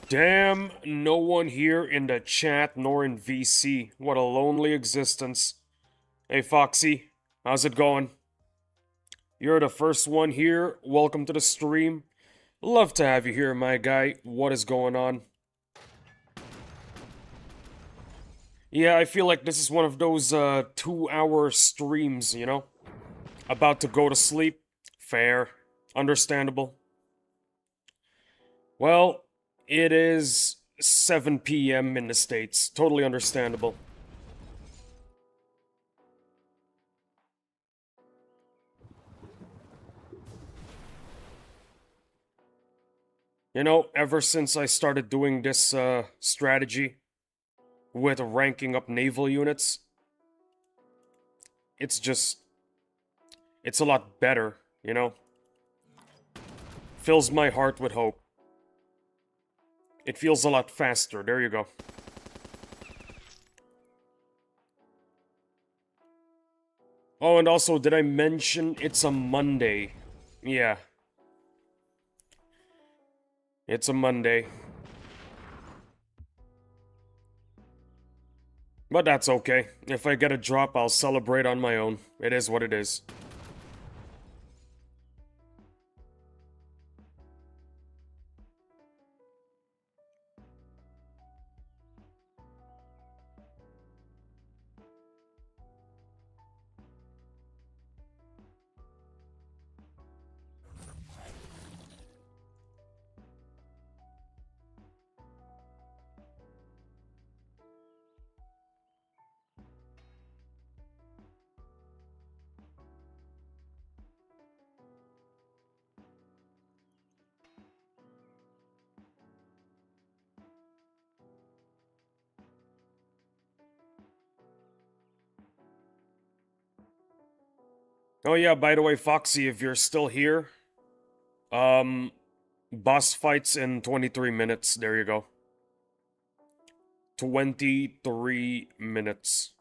Damn, no one here in the chat nor in VC. What a lonely existence. Hey Foxy, how's it going? You're the first one here. Welcome to the stream. Love to have you here, my guy. What is going on? Yeah, I feel like this is one of those 2-hour streams, you know? About to go to sleep. Fair. Understandable. Well, it is 7 p.m. in the States. Totally understandable. You know, ever since I started doing this strategy with ranking up naval units, it's just, it's a lot better, you know? Fills my heart with hope. It feels a lot faster, there you go. Oh, and also, did I mention it's a Monday? Yeah. It's a Monday. But that's okay. If I get a drop, I'll celebrate on my own. It is what it is. Oh yeah, by the way, Foxy, if you're still here, um, boss fights in 23 minutes. There you go. 23 minutes.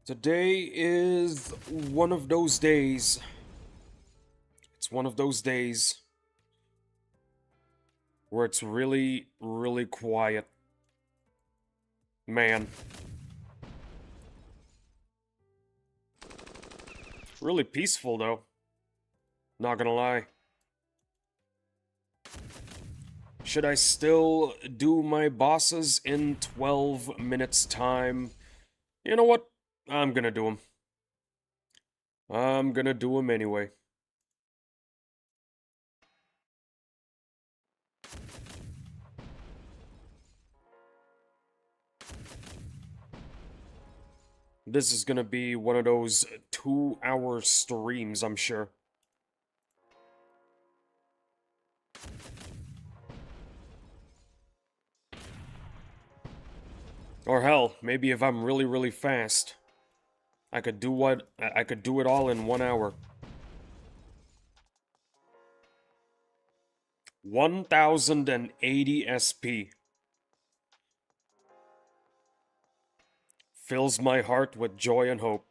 Today is one of those days. It's one of those days where it's really, really quiet. Man. Really peaceful, though. Not gonna lie. Should I still do my bosses in 12 minutes time? You know what? I'm gonna do them. I'm gonna do them anyway. This is gonna be one of those 2-hour streams, I'm sure. Or hell, maybe if I'm really, really fast, I could do it all in 1 hour. 1080 SP. Fills my heart with joy and hope.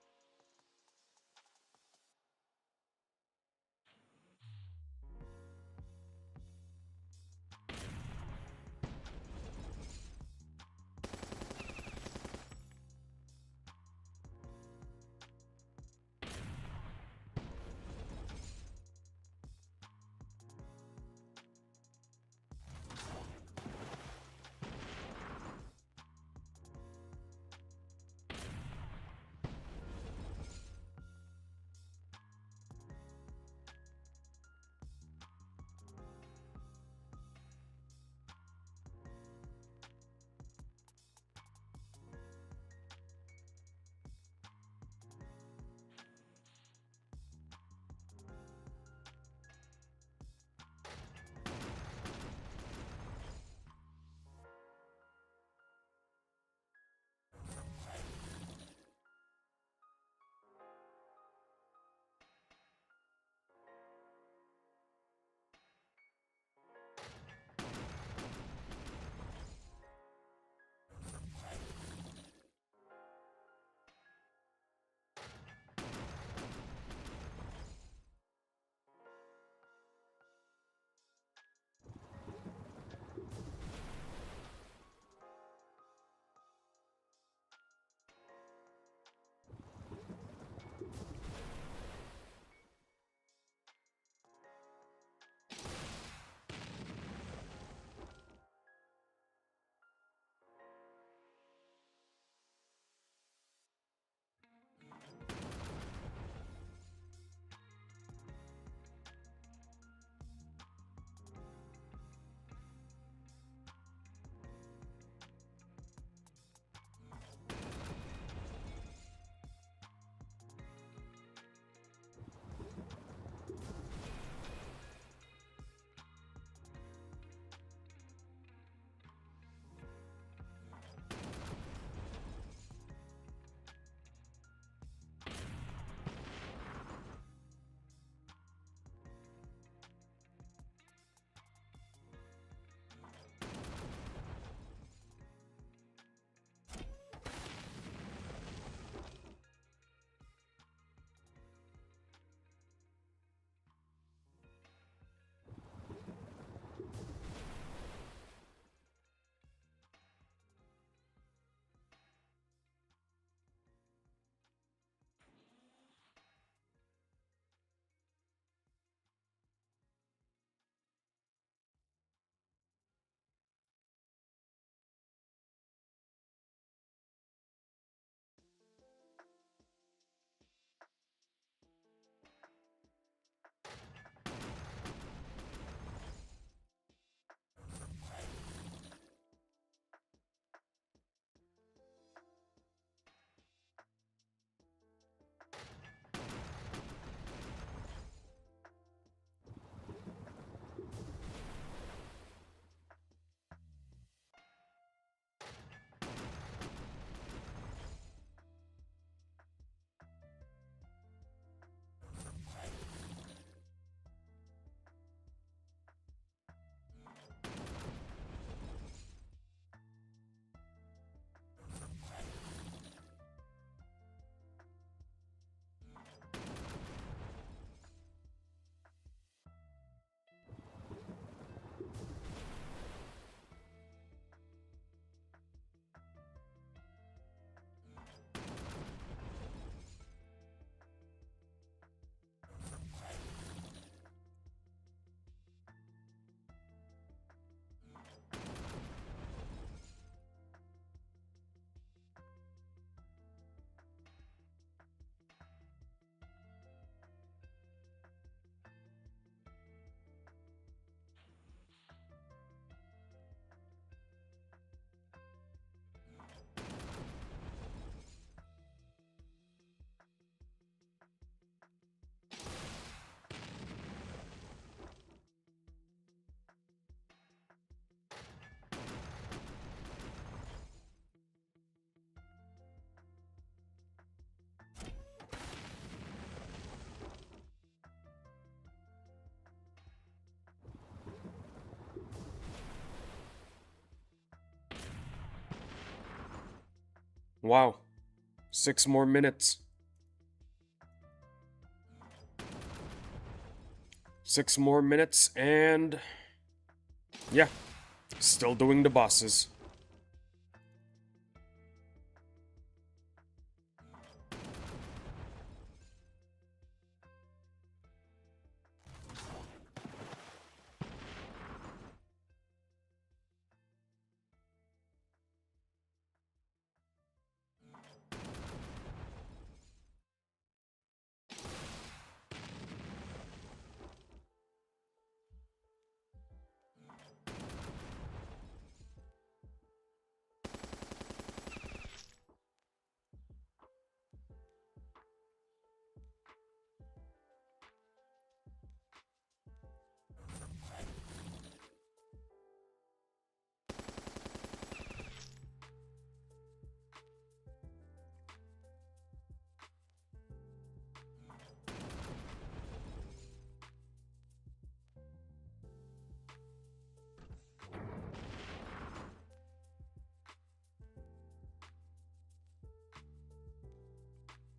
Wow. 6 more minutes. 6 more minutes, and... yeah. Still doing the bosses.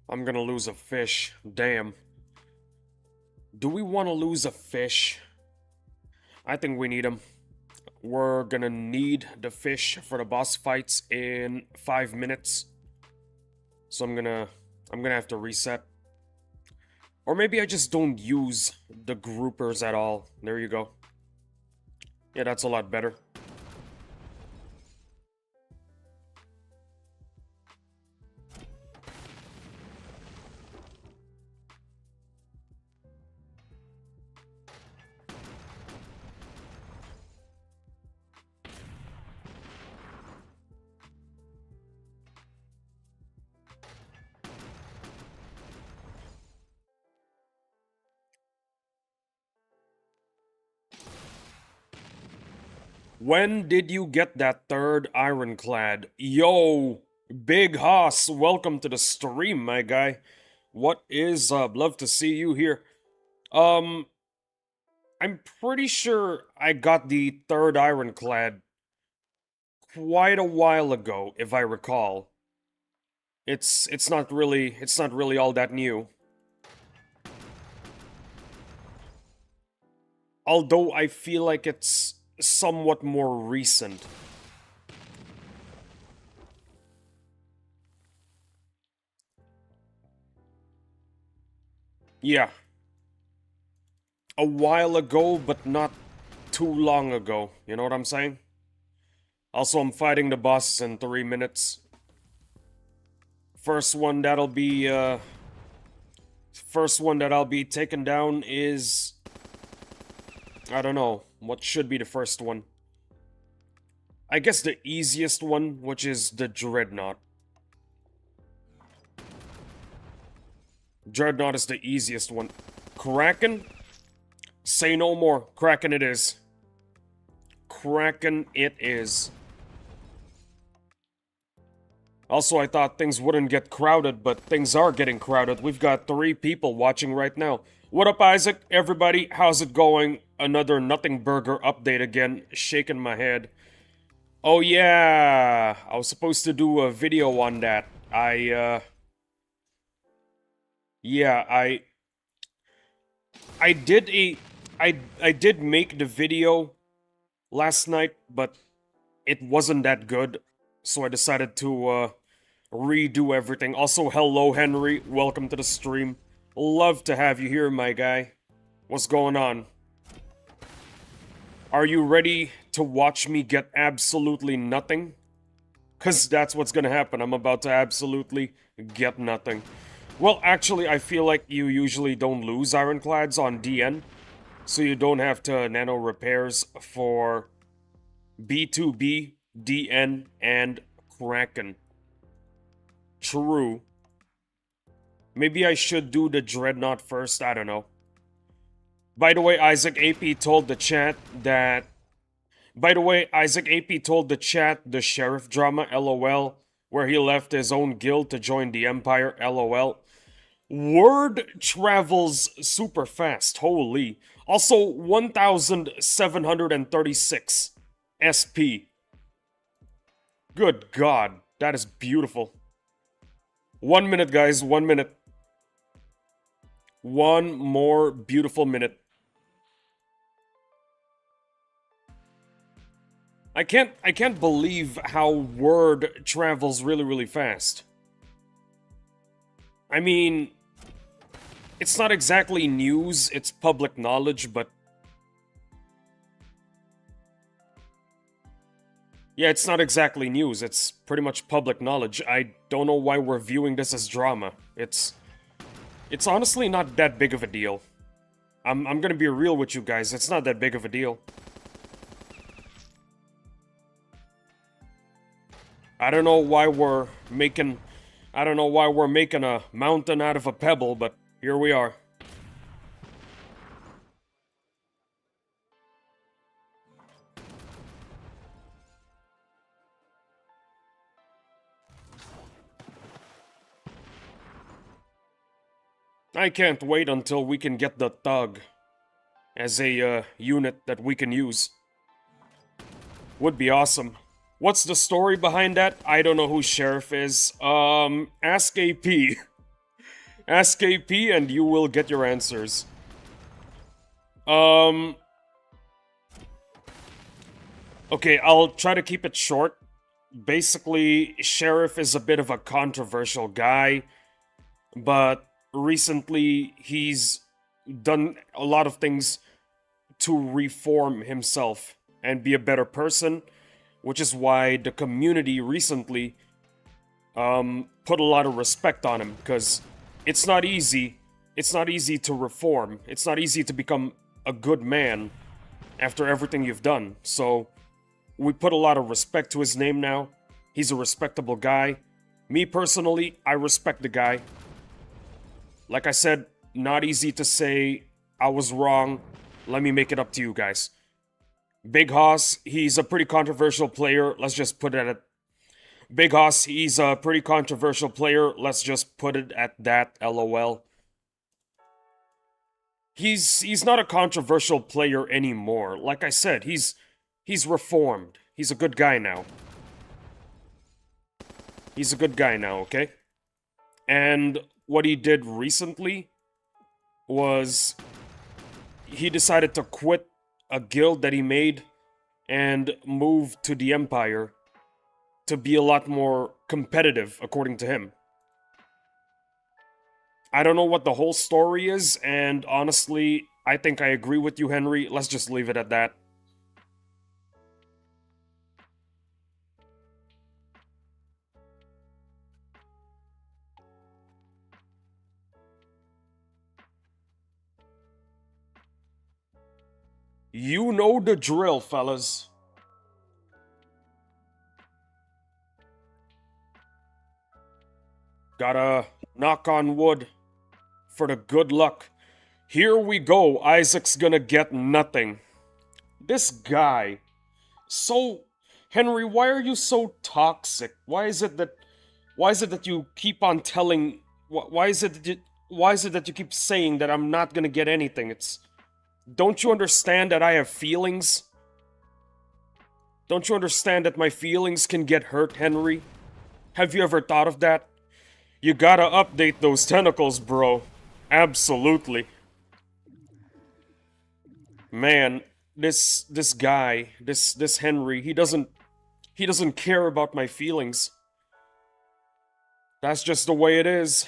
I'm gonna lose a fish. Damn. Do we want to lose a fish? I think we need him. We're gonna need the fish for the boss fights in 5 minutes. So I'm gonna have to reset. Or maybe I just don't use the groupers at all. There you go. Yeah, that's a lot better. When did you get that third ironclad? Yo, Big Hoss, welcome to the stream, my guy. What is up? Love to see you here. I'm pretty sure I got the third ironclad quite a while ago, if I recall. It's not really all that new. Although I feel like it's somewhat more recent. Yeah. A while ago, but not too long ago. You know what I'm saying? Also, I'm fighting the bosses in 3 minutes. First one that'll be, first one that I'll be taking down is... I don't know. What should be the first one? I guess the easiest one, which is the Dreadnought. Dreadnought is the easiest one. Kraken? Say no more. Kraken it is. Kraken it is. Also, I thought things wouldn't get crowded, but things are getting crowded. We've got 3 people watching right now. What up, Isaac? Everybody, how's it going? Another Nothing Burger update again. Shaking my head. Oh yeah, I was supposed to do a video on that. Yeah, I did I did make the video last night, but it wasn't that good, so I decided to redo everything. Also, hello Henry, welcome to the stream. Love to have you here, my guy. What's going on? Are you ready to watch me get absolutely nothing? Cause that's what's gonna happen. I'm about to absolutely get nothing. Well, actually, I feel like you usually don't lose ironclads on DN, so you don't have to nano repairs for B2B, DN, and Kraken. True. Maybe I should do the Dreadnought first, I don't know. By the way, Isaac AP told the chat that... By the way, Isaac AP told the chat the sheriff drama, LOL, where he left his own guild to join the Empire, LOL. Word travels super fast, holy. Also, 1,736 SP. Good God, that is beautiful. 1 minute, guys, 1 minute. One more beautiful minute. I can't believe how word travels really fast. I mean, it's not exactly news, it's public knowledge, but yeah, it's not exactly news, it's pretty much public knowledge. I don't know why we're viewing this as drama. It's honestly not that big of a deal. I'm gonna be real with you guys, it's not that big of a deal. I don't know why we're making a mountain out of a pebble, but here we are. I can't wait until we can get the thug as a unit that we can use. Would be awesome. What's the story behind that? I don't know who Sheriff is. Ask AP. Ask AP and you will get your answers. Okay, I'll try to keep it short. Basically, Sheriff is a bit of a controversial guy, but recently he's done a lot of things to reform himself and be a better person, which is why the community recently put a lot of respect on him, because it's not easy. It's not easy to reform. It's not easy to become a good man after everything you've done. So we put a lot of respect to his name now. He's a respectable guy. Me personally, I respect the guy. Like I said, not easy to say I was wrong. Let me make it up to you guys. Big Hoss, he's a pretty controversial player. Let's just put it at Big Hoss, he's a pretty controversial player. Let's just put it at that, LOL. He's not a controversial player anymore. Like I said, he's reformed. He's a good guy now. He's a good guy now, okay? And what he did recently was he decided to quit a guild that he made and move to the Empire to be a lot more competitive, according to him. I don't know what the whole story is, and honestly, I think I agree with you, Henry. Let's just leave it at that. You know the drill, fellas. Gotta knock on wood for the good luck. Here we go. Isaac's gonna get nothing. This guy. So, Henry, why are you so toxic? Why is it that you keep on telling why is it that you keep saying that I'm not gonna get anything? Don't you understand that I have feelings? Don't you understand that my feelings can get hurt, Henry? Have you ever thought of that? You gotta update those tentacles, bro. Absolutely. Man, this guy, this Henry, he doesn't care about my feelings. That's just the way it is.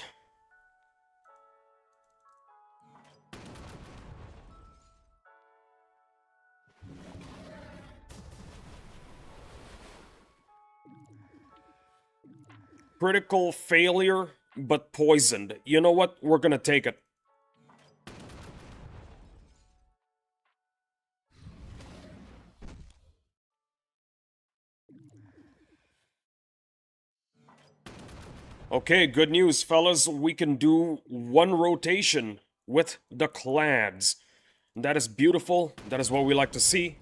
Critical failure, but poisoned. You know what? We're gonna take it. Okay, good news, fellas. We can do one rotation with the clads. That is beautiful. That is what we like to see.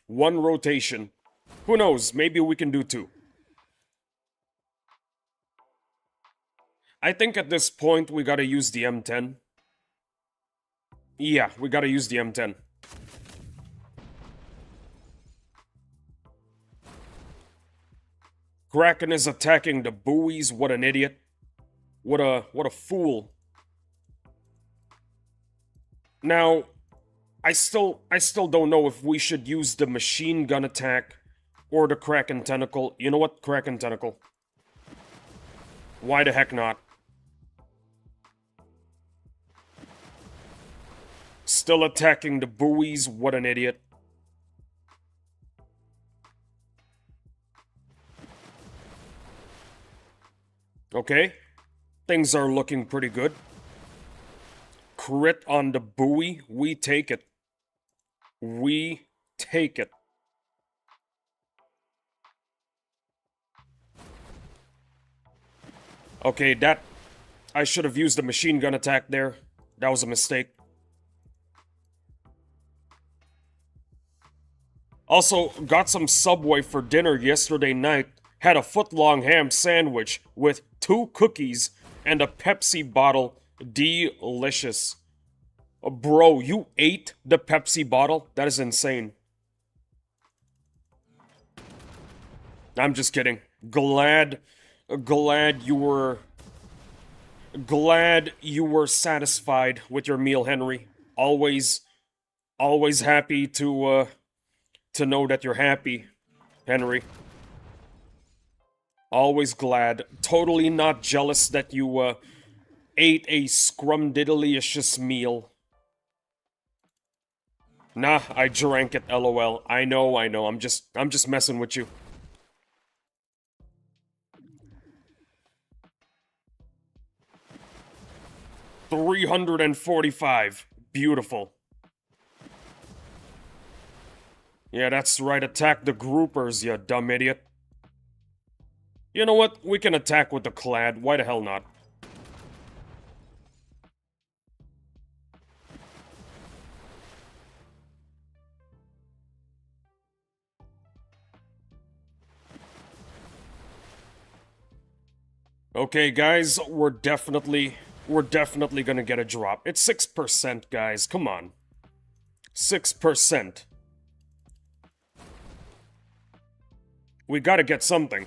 One rotation. Who knows? Maybe we can do two. I think at this point we gotta use the M10. Yeah, we gotta use the M10. Kraken is attacking the buoys, what an idiot. What a fool. Now, I still don't know if we should use the machine gun attack or the Kraken Tentacle. You know what? Kraken Tentacle. Why the heck not? Still attacking the buoys, what an idiot. Okay, things are looking pretty good. Crit on the buoy, we take it. We take it. Okay, that... I should have used the machine gun attack there. That was a mistake. Also, got some Subway for dinner yesterday night. Had a foot-long ham sandwich with 2 cookies and a Pepsi bottle. Delicious. Bro, you ate the Pepsi bottle? That is insane. I'm just kidding. Glad you were satisfied with your meal, Henry. Always happy to know that you're happy, Henry. Always glad. Totally not jealous that you ate a scrumdiddlyicious meal. Nah, I drank it, lol. I know. I'm just messing with you. $345. Beautiful. Yeah, that's right. Attack the groupers, you dumb idiot. You know what? We can attack with the clad. Why the hell not? Okay, guys, we're definitely gonna get a drop. It's 6%, guys. Come on. 6%. We gotta get something.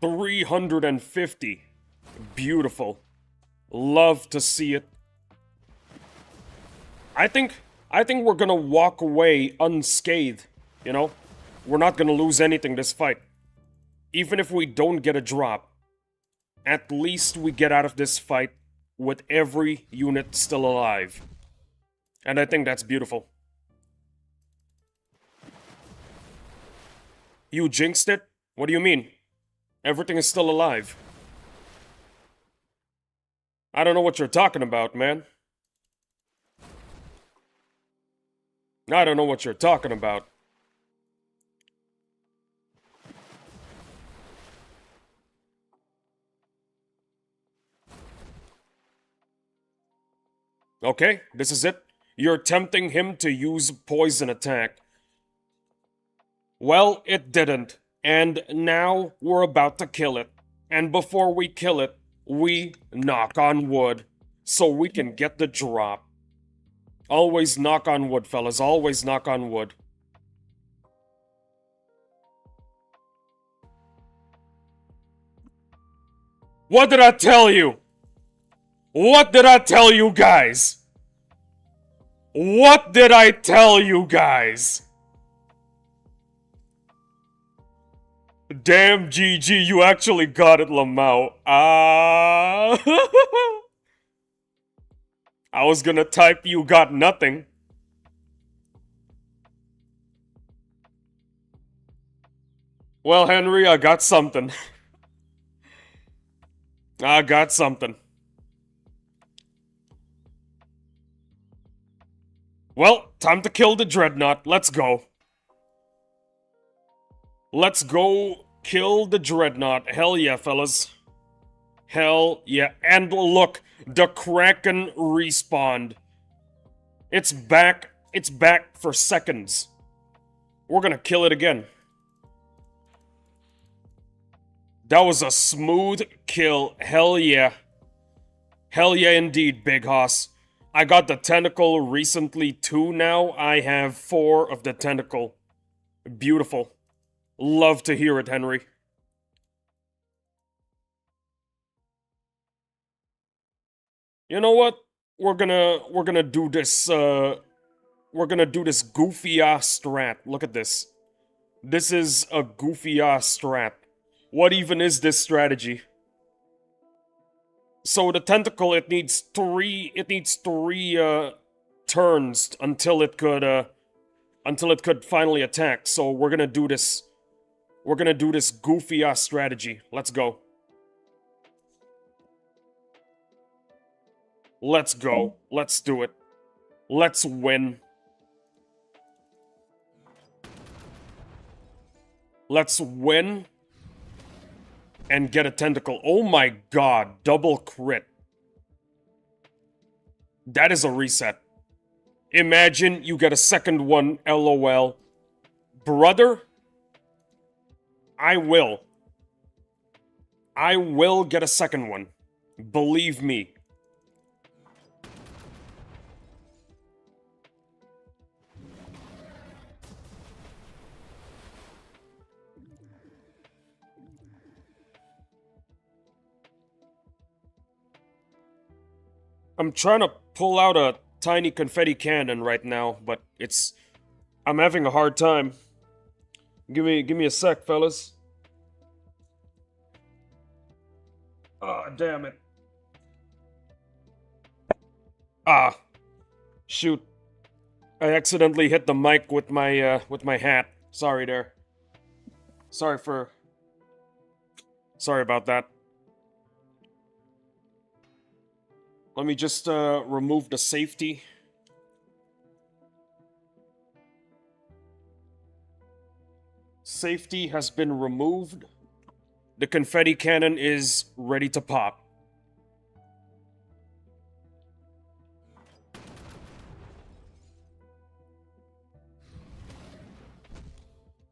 $350. Beautiful. Love to see it. I think we're gonna walk away unscathed, you know? We're not gonna lose anything this fight. Even if we don't get a drop, at least we get out of this fight with every unit still alive. And I think that's beautiful. You jinxed it? What do you mean? Everything is still alive. I don't know what you're talking about, man. I don't know what you're talking about. Okay, this is it. You're tempting him to use poison attack. Well, it didn't. And now we're about to kill it. And before we kill it, we knock on wood so we can get the drop. Always knock on wood, fellas. Always knock on wood. What did I tell you? What did I tell you guys? What did I tell you guys? Damn, GG, you actually got it, Lamau. I was gonna type you got nothing. Well, Henry, I got something. I got something. Well, time to kill the Dreadnought. Let's go. Let's go kill the Dreadnought. Hell yeah, fellas. Hell yeah. And look, the Kraken respawned. It's back. It's back for seconds. We're gonna kill it again. That was a smooth kill. Hell yeah. Hell yeah, indeed, Big Hoss. I got the tentacle recently too now. I have 4 of the tentacle. Beautiful. Love to hear it, Henry. You know what? We're gonna do this, we're gonna do this goofy-ass strat. Look at this. This is a goofy-ass strat. What even is this strategy? So the tentacle, it needs three turns until it could finally attack. So we're gonna do this goofy-ass strategy. Let's go. Let's go. Let's do it. Let's win. Let's win and get a tentacle. Oh my god, double crit. That is a reset. Imagine you get a second one, LOL. Brother, I will. I will get a second one. Believe me. I'm trying to pull out a tiny confetti cannon right now, but I'm having a hard time. Give me a sec, fellas. Ah, damn it. Ah, shoot. I accidentally hit the mic with my hat. Sorry there. Sorry about that. Let me just remove the safety. Safety has been removed. The confetti cannon is ready to pop.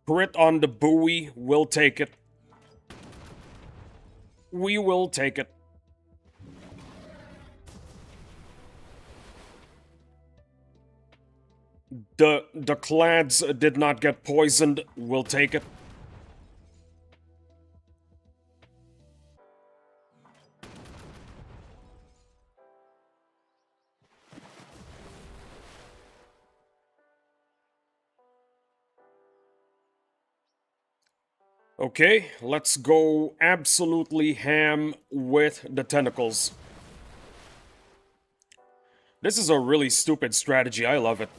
Crit on the buoy, we'll take it. We will take it. The clads did not get poisoned. We'll take it. Okay, let's go absolutely ham with the tentacles. This is a really stupid strategy. I love it.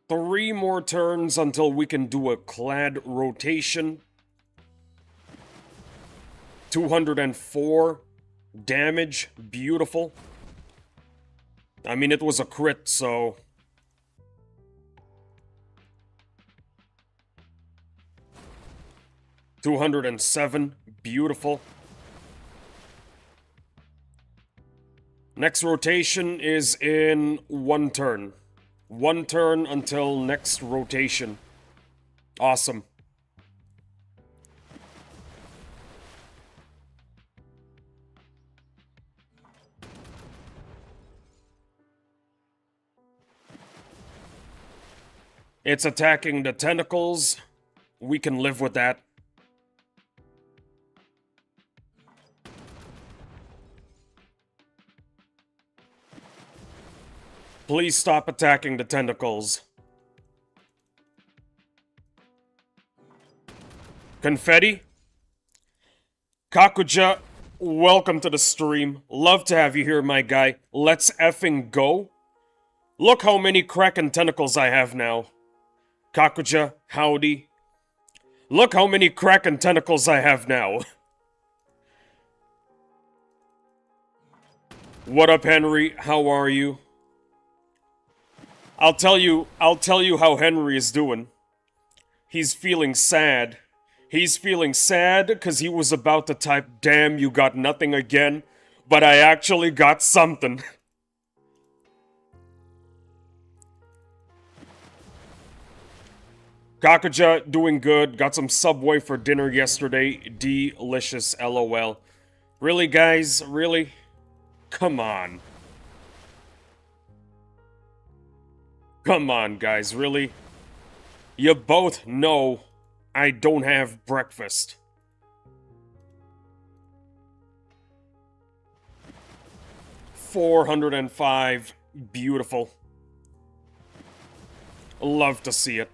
Three more turns until we can do a clad rotation. 204 damage. Beautiful. I mean, it was a crit, so... $207. Beautiful. Next rotation is in 1 turn. 1 turn until next rotation. Awesome. It's attacking the tentacles. We can live with that. Please stop attacking the tentacles. Confetti? Kakuja, welcome to the stream. Love to have you here, my guy. Let's effing go. Look how many Kraken tentacles I have now. Kakuja, howdy. Look how many Kraken tentacles I have now. What up, Henry? How are you? I'll tell you how Henry is doing. He's feeling sad. He's feeling sad because he was about to type, "Damn, you got nothing again," but I actually got something. Kakuja doing good. Got some Subway for dinner yesterday. Delicious, lol. Really, guys? Really? Come on. Come on, guys, really? You both know I don't have breakfast. $405. Beautiful. Love to see it.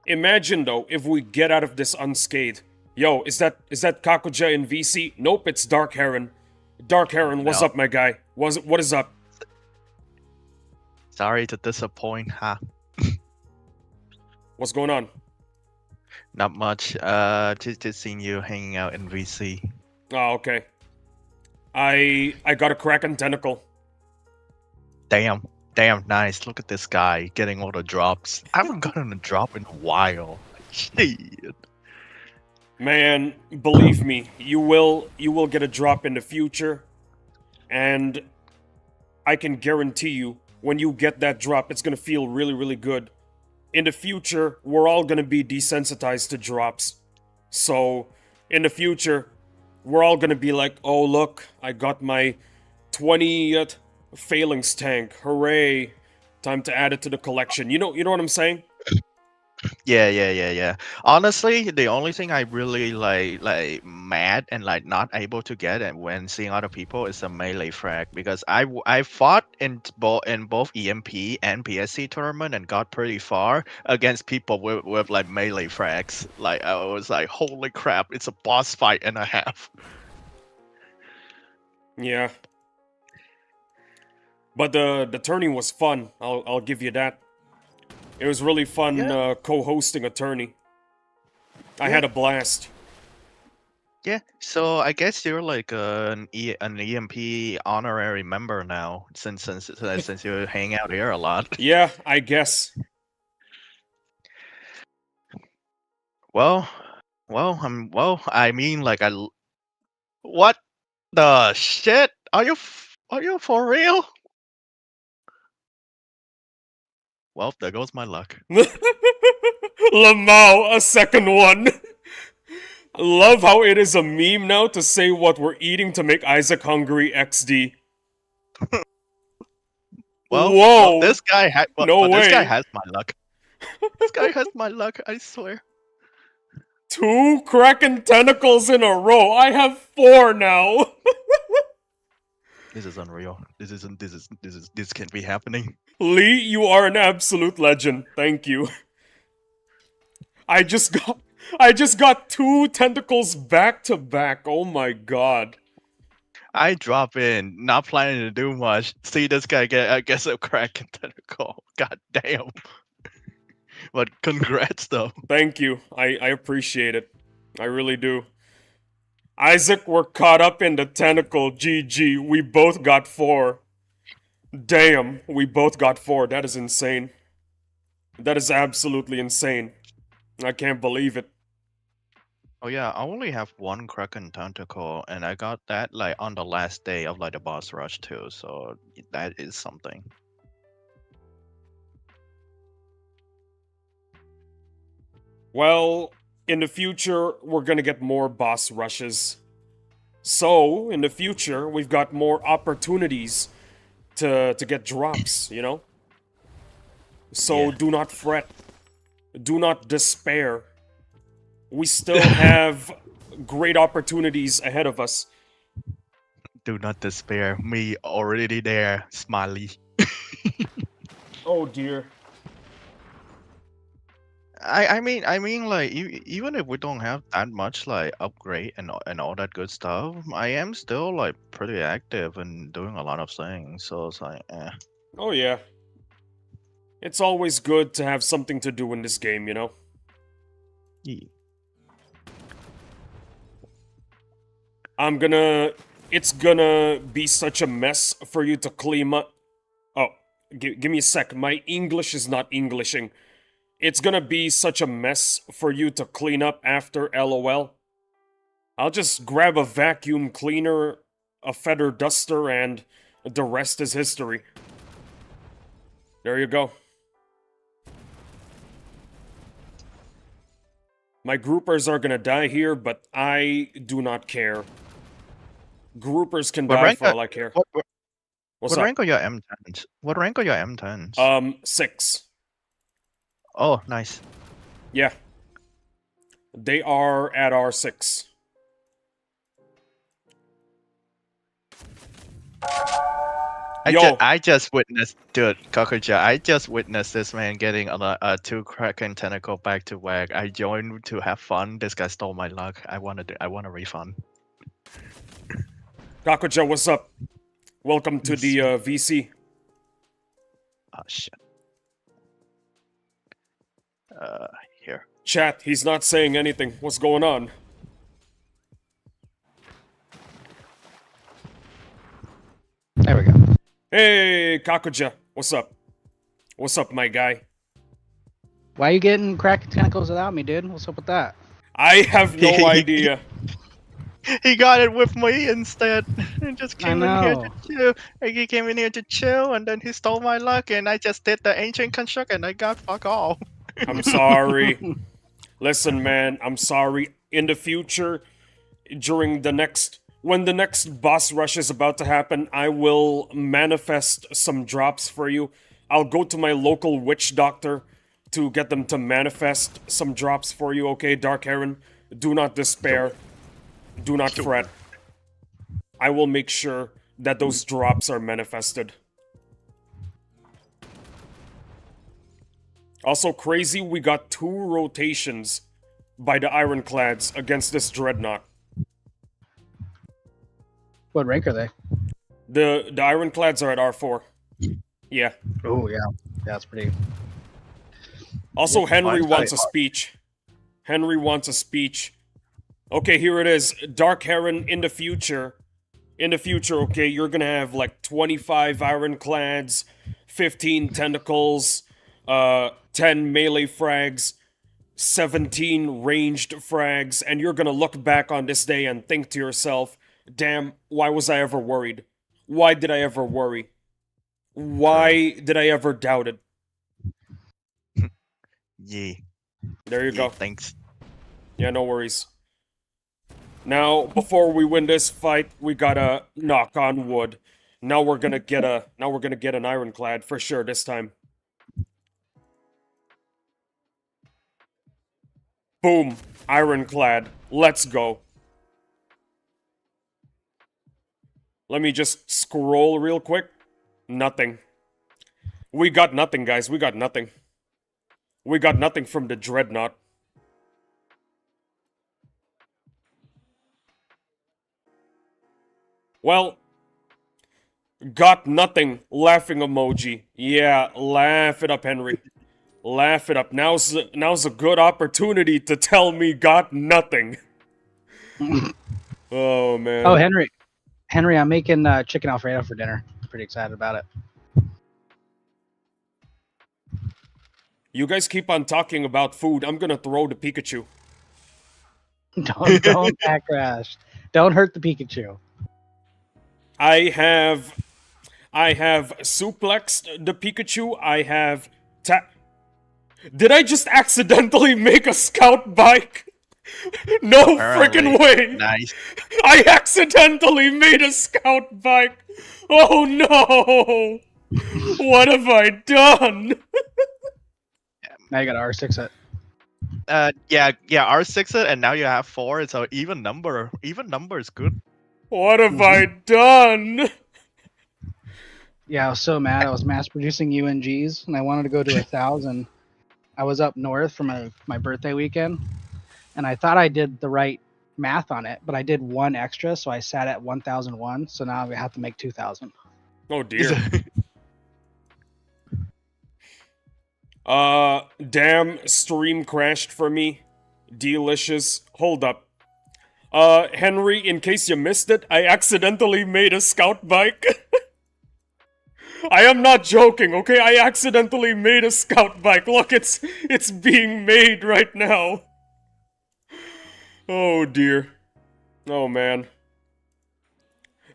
Imagine, though, if we get out of this unscathed. Yo, is that Kakuja in VC? Nope, it's Dark Heron. Dark Heron, what's No. up, my guy? What is up? Sorry to disappoint, huh? What's going on? Not much. Just seeing you hanging out in VC. Oh, okay. I got a Kraken tentacle. Damn, nice. Look at this guy getting all the drops. I haven't gotten a drop in a while. Shit. Man, believe me, you will get a drop in the future, and I can guarantee you, when you get that drop, it's gonna feel really, really good. In the future, we're all gonna be desensitized to drops. So, in the future, we're all gonna be like, oh look, I got my 20th Phalanx tank, hooray. Time to add it to the collection. You know what I'm saying? Yeah. Honestly, the only thing I really like mad and like not able to get and when seeing other people is a melee frag because I fought in both EMP and PSC tournament and got pretty far against people with like melee frags. Like I was like, holy crap, it's a boss fight and a half. Yeah. But the tourney was fun. I'll give you that. It was really fun Yeah. co-hosting a tourney. I Yeah. had a blast. Yeah, so I guess you're like an EMP honorary member now, since you hang out here a lot. Yeah, I guess. Well, I mean, like what the shit? Are you for real? Well, there goes my luck. Lamau, a second one. Love how it is a meme now to say what we're eating to make Isaac hungry XD. Whoa! This guy No this guy way. has my luck. This guy has my luck, I swear. 2 Kraken tentacles in a row. I have 4 now. This is unreal. This can't be happening. Lee, you are an absolute legend. Thank you. I just got 2 tentacles back to back. Oh my god. I drop in, not planning to do much. See this guy gets a crack and tentacle. God damn. But congrats though. Thank you. I appreciate it. I really do. Isaac, we're caught up in the tentacle. GG. We both got 4. Damn, we both got 4. That is insane. That is absolutely insane. I can't believe it. Oh yeah, I only have 1 Kraken tentacle, and I got that like on the last day of like the boss rush too. So that is something. Well, in the future, we're gonna get more boss rushes. So, in the future, we've got more opportunities to get drops, you know? So Yeah. do not fret. Do not despair. We still have great opportunities ahead of us. Do not despair. Me already there. Smiley. Oh dear. I mean, like even if we don't have that much like upgrade and all that good stuff, I am still like pretty active and doing a lot of things. So it's like, Oh yeah. It's always good to have something to do in this game, you know? yeah. It's gonna be such a mess for you to clean up. Oh, give me a sec. My English is not Englishing. It's gonna be such a mess for you to clean up after LOL. I'll just grab a vacuum cleaner, a feather duster, and the rest is history. There you go. My groupers are gonna die here, but I do not care. Groupers can What die rank? for all I care. What's What up? rank are your M10s? What rank are your M10s? 6. Oh, nice. Yeah. They are at R6. Yo, I just witnessed, dude, Kakuja. I just witnessed this man getting a 2 Kraken tentacle back to back. I joined to have fun. This guy stole my luck. I want a refund. Kakuja, what's up? Welcome to the VC. Oh shit. Here. Chat, he's not saying anything. What's going on? There we go. Hey, Kakuja, what's up? What's up, my guy? Why you getting Kraken tentacles without me, dude? What's up with that? I have no idea. He got it with me instead. He just came in here to know. chill. He came in here to chill, and then he stole my luck, and I just did the ancient construct, and I got fuck all. I'm sorry. Listen, man, I'm sorry. In the future, when the next boss rush is about to happen, I will manifest some drops for you. I'll go to my local witch doctor to get them to manifest some drops for you, okay, Dark Heron? Do not despair. Do not fret. I will make sure that those drops are manifested. Also, crazy, we got 2 rotations by the Ironclads against this Dreadnought. What rank are they? The Ironclads are at R4. Yeah. Oh yeah, that's pretty. Also, Henry mine's wants a high. speech. Henry wants a speech. Okay, here it is. Dark Heron in the future. In the future, okay, you're gonna have like 25 Ironclads, 15 Tentacles, 10 melee frags, 17 ranged frags, and you're gonna look back on this day and think to yourself, damn, why was I ever worried? Why did I ever worry? Why did I ever doubt it? Yeah. There you go. Thanks. Yeah, no worries. Now, before we win this fight, we gotta knock on wood. Now we're gonna get an Ironclad for sure this time. Boom, Ironclad. Let's go. Let me just scroll real quick. Nothing. We got nothing, guys. We got nothing. We got nothing from the Dreadnought. Well, got nothing. Laughing emoji. Yeah, laugh it up, Henry. Laugh it up. Now's a good opportunity to tell me got nothing. Oh man. Oh, Henry, I'm making chicken Alfredo for dinner. Pretty excited about it. You guys keep on talking about food. I'm gonna throw the Pikachu. Don't back crash. Don't hurt the Pikachu. I have suplexed the Pikachu. I have Did I just accidentally make a scout bike? No freaking way! Nice. I accidentally made a scout bike! Oh no! What have I done? Now you got R6 it. Yeah, R6 it, and now you have 4. So even number is good. What have I done? Yeah, I was so mad. I was mass producing UNGs, and I wanted to go to 1,000. I was up north for my birthday weekend, and I thought I did the right math on it, but I did 1 extra, so I sat at 1,001. So now I have to make 2,000. Oh dear. Damn, stream crashed for me. Delicious. Hold up. Henry, in case you missed it, I accidentally made a scout bike. I am not joking, okay? I accidentally made a scout bike. Look, it's being made right now. Oh dear. Oh man.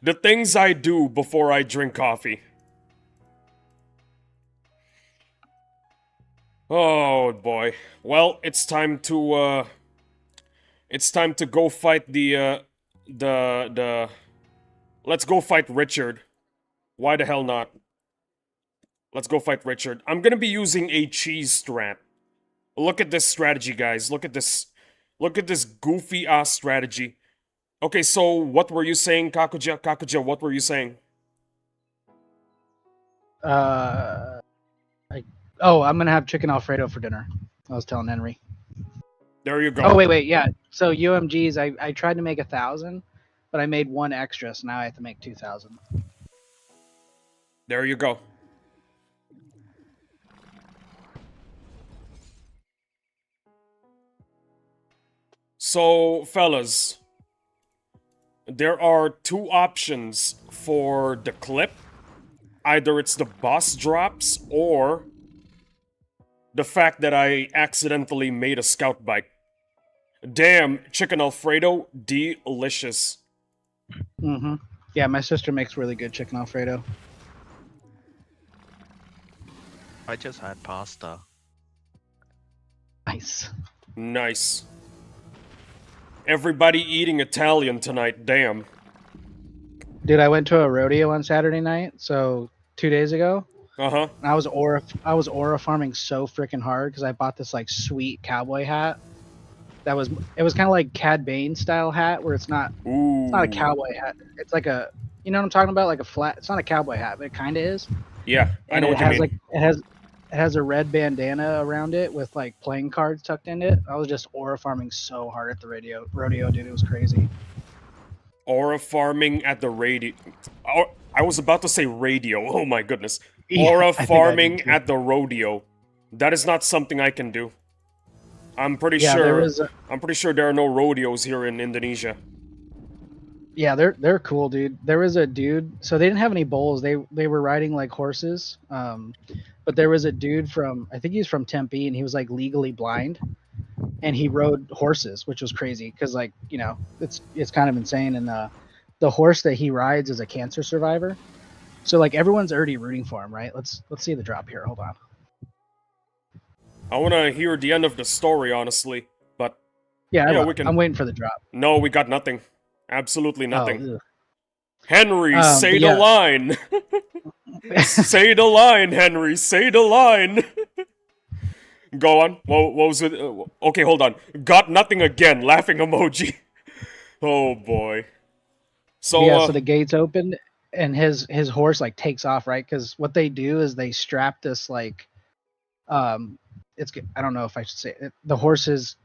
The things I do before I drink coffee. Oh boy. Well, it's time to It's time to go fight the. Let's go fight Richard. Why the hell not? Let's go fight Richard. I'm gonna be using a cheese strat. Look at this strategy, guys. Look at this. Look at this goofy ass strategy. Okay, so what were you saying, Kakuja? Kakuja, what were you saying? I'm gonna have chicken Alfredo for dinner. I was telling Henry. There you go. Oh wait, yeah. So UMGs, I tried to make 1,000, but I made one extra, so now I have to make 2,000. There you go. So, fellas, there are two options for the clip. Either it's the boss drops or the fact that I accidentally made a scout bike. Damn, chicken Alfredo, delicious. Mm-hmm. Yeah, my sister makes really good chicken Alfredo. I just had pasta. Nice. Nice. Everybody eating Italian tonight, damn. Dude, I went to a rodeo on Saturday night, so 2 days ago. Uh-huh. And I was aura farming so freaking hard because I bought this like sweet cowboy hat. It was kind of like Cad Bane style hat where it's not a cowboy hat. It's like a, you know what I'm talking about, like a flat. It's not a cowboy hat, but it kind of is. Yeah, I know what you mean. Like it has a red bandana around it with like playing cards tucked in it. I was just aura farming so hard at the rodeo, dude. It was crazy. Aura farming at the radio. Oh, I was about to say radio. Oh my goodness. Yeah, Aura I think I did farming too. at the rodeo. That is not something I can do. I'm pretty Yeah, sure. I'm pretty sure there are no rodeos here in Indonesia. Yeah, they're cool, dude. There was a dude. So they didn't have any bulls. They were riding like horses. But there was a dude from, I think he's from Tempe, and he was like legally blind, and he rode horses, which was crazy because like, you know, it's kind of insane. And the horse that he rides is a cancer survivor. So like everyone's already rooting for him, right? Let's see the drop here. Hold on. I want to hear the end of the story, honestly. But Yeah, we can. I'm waiting for the drop. No, we got nothing. Absolutely nothing. Oh, ugh. Henry, say but the yeah. line. Say the line, Henry. Say the line. Go on. What was it? Okay, hold on. Got nothing again. Laughing emoji. Oh boy. So Yeah, so the gates opened and his horse like takes off, right? Because what they do is they strap this like, it's, I don't know if I should say it, the horse's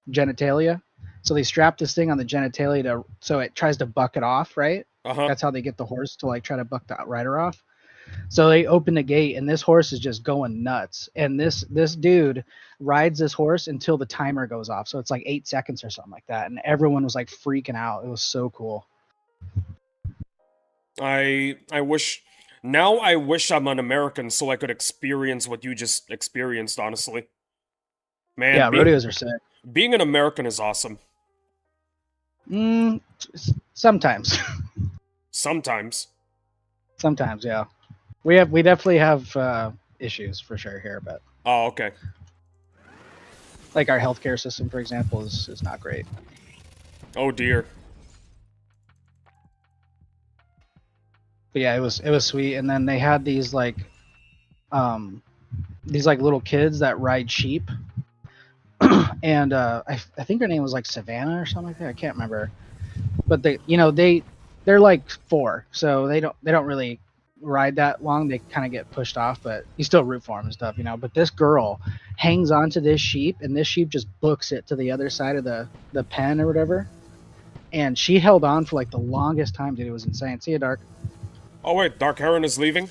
genitalia. So they strap this thing on the genitalia so it tries to buck it off, right? uh-huh. That's how they get the horse to like try to buck the rider off. So they open the gate and this horse is just going nuts. And this dude rides this horse until the timer goes off. So it's like 8 seconds or something like that. And everyone was like freaking out. It was so cool. I wish I wish I'm an American so I could experience what you just experienced, honestly. Man, Yeah, rodeos are sick. being an American is awesome. Sometimes. Sometimes. Sometimes, yeah. We definitely have issues for sure here, but Oh, okay. like our healthcare system, for example, is not great. Oh dear. But yeah, it was sweet. And then they had these like little kids that ride sheep. And I think her name was like Savannah or something like that. I can't remember. But they're like 4, so they don't really ride that long. They kind of get pushed off, but you still root for them and stuff, you know. But this girl hangs onto this sheep, and this sheep just books it to the other side of the pen or whatever. And she held on for like the longest time, dude. It was insane. See you, Dark. Oh wait, Dark Heron is leaving?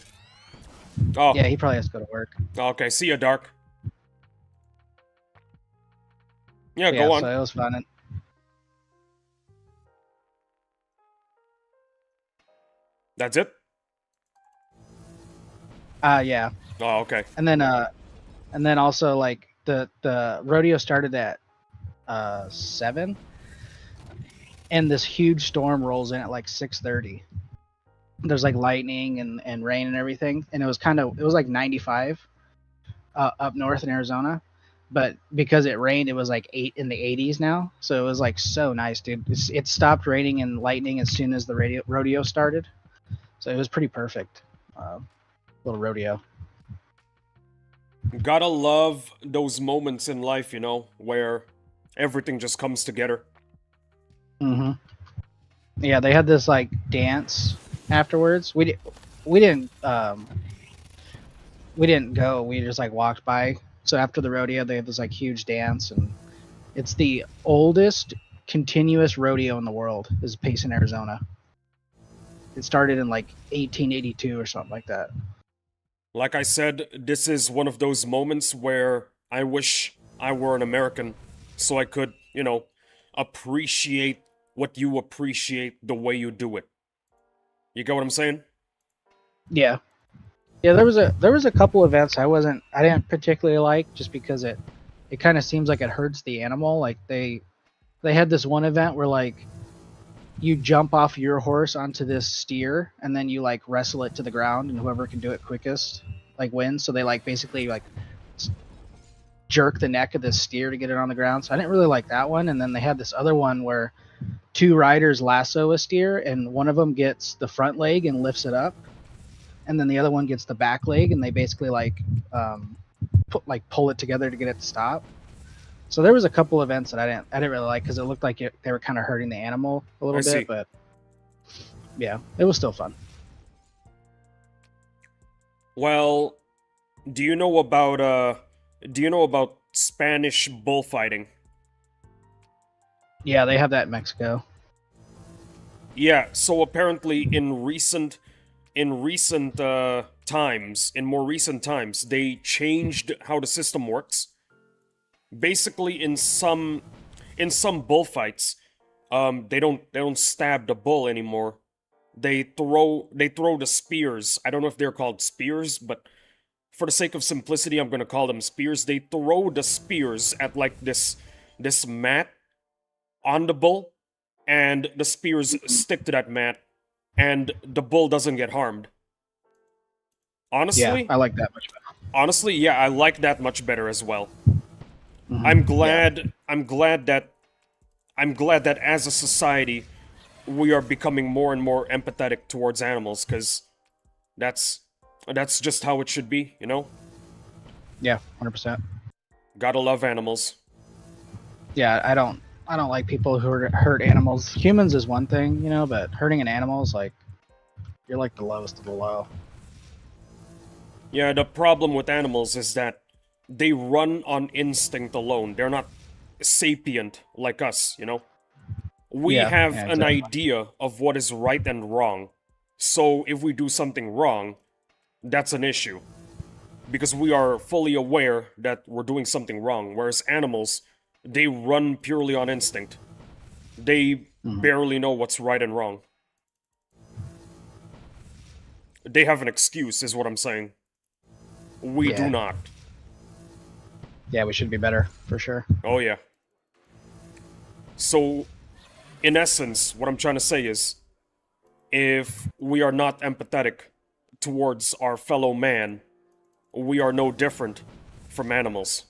Oh. Yeah, he probably has to go to work. Okay, see ya, Dark. Yeah, go on. So it was fun. That's it? Yeah. Oh, okay. And then also like the rodeo started at 7, and this huge storm rolls in at like 6:30. There's like lightning and rain and everything, and it was like 95 up north in Arizona. but because it rained, it was like 8 in the 80s now. So it was like so nice, dude. It stopped raining and lightning as soon as the rodeo started. So it was pretty perfect. Little rodeo. Gotta love those moments in life, you know, where everything just comes together. Hmm. Yeah, they had this like dance afterwards. We didn't go. We just like walked by. So after the rodeo, they had this like huge dance, and it's the oldest continuous rodeo in the world. Is Payson, Arizona. It started in like 1882 or something like that. Like I said, this is one of those moments where I wish I were an American so I could, you know, appreciate what you appreciate the way you do it. You get what I'm saying? Yeah, yeah. There was a couple events I didn't particularly like just because it kind of seems like it hurts the animal. Like they had this one event where like you jump off your horse onto this steer and then you like wrestle it to the ground and whoever can do it quickest like wins. So they like basically like jerk the neck of this steer to get it on the ground. So I didn't really like that one. And then they had this other one where two riders lasso a steer and one of them gets the front leg and lifts it up, and then the other one gets the back leg and they basically like pull it together to get it to stop. So there was a couple events that I didn't really like because it looked like they were kind of hurting the animal a little I see. bit, but yeah, it was still fun. Well, do you know about Spanish bullfighting? Yeah, they have that in Mexico. Yeah, so apparently in more recent times, they changed how the system works. Basically, in some bullfights, they don't stab the bull anymore. They throw the spears. I don't know if they're called spears, but for the sake of simplicity, I'm gonna call them spears. They throw the spears at like this mat on the bull, and the spears stick to that mat, and the bull doesn't get harmed. Yeah, Honestly, I like that much better. honestly, yeah, I like that much better as well. I'm Yeah, glad. I'm glad that as a society, we are becoming more and more empathetic towards animals, because that's that's just how it should be, you know? yeah, 100%. Gotta love animals. Yeah, I don't like people who hurt animals. Humans is one thing, but hurting an animal is like you're like the lowest of the low. Yeah, the problem with animals is that they run on instinct alone. They're not sapient like us, you know? We Yeah, have yeah, an exactly. idea of what is right and wrong. So if we do something wrong, that's an issue. Because we are fully aware that we're doing something wrong. Whereas animals, they run purely on instinct. They Mhm. barely know what's right and wrong. They have an excuse, is what I'm saying. We do Yeah, not. yeah, we should be better for sure. Oh, yeah. So, in essence, what I'm trying to say is if we are not empathetic towards our fellow man, we are no different from animals.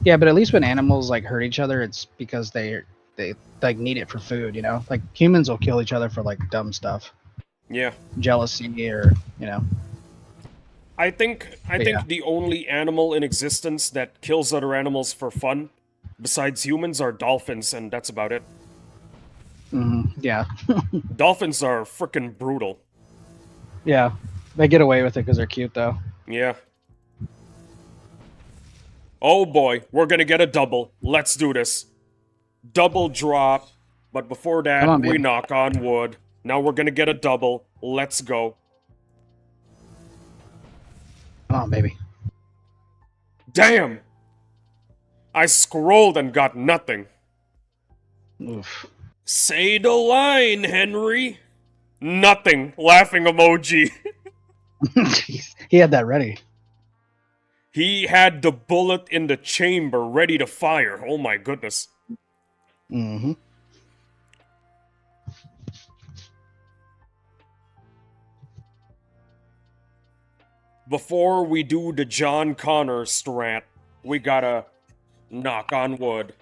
Yeah, but at least when animals like hurt each other, it's because they like need it for food. Like humans will kill each other for like dumb stuff, Yeah. jealousy or. I But yeah, think the only animal in existence that kills other animals for fun, besides humans, are dolphins, and that's about it. yeah, Dolphins are freaking brutal. yeah. They get away with it because they're cute though. Yeah. Oh boy, we're gonna get a double. Let's do this. Double drop. But before Come that, on, we baby. knock on wood. Now we're gonna get a double. Let's go. Come on, baby. Damn! I scrolled and got nothing. Oof. Say the line, Henry. Nothing. Laughing emoji. Jeez, he had that ready. He had the bullet in the chamber ready to fire. Oh my goodness. Hmm. Before we do the John Connor strat, we gotta knock on wood.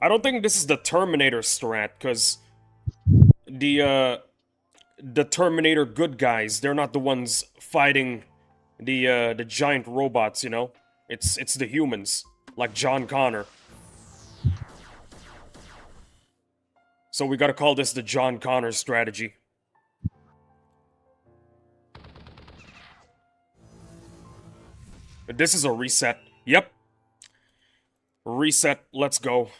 I don't think this is the Terminator strat, because the Terminator good guys, they're not the ones fighting the giant robots, you know? It's the humans, like John Connor. So we gotta call this the John Connor strategy. This is a reset. Yep. Reset, let's go.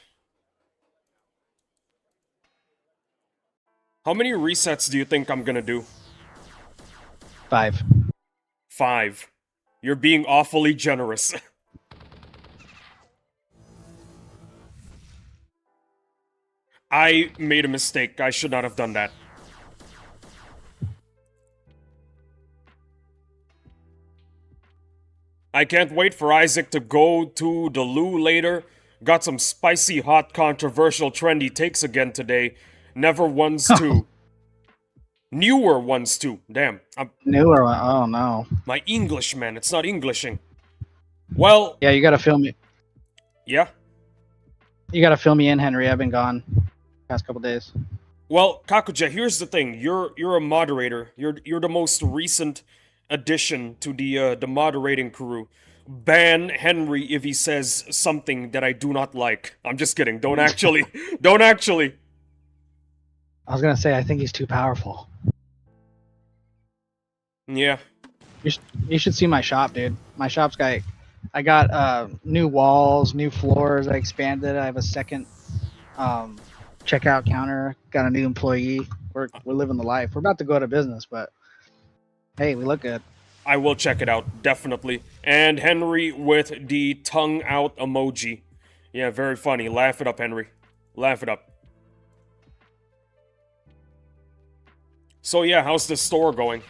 How many resets do you think I'm gonna do? 5. 5. You're being awfully generous. I made a mistake. I should not have done that. I can't wait for Isaac to go to the loo later. Got some spicy, hot, controversial, trendy takes again today. Never ones too. Newer ones too. Damn. Newer one. Oh no. My English, man. It's not Englishing. Well, Yeah, you gotta fill me. yeah. You gotta fill me in, Henry. I've been gone past couple days. Well, Kakuja, here's the thing. You're a moderator. You're the most recent addition to the moderating crew. Ban Henry if he says something that I do not like. I'm just kidding. Don't actually. Don't actually. I was gonna say I think he's too powerful. Yeah. You should see my shop, dude. My shop's got. I got new walls, new floors. I expanded. I have a second checkout counter. Got a new employee. We're living the life. We're about to go out of business, but hey, we look good. I will check it out, definitely. And Henry with the tongue out emoji. Yeah, very funny. Laugh it up, Henry. Laugh it up. So yeah, how's the store going?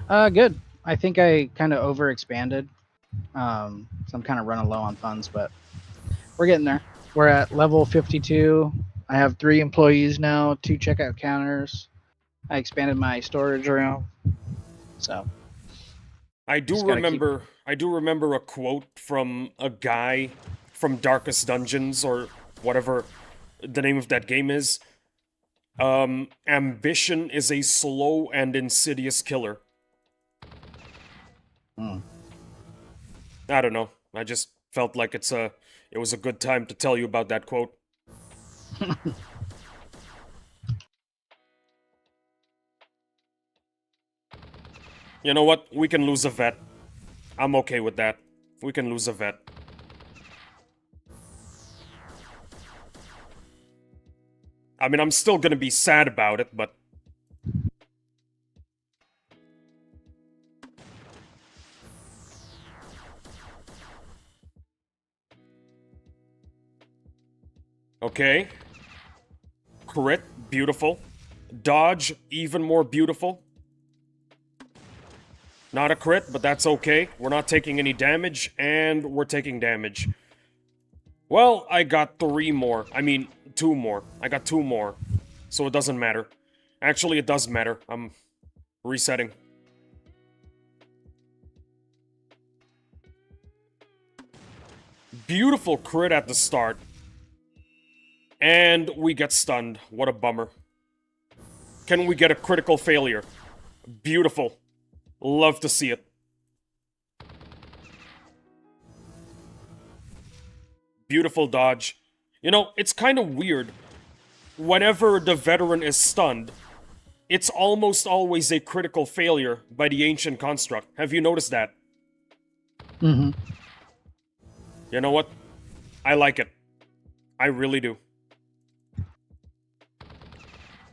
Good. I think I kind of overexpanded. So I'm kind of running low on funds, but we're getting there. We're at level 52. I have 3 employees now, 2 checkout counters. I expanded my storage room. So I do remember a quote from a guy from Darkest Dungeons or whatever the name of that game is. Ambition is a slow and insidious killer. I don't know. I just felt like it was a good time to tell you about that quote. You know what? We can lose a vet. I'm okay with that. We can lose a vet. I mean, I'm still gonna be sad about it, but... Okay. Crit, beautiful. Dodge, even more beautiful. Not a crit, but that's okay. We're not taking any damage, and we're taking damage. Well, I got 3 more. I mean, 2 more. I got 2 more. So it doesn't matter. Actually, it does matter. I'm resetting. Beautiful crit at the start. And we get stunned. What a bummer. Can we get a critical failure? Beautiful. Love to see it. Beautiful dodge. You know, it's kind of weird. Whenever the veteran is stunned, it's almost always a critical failure by the ancient construct. Have you noticed that? Mm-hmm. You know what? I like it. I really do.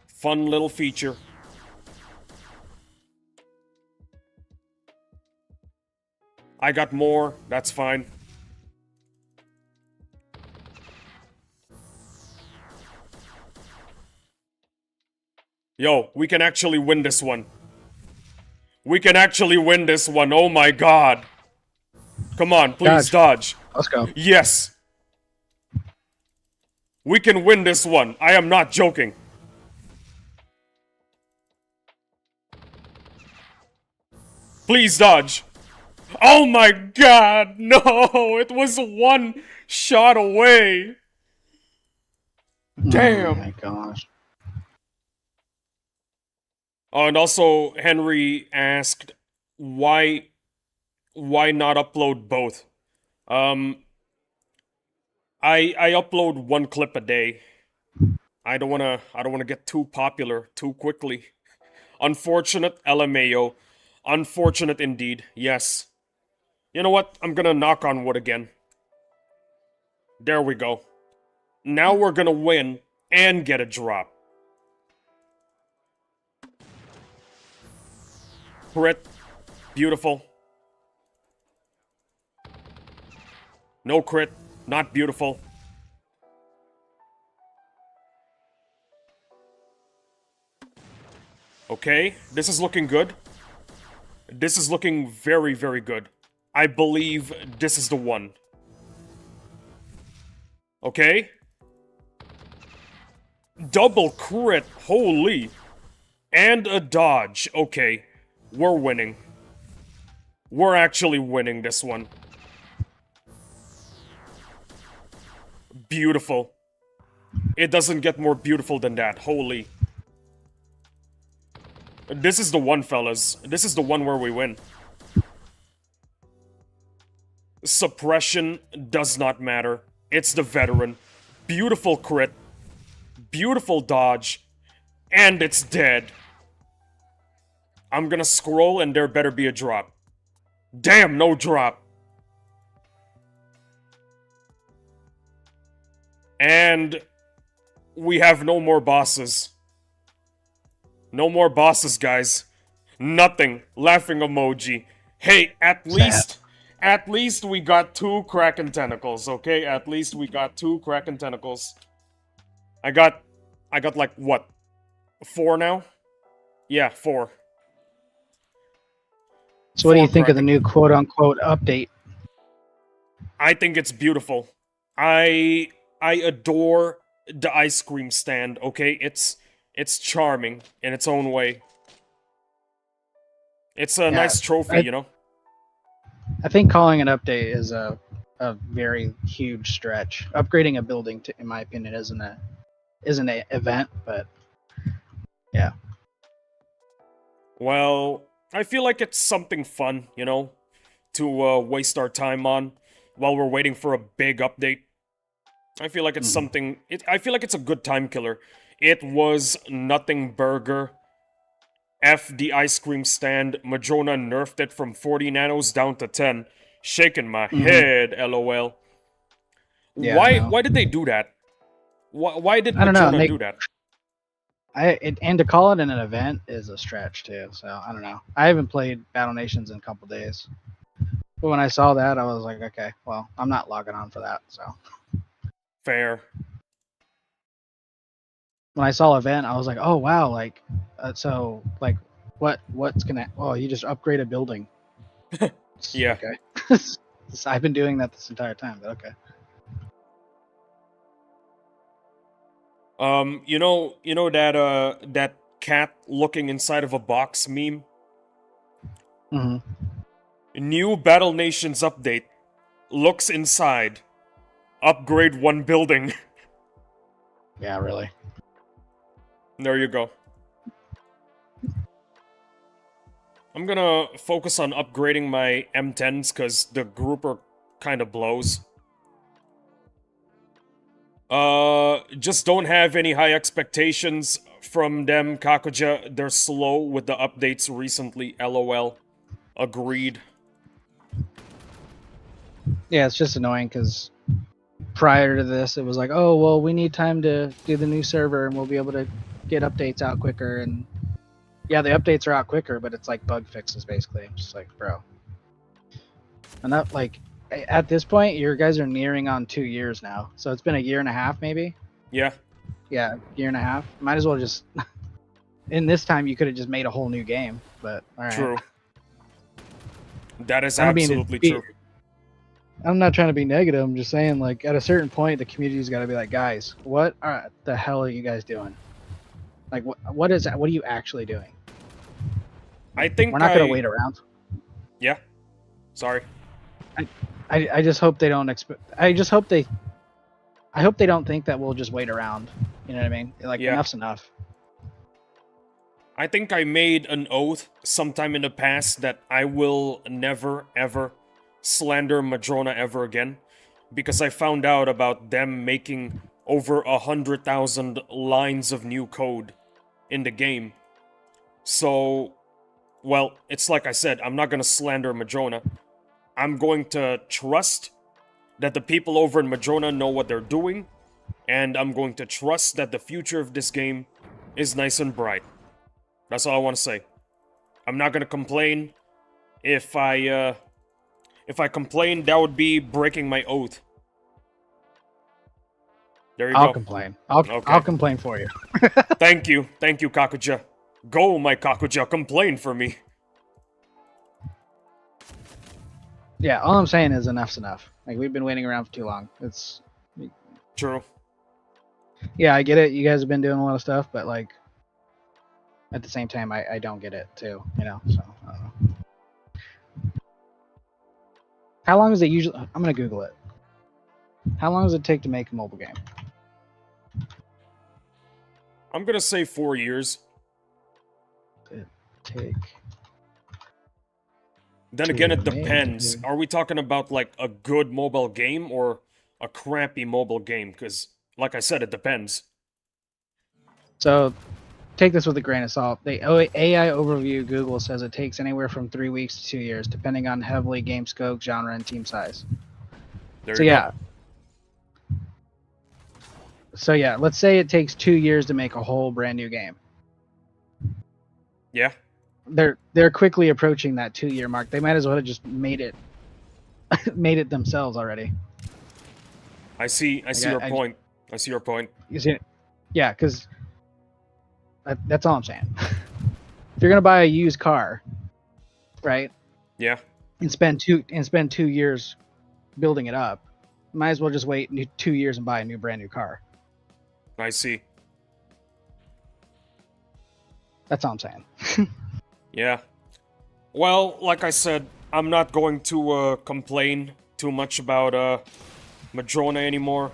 Fun little feature. I got more, that's fine. Yo, we can actually win this one. We can actually win this one, oh my god. Come on, please dodge. Let's go. Yes. We can win this one, I am not joking. Please dodge. Oh my god, no! It was one shot away. Oh Damn. my gosh. Oh, and also Henry asked why not upload both. I upload one clip a day. I don't wanna get too popular too quickly. Unfortunate, LMAO. Unfortunate indeed. Yes. You know what? I'm gonna knock on wood again. There we go. Now we're gonna win and get a drop. Crit. Beautiful. No crit. Not beautiful. Okay, this is looking good. This is looking very, very good. I believe this is the one. Okay. Double crit, holy. And a dodge, okay. We're winning. We're actually winning this one. Beautiful. It doesn't get more beautiful than that, holy. This is the one, fellas. This is the one where we win. Suppression does not matter. It's the veteran. Beautiful crit. Beautiful dodge. And it's dead. I'm gonna scroll and there better be a drop. Damn, no drop. And we have no more bosses. No more bosses, guys. Nothing. Laughing emoji. Hey, at least we got 2 Kraken tentacles, okay? At least we got 2 Kraken tentacles. I got like what? 4 now? Yeah, 4. So what do you 4 think of the Kraken. new quote-unquote update? I think it's beautiful. I adore the ice cream stand, okay? It's charming in its own way. It's a nice trophy, you know? I think calling an update is a very huge stretch. Upgrading a building, in my opinion, isn't an event, but yeah. Well, I feel like it's something fun, you know, to waste our time on while we're waiting for a big update. I feel like it's something. I feel like it's a good time killer. It was nothing burger. F the ice cream stand. Madrona nerfed it from 40 nanos down to 10. Shaking my head, lol. Yeah, I know. Why did they do that? Why did I don't know. Madrona do that? And to call it an event is a stretch too. So I don't know. I haven't played Battle Nations in a couple days, but when I saw that, I was like, okay, well, I'm not logging on for that. So Fair. when I saw event, I was like, oh wow, like, so like, what's gonna? Oh, you just upgrade a building. Yeah. Okay. I've been doing that this entire time, but okay. You know that cat looking inside of a box meme? Mm-hmm. New Battle Nations update. Looks inside. Upgrade 1 building. Yeah, really. There you go. I'm gonna focus on upgrading my M10s because the grouper kind of blows. Just don't have any high expectations from them, Kakuja. They're slow with the updates recently, lol. Agreed. Yeah, it's just annoying because prior to this, it was like, oh, well, we need time to do the new server and we'll be able to get updates out quicker. And yeah, the updates are out quicker, but it's like bug fixes basically. I'm just like, bro. And that, like, at this point, your guys are nearing on 2 years now. So it's been a year and a half, maybe? Yeah. Yeah, year and a half. Might as well just. In this time, you could have just made a whole new game, but all right. True. That is I don't mean to absolutely be- true. I'm not trying to be negative. I'm just saying, like, at a certain point, the community's got to be like, guys, what the hell are you guys doing? Like, what is that? What are you actually doing? I think We're not going to wait around. Yeah. Sorry. I just hope they don't expect. I hope they don't think that we'll just wait around. You know what I mean? Like Yeah. enough's enough. I think I made an oath sometime in the past that I will never ever slander Madrona ever again, because I found out about them making over 100,000 lines of new code in the game. So, well, it's like I said, I'm not gonna slander Madrona. I'm going to trust that the people over in Madrona know what they're doing, and I'm going to trust that the future of this game is nice and bright. That's all I want to say. I'm not gonna complain. If I complain, that would be breaking my oath. There you I'll go. complain. Okay. I'll complain for you. Thank you, Kakuja. Go, my Kakuja, complain for me. Yeah, all I'm saying is enough's enough. Like we've been waiting around for too long. It's True. yeah, I get it. You guys have been doing a lot of stuff, but like at the same time, I don't get it too. You know, so I don't know. How long is it usually? I'm gonna Google it. How long does it take to make a mobile game? I'm gonna say 4 years. Take. Then again, it To make depends. it. Are we talking about like a good mobile game or a crappy mobile game? Because, like I said, it depends. So take this with a grain of salt. The AI overview Google says it takes anywhere from 3 weeks to 2 years, depending on heavily game scope, genre, and team size. There So you yeah. go. So yeah, let's say it takes 2 years to make a whole brand new game. Yeah. They're quickly approaching that 2-year mark. They might as well have just made it made it themselves already. I see your point. I see your point. You see, yeah, because that's all I'm saying. If you're gonna buy a used car, right, Yeah. and spend 2 years building it up, might as well just wait 2 years and buy a brand new car. I see. That's all I'm saying. Yeah. Well, like I said, I'm not going to complain too much about Madrona anymore.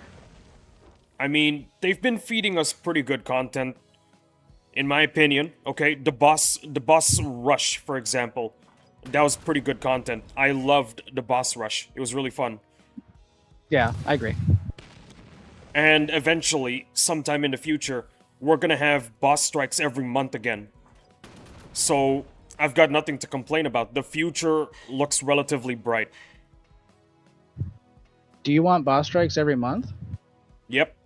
I mean, they've been feeding us pretty good content, in my opinion. Okay, the boss rush, for example, that was pretty good content. I loved the boss rush. It was really fun. Yeah, I agree. And eventually, sometime in the future, we're gonna have boss strikes every month again. So, I've got nothing to complain about. The future looks relatively bright. Do you want boss strikes every month? Yep.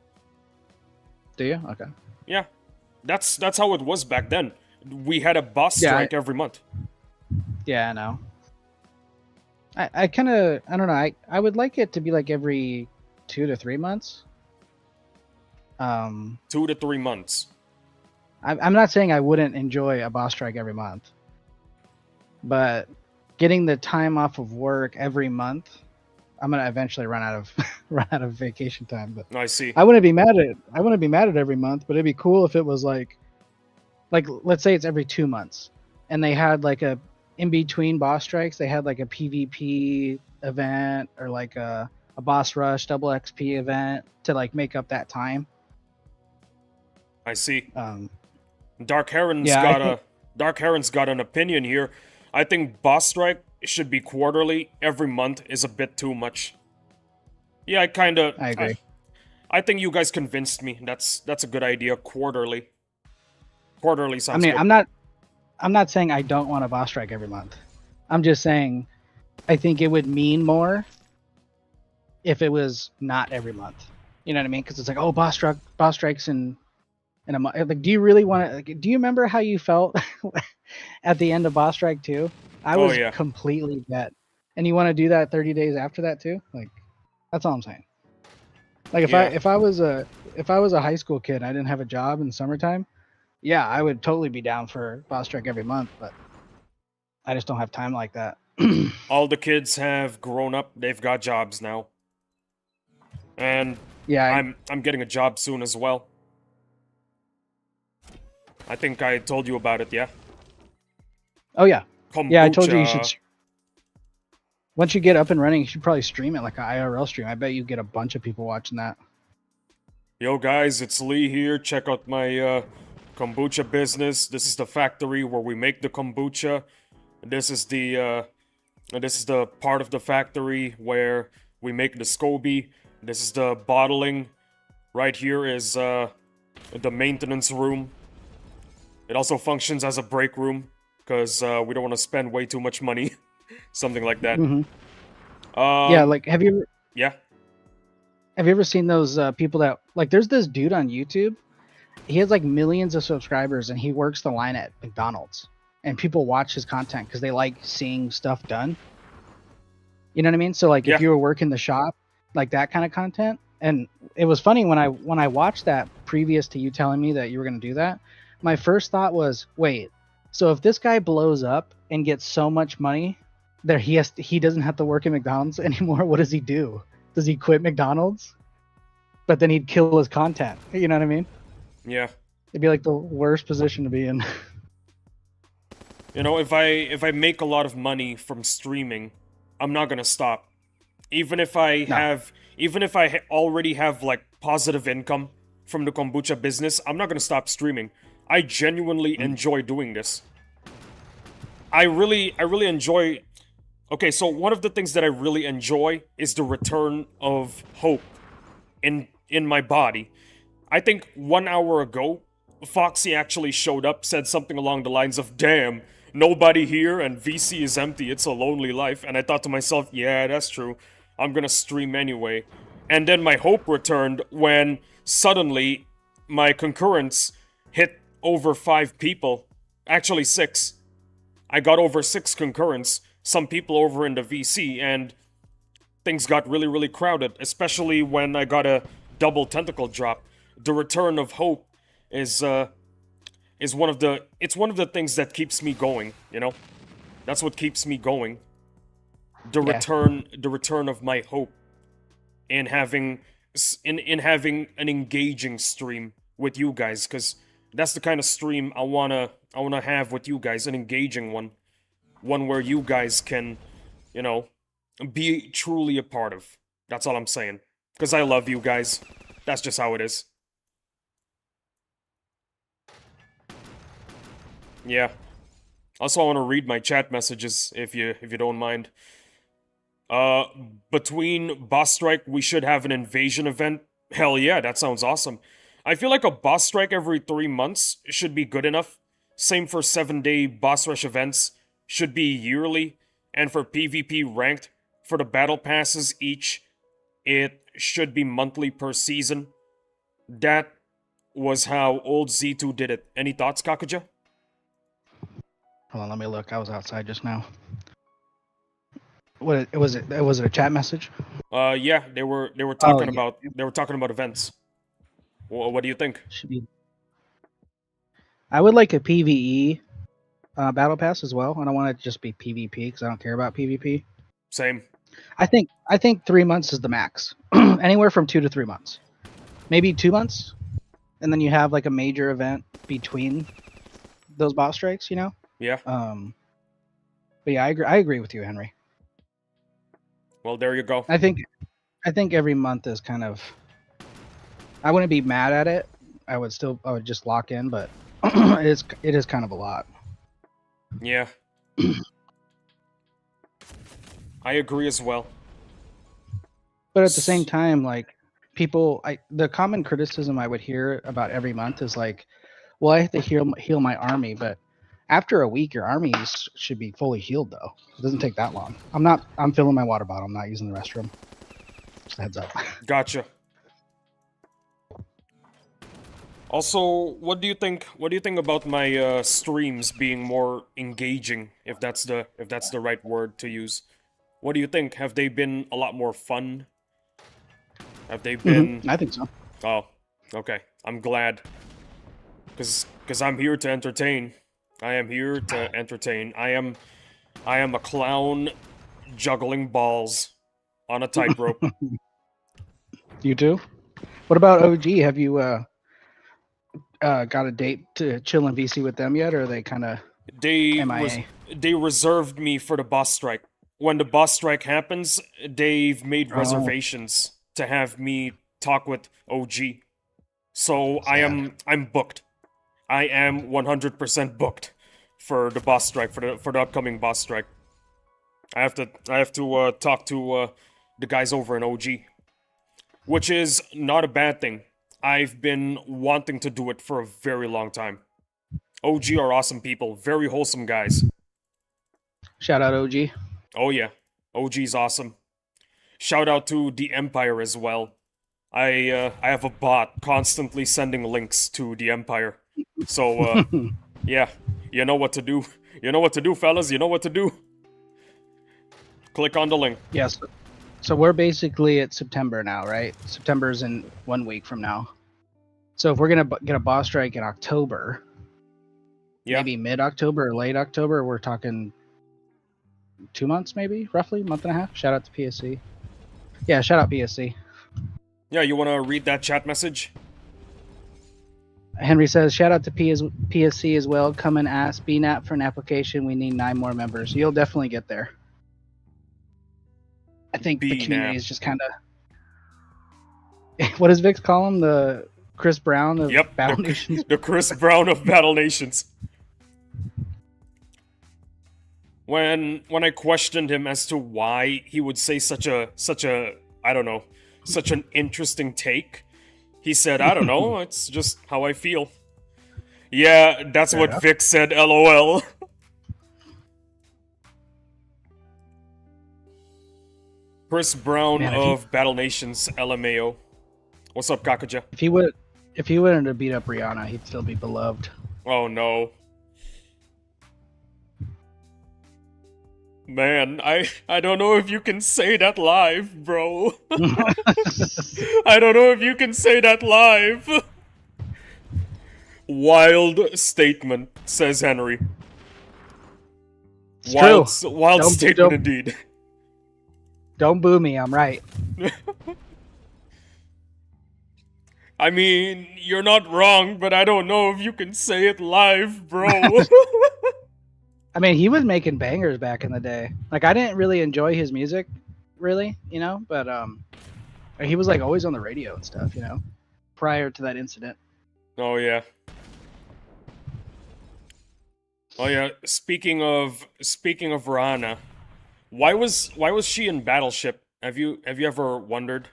Do you? Okay. Yeah. That's how it was back then. We had a boss Yeah, strike every month. Yeah, I know. I kind of, I don't know. I would like it to be like every 2 to 3 months. 2 to 3 months. I'm not saying I wouldn't enjoy a boss strike every month, but getting the time off of work every month, I'm gonna eventually run out of vacation time. But I see. I wouldn't be mad at it. I wouldn't be mad at every month, but it'd be cool if it was like let's say it's every 2 months, and they had like a in between boss strikes, they had like a PvP event or like a boss rush double XP event to like make up that time. I see. Um, Dark Heron's Yeah, Dark Heron's got an opinion here. I think boss strike should be quarterly. Every month is a bit too much. Yeah, I agree. I think you guys convinced me. That's a good idea. Quarterly. Quarterly I sounds mean, good. I'm not saying I don't want a boss strike every month. I'm just saying I think it would mean more if it was not every month. You know what I mean? Because it's like, oh, boss strikes in a month. Like, do you really want to? Like, do you remember how you felt at the end of boss strike 2? I Oh, was yeah. completely dead. And you want to do that 30 days after that too? Like, that's all I'm saying. Like Yeah. if I was a high school kid and I didn't have a job in the summertime, yeah, I would totally be down for boss strike every month, but I just don't have time like that. All the kids have grown up. They've got jobs now. And Yeah, I'm getting a job soon as well. I think I told you about it, yeah? oh yeah. Yeah, I told you you Kombucha. should Once you get up and running, you should probably stream it like an IRL stream. I bet you get a bunch of people watching that. Yo guys, it's Lee here. Check out my kombucha business. This is the factory where we make the kombucha. This is the part of the factory where we make the SCOBY. This is the bottling. Right here is the maintenance room. It also functions as a break room because we don't want to spend way too much money. Something like that. Yeah, like have you Yeah. ever seen those people that like? There's this dude on YouTube. He has like millions of subscribers, and he works the line at McDonald's, and people watch his content because they like seeing stuff done. You know what I mean? So like, Yeah. if you were working the shop, like that kind of content. And it was funny when I watched that previous to you telling me that you were going to do that. My first thought was, wait, so if this guy blows up and gets so much money that he doesn't have to work at McDonald's anymore, what does he do? Does he quit McDonald's? But then he'd kill his content. You know what I mean? Yeah. It'd be like the worst position to be in. You know, if I make a lot of money from streaming, I'm not gonna stop. Even if I already have like positive income from the kombucha business, I'm not gonna stop streaming. I genuinely enjoy doing this. I really enjoy. Okay, so one of the things that I really enjoy is the return of hope in my body. I think 1 hour ago, Foxy actually showed up, said something along the lines of, "Damn, nobody here and VC is empty, it's a lonely life." And I thought to myself, yeah, that's true. I'm gonna stream anyway. And then my hope returned when suddenly my concurrence hit over 5 people. Actually 6. I got over 6 concurrents, some people over in the VC, and things got really crowded, especially when I got a double tentacle drop. The return of hope is one of the things that keeps me going, you know? That's what keeps me going. The return of my hope in having an engaging stream with you guys, cuz that's the kind of stream I want to have with you guys, an engaging one. One where you guys can, you know, be truly a part of. That's all I'm saying. Cuz I love you guys. That's just how it is. Yeah. Also, I want to read my chat messages if you don't mind. Between boss strike, we should have an invasion event. Hell yeah, that sounds awesome. I feel like a boss strike every 3 months should be good enough. Same for 7-day boss rush events. Should be yearly. And for PvP ranked, for the battle passes each, it should be monthly per season. That was how old Z2 did it. Any thoughts, Kakuja? Hold on, let me look. I was outside just now. What was it? Was it a chat message? Yeah, they were talking about events. What do you think? Should be. I would like a PVE battle pass as well. I don't want it to just be PvP because I don't care about PvP. Same. I think 3 months is the max. Anywhere from 2 to 3 months, maybe 2 months, and then you have like a major event between those boss strikes. You know. Yeah. But yeah, I agree with you, Henry. Well, there you go. I think every month is kind of. I wouldn't be mad at it. I would just lock in, but it is kind of a lot. Yeah. I agree as well. But at the same time, like the common criticism I would hear about every month is like, well, I have to heal my army, but after a week, your army should be fully healed, though. It doesn't take that long. I'm filling my water bottle. I'm not using the restroom. Just a heads up. Gotcha. Also, what do you think about my streams being more engaging, if that's the right word to use? What do you think? Have they been a lot more fun? Have they been... I think so. Oh, okay. I'm glad. Cause I'm here to entertain. I am here to entertain. I am a clown juggling balls on a tightrope. You too? What about OG? Have you got a date to chill in VC with them yet, or are they kind of MIA? They reserved me for the boss strike. when the boss strike happens, they've made Oh. reservations to have me talk with OG. So I'm booked. I am 100% booked for the boss strike, for the upcoming boss strike. I have to talk to the guys over in OG, which is not a bad thing. I've been wanting to do it for a very long time. OG are awesome people, very wholesome guys. Shout out OG. Oh yeah, OG's awesome. Shout out to the Empire as well. I have a bot constantly sending links to the Empire. So yeah, you know what to do. You know what to do, fellas. You know what to do. Click on the link. Yes. So we're basically at September now, right? September's in 1 week from now. So if we're gonna get a boss strike in October, Yeah. maybe mid-October or late October, we're talking 2 months, maybe roughly, month and a half. Shout out to PSC. Yeah, shout out PSC. Yeah, you wanna read that chat message? Henry says, shout out to PSC as well. Come and ask BNAP for an application. We need 9 more members. You'll definitely get there. I think the BNAP. community is just kind of. What does Vix call him? The Chris Brown of Yep, Battle Nations? The Chris Brown of Battle Nations. When I questioned him as to why he would say such a I don't know, such an interesting take, he said, I don't know, it's just how I feel. Yeah, that's Fair what enough. Vic said, LOL. Chris Brown Man, of Battle Nations, LMAO. What's up, Kakaja? If he wanted to beat up Rihanna, he'd still be beloved. Oh no. Man, I don't know if you can say that live, bro. I don't know if you can say that live. Wild statement, says Henry. It's Wild, true. wild Don't- statement don't- indeed. Don't boo me. I'm right. I mean, you're not wrong, but I don't know if you can say it live, bro. I mean, he was making bangers back in the day. Like, I didn't really enjoy his music, really, but he was like always on the radio and stuff, prior to that incident. Oh yeah. Oh yeah. Speaking of Rana, why was she in Battleship? Have you ever wondered?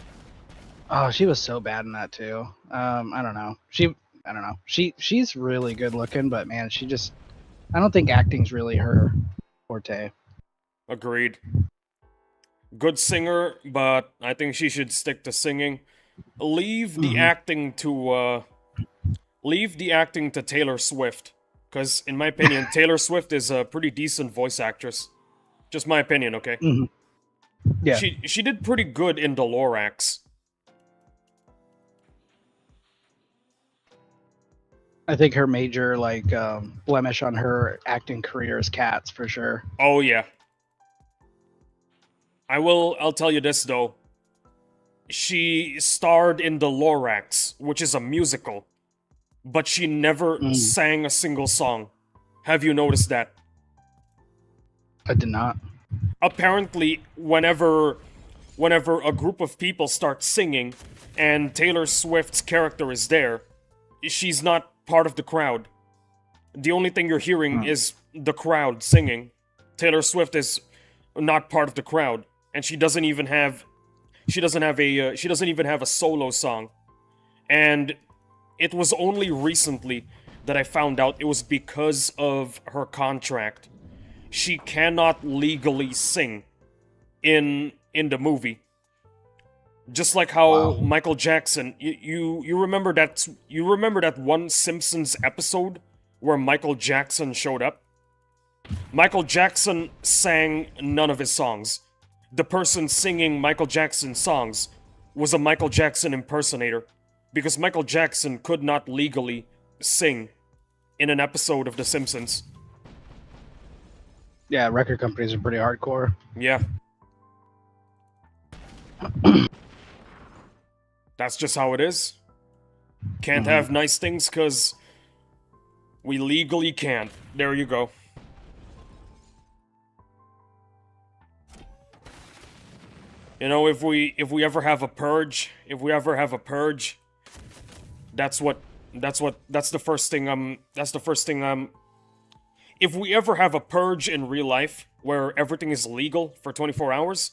Oh, she was so bad in that too. I don't know. I don't know. She's really good looking, but man, I don't think acting's really her forte. Agreed. Good singer, but I think she should stick to singing. Leave the acting to Taylor Swift, because in my opinion, Taylor Swift is a pretty decent voice actress. Just my opinion, okay? Mm-hmm. Yeah. She did pretty good in the Lorax. I think her major blemish on her acting career is Cats for sure. Oh yeah. I'll tell you this though. She starred in the Lorax, which is a musical, but she never sang a single song. Have you noticed that? I did not. Apparently, whenever a group of people start singing and Taylor Swift's character is there, she's not part of the crowd. The only thing you're hearing is the crowd singing. Taylor Swift is not part of the crowd, and she doesn't even have a solo song. And it was only recently that I found out it was because of her contract. She cannot legally sing in the movie. Just like how Michael Jackson, you remember that one Simpsons episode where Michael Jackson showed up? Michael Jackson sang none of his songs. The person singing Michael Jackson's songs was a Michael Jackson impersonator, because Michael Jackson could not legally sing in an episode of The Simpsons. Yeah, record companies are pretty hardcore. Yeah. That's just how it is. Can't have nice things because we legally can't. There you go. You know, if we ever have a purge, that's the first thing if we ever have a purge in real life where everything is legal for 24 hours,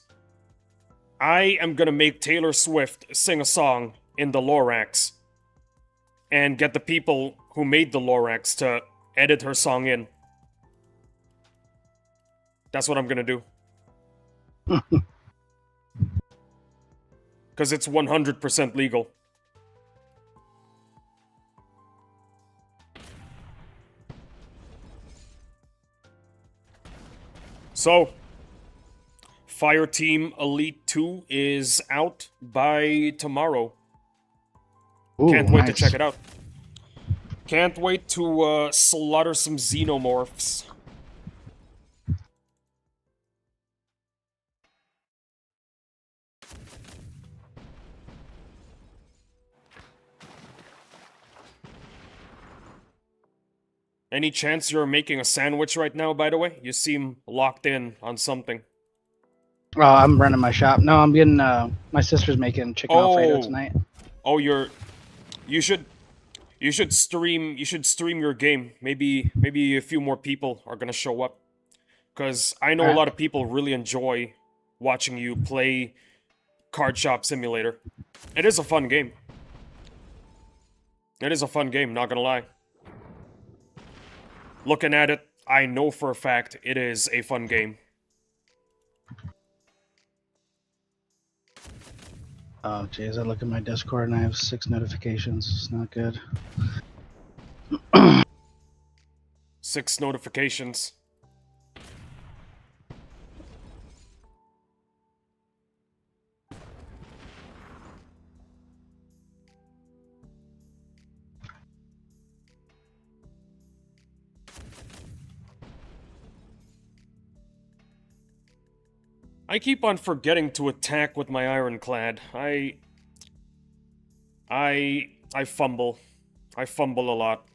I am gonna make Taylor Swift sing a song in the Lorax and get the people who made the Lorax to edit her song in. That's what I'm gonna do. Because it's 100% legal. So, Fireteam Elite 2 is out by tomorrow. Ooh, Can't wait to nice. check it out. Can't wait to slaughter some xenomorphs. Any chance you're making a sandwich right now, by the way? You seem locked in on something. Oh, I'm running my shop. No, I'm getting. My sister's making chicken Alfredo tonight. Oh, you should stream your game. Maybe a few more people are gonna show up. Cause I know a lot of people really enjoy watching you play Card Shop Simulator. It is a fun game. It is a fun game, not gonna lie. Looking at it, I know for a fact it is a fun game. Oh, jeez, I look at my Discord and I have 6 notifications. It's not good. 6 notifications. I keep on forgetting to attack with my ironclad. I fumble. I fumble a lot.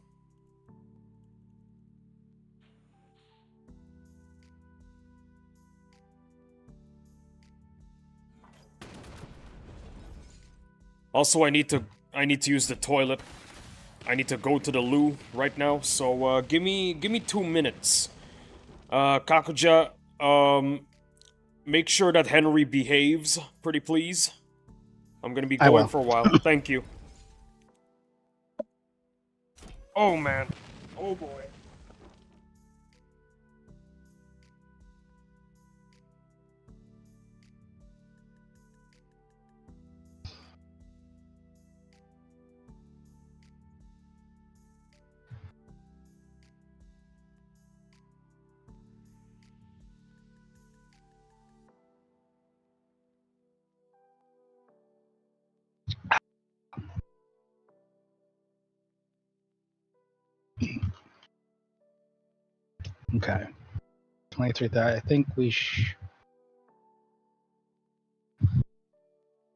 Also, I need to use the toilet. I need to go to the loo right now, so give me 2 minutes. Kakuja, make sure that Henry behaves, pretty please. I'm gonna be going for a while. Thank you. Oh man. Oh boy. Okay. 23,000.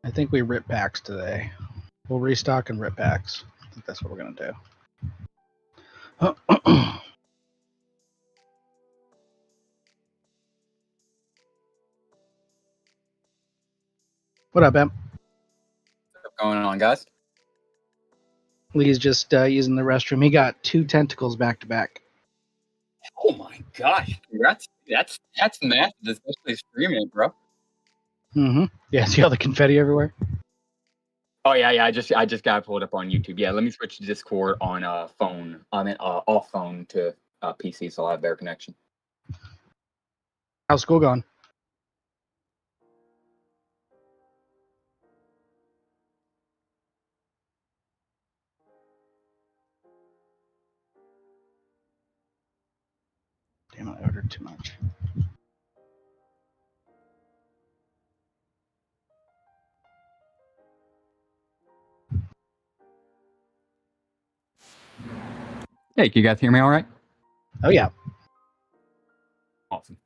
I think we rip packs today. We'll restock and rip packs. I think that's what we're gonna do. What up, Em? What's going on, guys? Lee's just using the restroom. He got 2 tentacles back to back. Oh my gosh, congrats! That's massive, especially streaming, bro. Mm-hmm. Yeah, see all the confetti everywhere? Oh yeah. I just got pulled up on YouTube. Yeah, let me switch to Discord on phone. I mean, off phone to PC, so I'll have better connection. How's school going? Damn, I ordered too much. Hey, can you guys hear me all right? Oh, yeah. Awesome.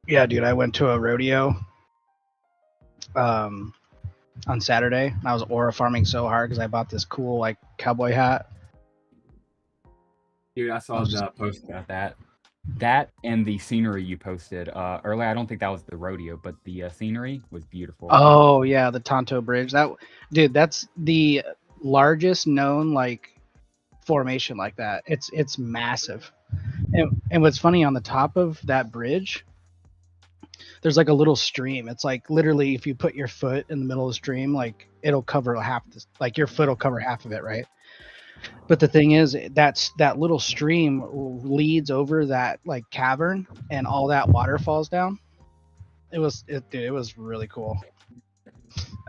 Yeah, dude, I went to a rodeo on Saturday. And I was aura farming so hard because I bought this cool, like, cowboy hat. Dude, I saw the post about that. That and the scenery you posted earlier. I don't think that was the rodeo, but the scenery was beautiful. Oh yeah, the Tonto Bridge. Dude, that's the largest known like formation like that. It's massive. And what's funny, on the top of that bridge, there's like a little stream. It's like literally if you put your foot in the middle of the stream, like it'll cover half this, like your foot will cover half of it, right? But the thing is, that little stream leads over that like cavern, and all that water falls down. Dude, it was really cool.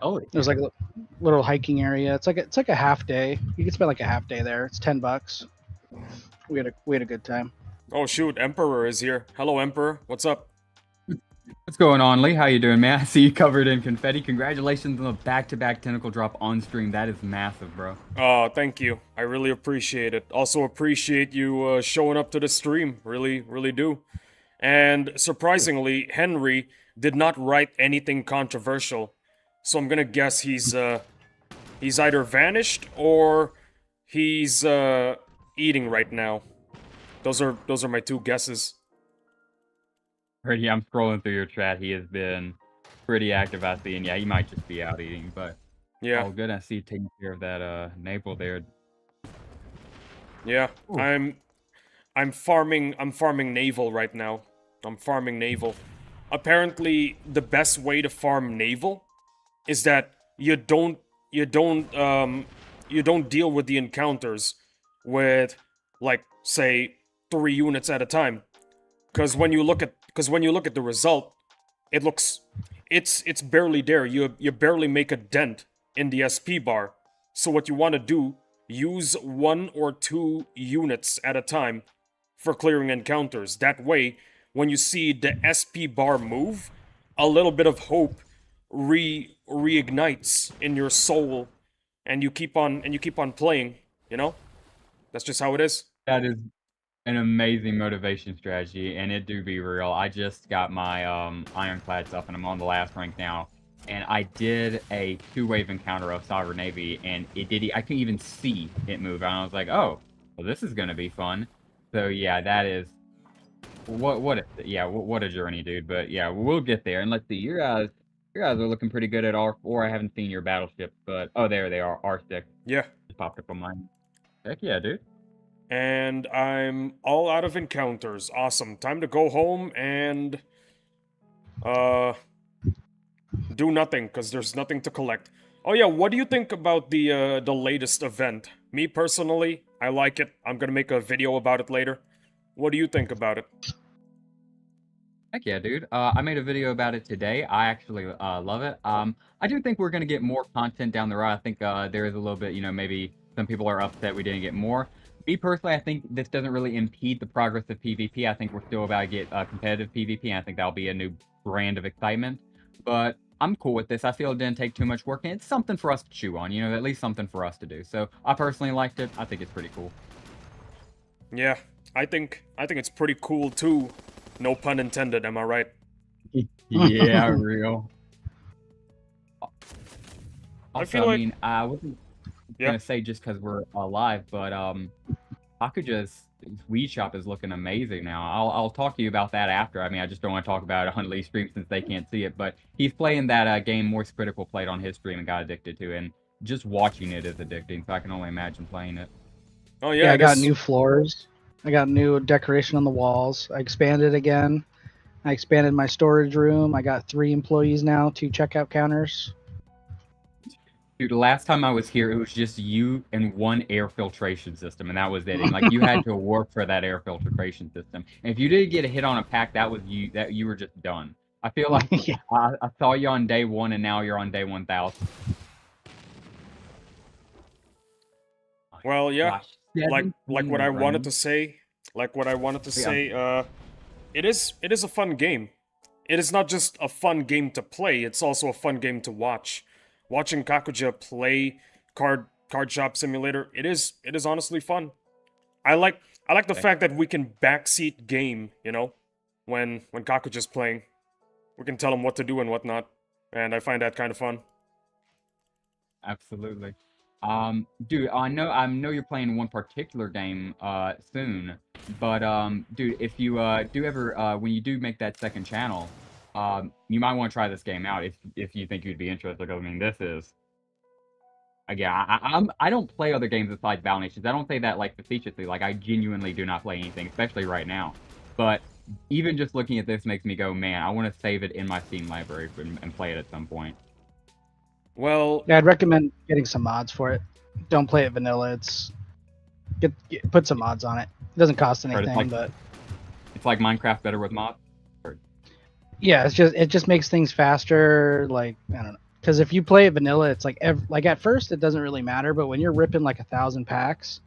Oh, There's like a little hiking area. It's like a half day. You can spend like a half day there. It's $10. We had a good time. Oh shoot, Emperor is here. Hello, Emperor. What's up? what's going on, Lee? How you doing, man? I see you covered in confetti. Congratulations on the back-to-back tentacle drop on stream. That is massive, bro. Thank you. I really appreciate it. Also appreciate you showing up to the stream. Really, really do. And surprisingly, Henry did not write anything controversial. So I'm gonna guess he's either vanished or he's eating right now. Those are my two guesses. Already, I'm scrolling through your chat. He has been pretty active, I see, and yeah, he might just be out eating, but Yeah. all good. I see you taking care of that navel there. Yeah. Ooh. I'm farming naval right now. I'm farming naval. Apparently the best way to farm naval is that you don't deal with the encounters with, like, say 3 units at a time. Cuz when you look at the result, it's barely there. You barely make a dent in the SP bar. So what you want to do, use 1 or 2 units at a time for clearing encounters. That way, when you see the SP bar move, a little bit of hope reignites in your soul, and you keep on playing, you know? That's just how it is. That is an amazing motivation strategy, and it do be real. I just got my ironclad stuff, and I'm on the last rank now. And I did a 2-wave encounter of Sovereign Navy, and I couldn't even see it move. And I was like, oh, well, this is gonna be fun. So yeah, that is what a journey, dude. But yeah, we'll get there. And let's see, your guys are looking pretty good at R4. I haven't seen your battleships, but oh, there they are, R6. Yeah. Just popped up on mine. Heck yeah, dude. And I'm all out of encounters. Awesome. Time to go home and do nothing, because there's nothing to collect. Oh yeah, what do you think about the latest event? Me personally, I like it. I'm gonna make a video about it later. What do you think about it? Heck yeah, dude. I made a video about it today. I actually love it. I do think we're going to get more content down the road. I think there is a little bit, maybe some people are upset we didn't get more. Me personally, I think this doesn't really impede the progress of PvP. I think we're still about to get competitive PvP, and I think that'll be a new brand of excitement. But I'm cool with this. I feel it didn't take too much work, and it's something for us to chew on, at least something for us to do. So I personally liked it. I think it's pretty cool. Yeah, I think it's pretty cool too. No pun intended, am I right? Yeah, real. I feel like... I wasn't gonna say just because we're alive, but Hakuja's weed shop is looking amazing now. I'll talk to you about that after. I just don't want to talk about it on Lee's stream since they can't see it, but he's playing that game Moist Critical played on his stream and got addicted to, and just watching it is addicting, so I can only imagine playing it. Oh yeah, I got new floors. I got new decoration on the walls. I expanded again. I expanded my storage room. I got 3 employees now, 2 checkout counters. Dude, last time I was here, it was just you and 1 air filtration system, and that was it. And you had to work for that air filtration system. And if you did get a hit on a pack, that was you. That you were just done. I feel like Yeah. I saw you on day 1, and now you're on day 1,000. Well, yeah. Gosh. Like what I wanted to say, it is a fun game. It is not just a fun game to play, it's also a fun game to watch. Watching Kakuja play Card Shop Simulator, it is honestly fun. I like the fact that we can backseat game, when Kakuja's playing. We can tell him what to do and whatnot, and I find that kind of fun. Absolutely. Dude, I know you're playing one particular game soon, but dude, if you do ever when you do make that second channel, you might want to try this game out if you think you'd be interested. Because I mean, this is again, I don't play other games besides Battle Nations. I don't say that like facetiously. Like I genuinely do not play anything, especially right now. But even just looking at this makes me go, man, I want to save it in my Steam library and play it at some point. Well, Yeah, I'd recommend getting some mods for it. Don't play it vanilla. Put some mods on it. It doesn't cost Right, anything, but it's like Minecraft better with mods. yeah, it just makes things faster. Like I don't know, because if you play it vanilla, it's like at first it doesn't really matter, but when you're ripping like 1,000 packs,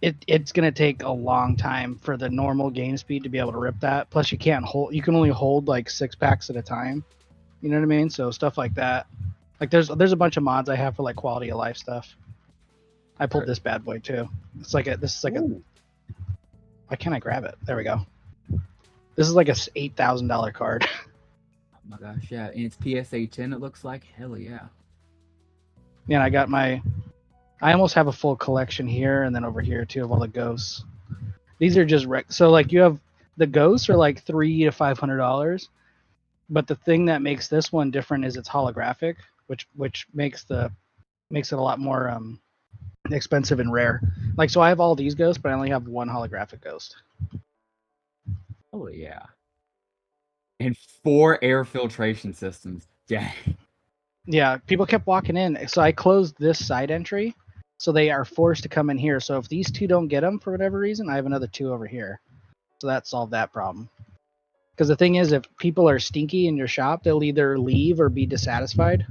it's gonna take a long time for the normal game speed to be able to rip that. Plus, you can't hold. You can only hold like 6 packs at a time. You know what I mean? So stuff like that. Like there's a bunch of mods I have for like quality of life stuff. I pulled this bad boy too. This is like Ooh. why can't I grab it? There we go. This is like a $8,000 card. Oh my gosh, yeah, and it's PSA 10. It looks like hell yeah. Yeah, and I almost have a full collection here, and then over here too of all the ghosts. These are just so like you have the ghosts are like $300 to $500, but the thing that makes this one different is it's holographic, which makes it a lot more expensive and rare. Like so, I have all these ghosts, but I only have one holographic ghost. Oh yeah. And 4 air filtration systems. Dang. Yeah, people kept walking in, so I closed this side entry, so they are forced to come in here. So if these 2 don't get them for whatever reason, I have another 2 over here. So that solved that problem. Because the thing is, if people are stinky in your shop, they'll either leave or be dissatisfied.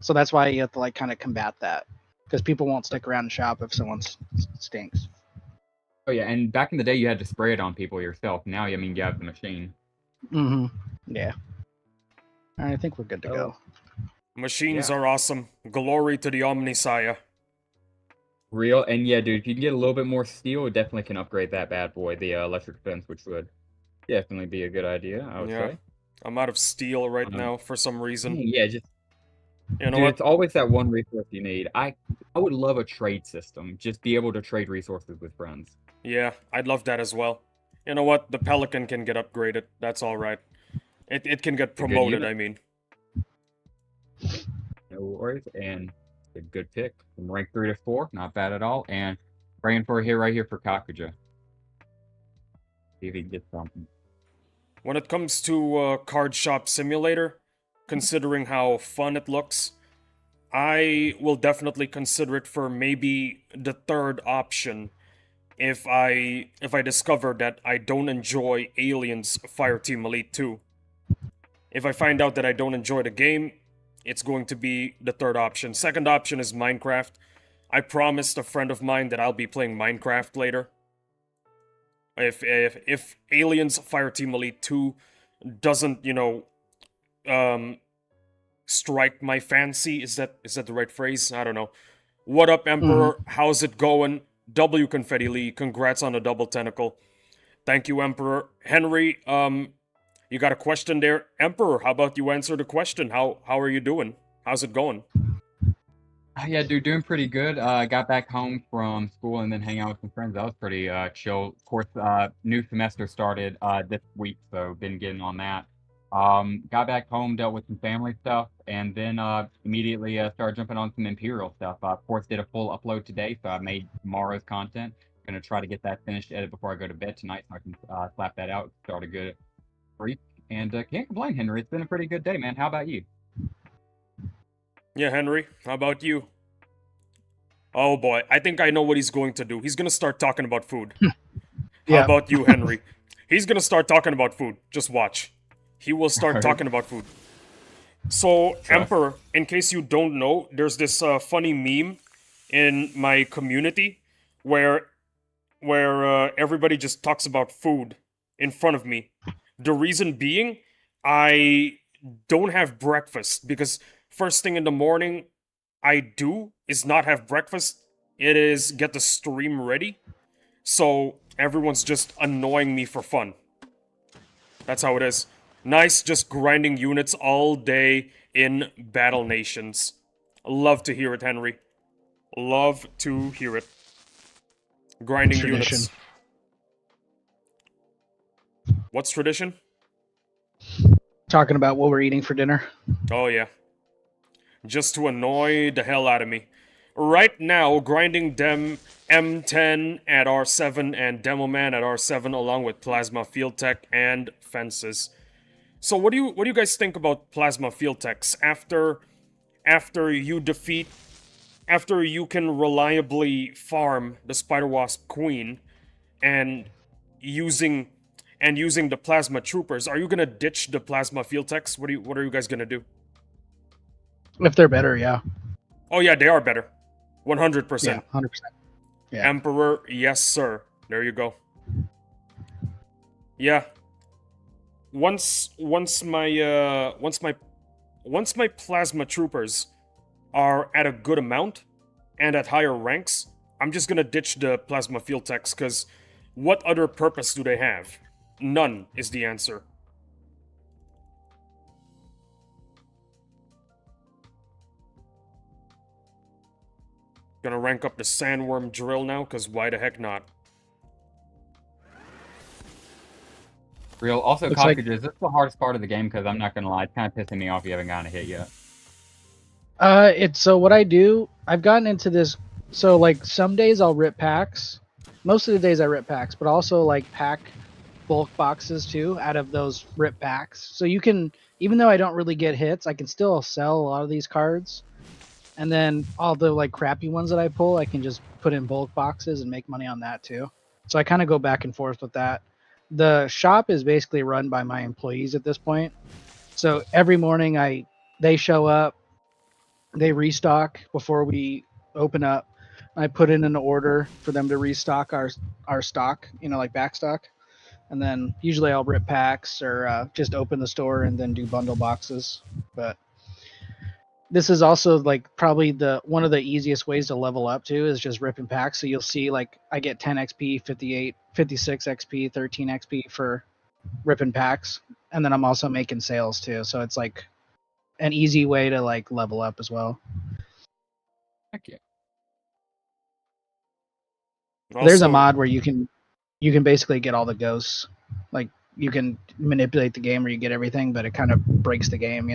So that's why you have to like kind of combat that, because people won't stick around the shop if someone stinks. Oh yeah, and back in the day you had to spray it on people yourself. Now, I mean, you have the machine. Mm-hmm. Yeah. All right, I think we're good to go. machines are awesome. Glory to the Omnisaya. Real, and yeah, dude, if you can get a little bit more steel, it definitely can upgrade that bad boy, the electric fence, which would definitely be a good idea, I would Yeah. say. I'm out of steel right now for some reason. Yeah, just You know dude, what? it's always that one resource you need. I would love a trade system, just be able to trade resources with friends. Yeah, I'd love that as well. You know what? The Pelican can get upgraded. That's alright. It can get A good promoted, unit. I mean. No worries, and a good pick from rank 3 to 4, not bad at all. And praying for here, right here for Kakuja. See if he can get something. When it comes to Card Shop Simulator, considering how fun it looks, I will definitely consider it for maybe the third option if I discover that I don't enjoy Aliens Fireteam Elite 2. If I find out that I don't enjoy the game, it's going to be the third option. Second option is Minecraft. I promised a friend of mine that I'll be playing Minecraft later. If Aliens Fireteam Elite 2 doesn't, strike my fancy, is that the right phrase? I don't know. What up, Emperor? How's it going? W Confetti Lee, congrats on the double tentacle. Thank you, Emperor. Henry, you got a question there? Emperor, how about you answer the question? How are you doing? How's it going? Yeah, dude, doing pretty good. Got back home from school and then hang out with some friends. That was pretty chill. Of course, new semester started this week, so been getting on that. Got back home, dealt with some family stuff, and then immediately started jumping on some Imperial stuff. Of course, did a full upload today, so I made tomorrow's content. Gonna try to get that finished edit before I go to bed tonight, so I can slap that out, start a good brief. And can't complain, Henry. It's been a pretty good day, man. How about you? Yeah, Henry, how about you? Oh boy, I think I know what he's going to do. He's gonna start talking about food. How Yeah. about you, Henry? He's gonna start talking about food. Just watch. He will start Alright. talking about food. So, Sure. Emperor, in case you don't know, there's this funny meme in my community where everybody just talks about food in front of me. The reason being, I don't have breakfast because first thing in the morning I do is not have breakfast. It is get the stream ready. So everyone's just annoying me for fun. That's how it is. Nice, just grinding units all day in Battle Nations. Love to hear it, Henry. Love to hear it. Grinding Tradition. units. What's tradition? Talking about what we're eating for dinner. Oh, yeah. Just to annoy the hell out of me. Right now, grinding Dem M10 at R7 and Demoman at R7 along with Plasma Field Tech and Fences. So what do you guys think about Plasma Field Techs after you can reliably farm the Spider Wasp Queen and using the Plasma Troopers? Are you gonna ditch the Plasma Field Techs? What are you guys gonna do? If they're better, yeah. Oh yeah, they are better. 100%. Yeah, 100%. Yeah. Emperor, yes sir. There you go. Yeah. Once my plasma troopers are at a good amount and at higher ranks, I'm just gonna ditch the plasma field techs, cause what other purpose do they have? None is the answer. Gonna rank up the sandworm drill now, cause why the heck not? Real. Also, Looks like- cottages. This is the hardest part of the game because I'm not gonna lie, it's kind of pissing me off. You haven't gotten a hit yet. It's so what I do. I've gotten into this. So like some days I'll rip packs. Most of the days I rip packs, but also like pack bulk boxes too out of those rip packs. So you can, even though I don't really get hits, I can still sell a lot of these cards. And then all the like crappy ones that I pull, I can just put in bulk boxes and make money on that too. So I kind of go back and forth with that. The shop is basically run by my employees at this point. So every morning they show up, they restock before we open up. I put in an order for them to restock our stock, like back stock. And then usually I'll rip packs or just open the store and then do bundle boxes. But this is also like probably one of the easiest ways to level up too is just ripping packs. So you'll see like I get 10 XP, 58, 56 XP, 13 XP for ripping packs. And then I'm also making sales too. So it's like an easy way to like level up as well. Heck yeah. There's a Also- mod where you can basically get all the ghosts. Like you can manipulate the game where you get everything, but it kind of breaks the game,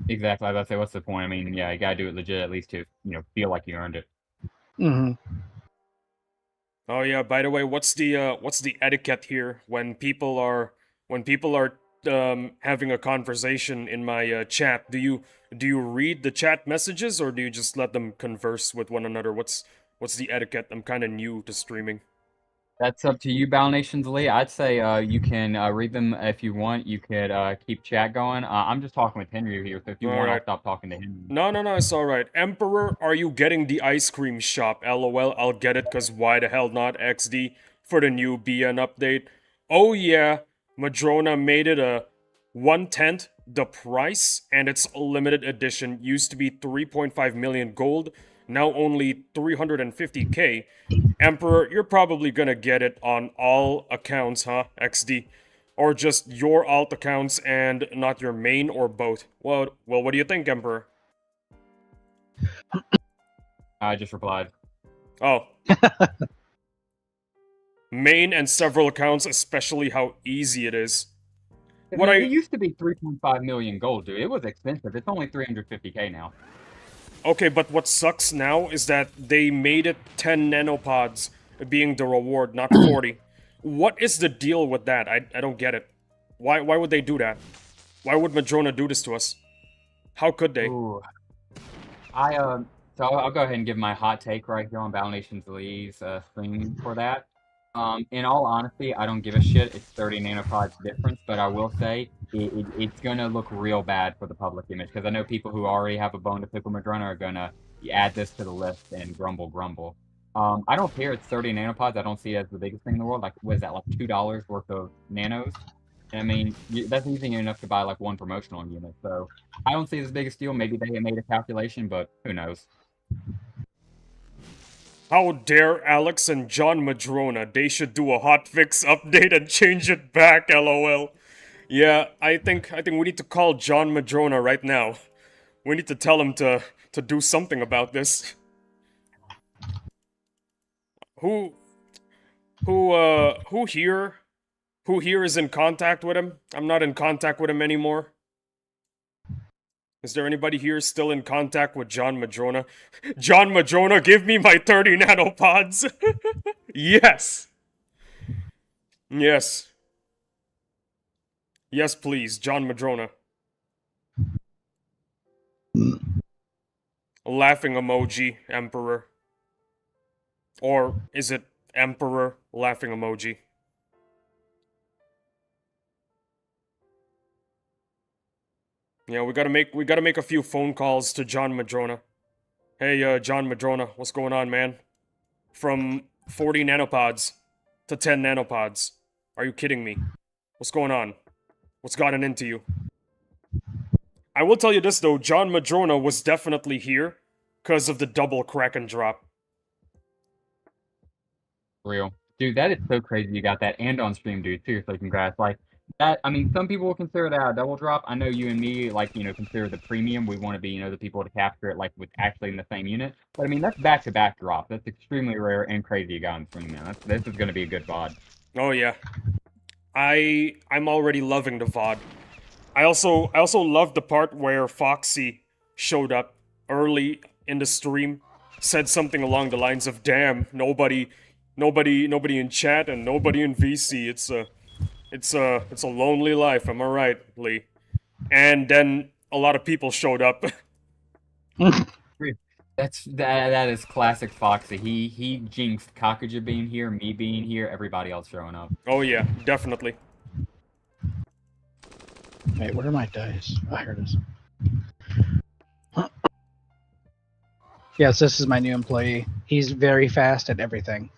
Exactly. I was about to say, what's the point? I mean, yeah, you gotta do it legit at least to feel like you earned it. Mm-hmm. Oh yeah, by the way, what's the etiquette here when people are having a conversation in my chat? Do you read the chat messages or do you just let them converse with one another? What's the etiquette? I'm kind of new to streaming. That's up to you, Battle Nations Lee. I'd say you can read them if you want. You could keep chat going. I'm just talking with Henry here, so if you want, I'll Alright. stop talking to him. No, it's alright. Emperor, are you getting the ice cream shop? LOL, I'll get it, cause why the hell not XD for the new BN update? Oh yeah, Madrona made it a 1/10 the price, and it's a limited edition. Used to be 3.5 million gold, now only 350k. Emperor, you're probably gonna get it on all accounts, huh, XD? Or just your alt accounts and not your main, or both? Well, what do you think, Emperor? I just replied. Oh. Main and several accounts, especially how easy it is. It used to be 3.5 million gold, dude. It was expensive. It's only 350k now. Okay, but what sucks now is that they made it 10 nanopods being the reward, not 40. What is the deal with that? I don't get it. Why would they do that? Why would Madrona do this to us? How could they? Ooh. So I'll go ahead and give my hot take right here on Battle Nations Lee's stream for that. In all honesty, I don't give a shit. It's 30 nanopods difference, but I will say it's gonna look real bad for the public image because I know people who already have a bone to pick with Madrona are gonna add this to the list and grumble. I don't care. It's 30 nanopods. I don't see it as the biggest thing in the world. Like, what is that? Like $2 worth of nanos. And I mean, that's easy enough to buy like one promotional unit. So I don't see it as the biggest deal. Maybe they made a calculation, but who knows? How dare Alex and John Madrona? They should do a hotfix update and change it back, LOL. Yeah, I think we need to call John Madrona right now. We need to tell him to to do something about this. Who here? Who here is in contact with him? I'm not in contact with him anymore. Is there anybody here still in contact with John Madrona? John Madrona, give me my 30 nanopods! Yes! Yes. Yes, please, John Madrona. A laughing emoji, Emperor. Or is it Emperor laughing emoji? Yeah, we gotta make a few phone calls to John Madrona. Hey, John Madrona, what's going on, man? From 40 nanopods to 10 nanopods. Are you kidding me? What's going on? What's gotten into you? I will tell you this though, John Madrona was definitely here because of the double Kraken drop. Real. Dude, that is so crazy you got that, and on stream, dude. Seriously, congrats. Like, that, I mean, some people will consider that a double drop. I know you and me, like, consider the premium. We want to be, the people to capture it, like, with actually in the same unit. But, I mean, that's back-to-back drop. That's extremely rare and crazy you got on stream, man. This is going to be a good VOD. Oh, yeah. I'm already loving the VOD. I also love the part where Foxy showed up early in the stream, said something along the lines of, damn, nobody in chat and nobody in VC. It's a lonely life, am I right, Lee? And then a lot of people showed up. That is classic Foxy. He jinxed Kakaja being here, me being here, everybody else showing up. Oh yeah, definitely. Wait, where are my dice? Oh, here it is. Yes, this is my new employee. He's very fast at everything.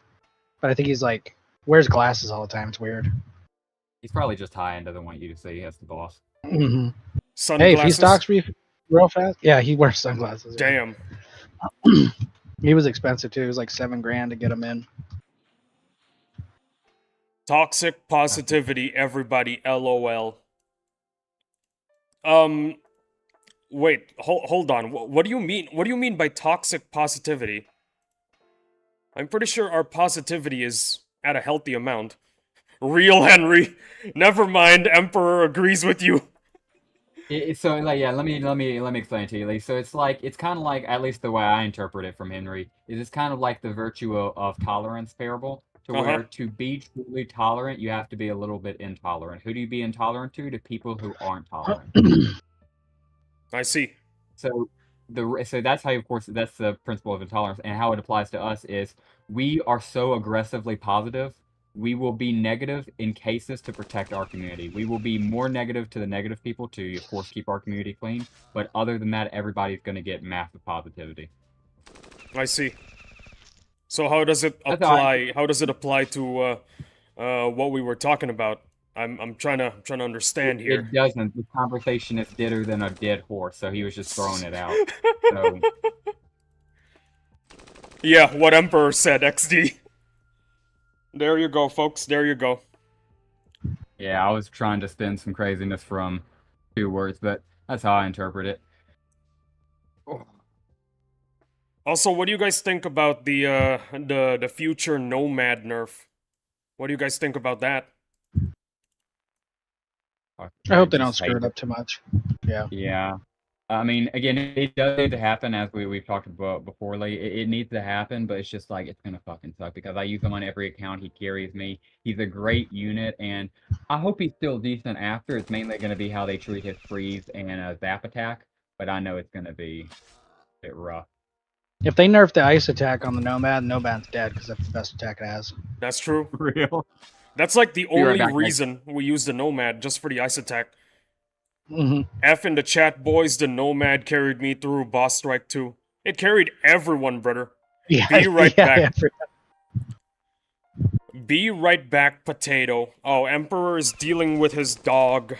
But I think he's like, wears glasses all the time. It's weird. He's probably just high and doesn't want you to see as the boss. Mm-hmm. Sunglasses? Hey, if he stocks real fast, yeah, he wears sunglasses. Damn. He was expensive too. It was like $7,000 to get him in. Toxic positivity, everybody, LOL. Wait, hold on. What do you mean? What do you mean by toxic positivity? I'm pretty sure our positivity is at a healthy amount. Real Henry. Never mind, Emperor agrees with you. So like, yeah, let me explain it to you. Like, so it's kind of like, at least the way I interpret it from Henry, is it's kind of like the virtue of tolerance parable, to where to be truly tolerant, you have to be a little bit intolerant. Who do you be intolerant to? To people who aren't tolerant. I see. So that's how, of course, that's the principle of intolerance, and how it applies to us is we are so aggressively positive. We will be negative in cases to protect our community. We will be more negative to the negative people to, of course, keep our community clean. But other than that, everybody's going to get massive positivity. I see. So how does it apply? How does it apply to what we were talking about? I'm trying to understand here. It doesn't. The conversation is deader than a dead horse, so he was just throwing it out. So. Yeah, what Emperor said, XD. There you go, folks. There you go. Yeah, I was trying to spin some craziness from 2 words, but that's how I interpret it. Oh. Also, what do you guys think about the future Nomad nerf? What do you guys think about that? I hope they don't screw it up too much. Yeah. Yeah. I mean, again, it does need to happen, as we've talked about before. Like, it needs to happen, but it's just like, it's gonna fucking suck, because I use him on every account. He carries me. He's a great unit, and I hope he's still decent after. It's mainly gonna be how they treat his freeze and zap attack, but I know it's gonna be a bit rough. If they nerf the ice attack on the Nomad, Nomad's dead, because that's the best attack it has. That's true. Real. That's like the Be right only back, reason we use the Nomad, just for the ice attack. Mm-hmm. F in the chat, boys. The Nomad carried me through Boss Strike 2. It carried everyone, brother. Yeah, Be right back. Yeah. Be right back, potato. Oh, Emperor is dealing with his dog.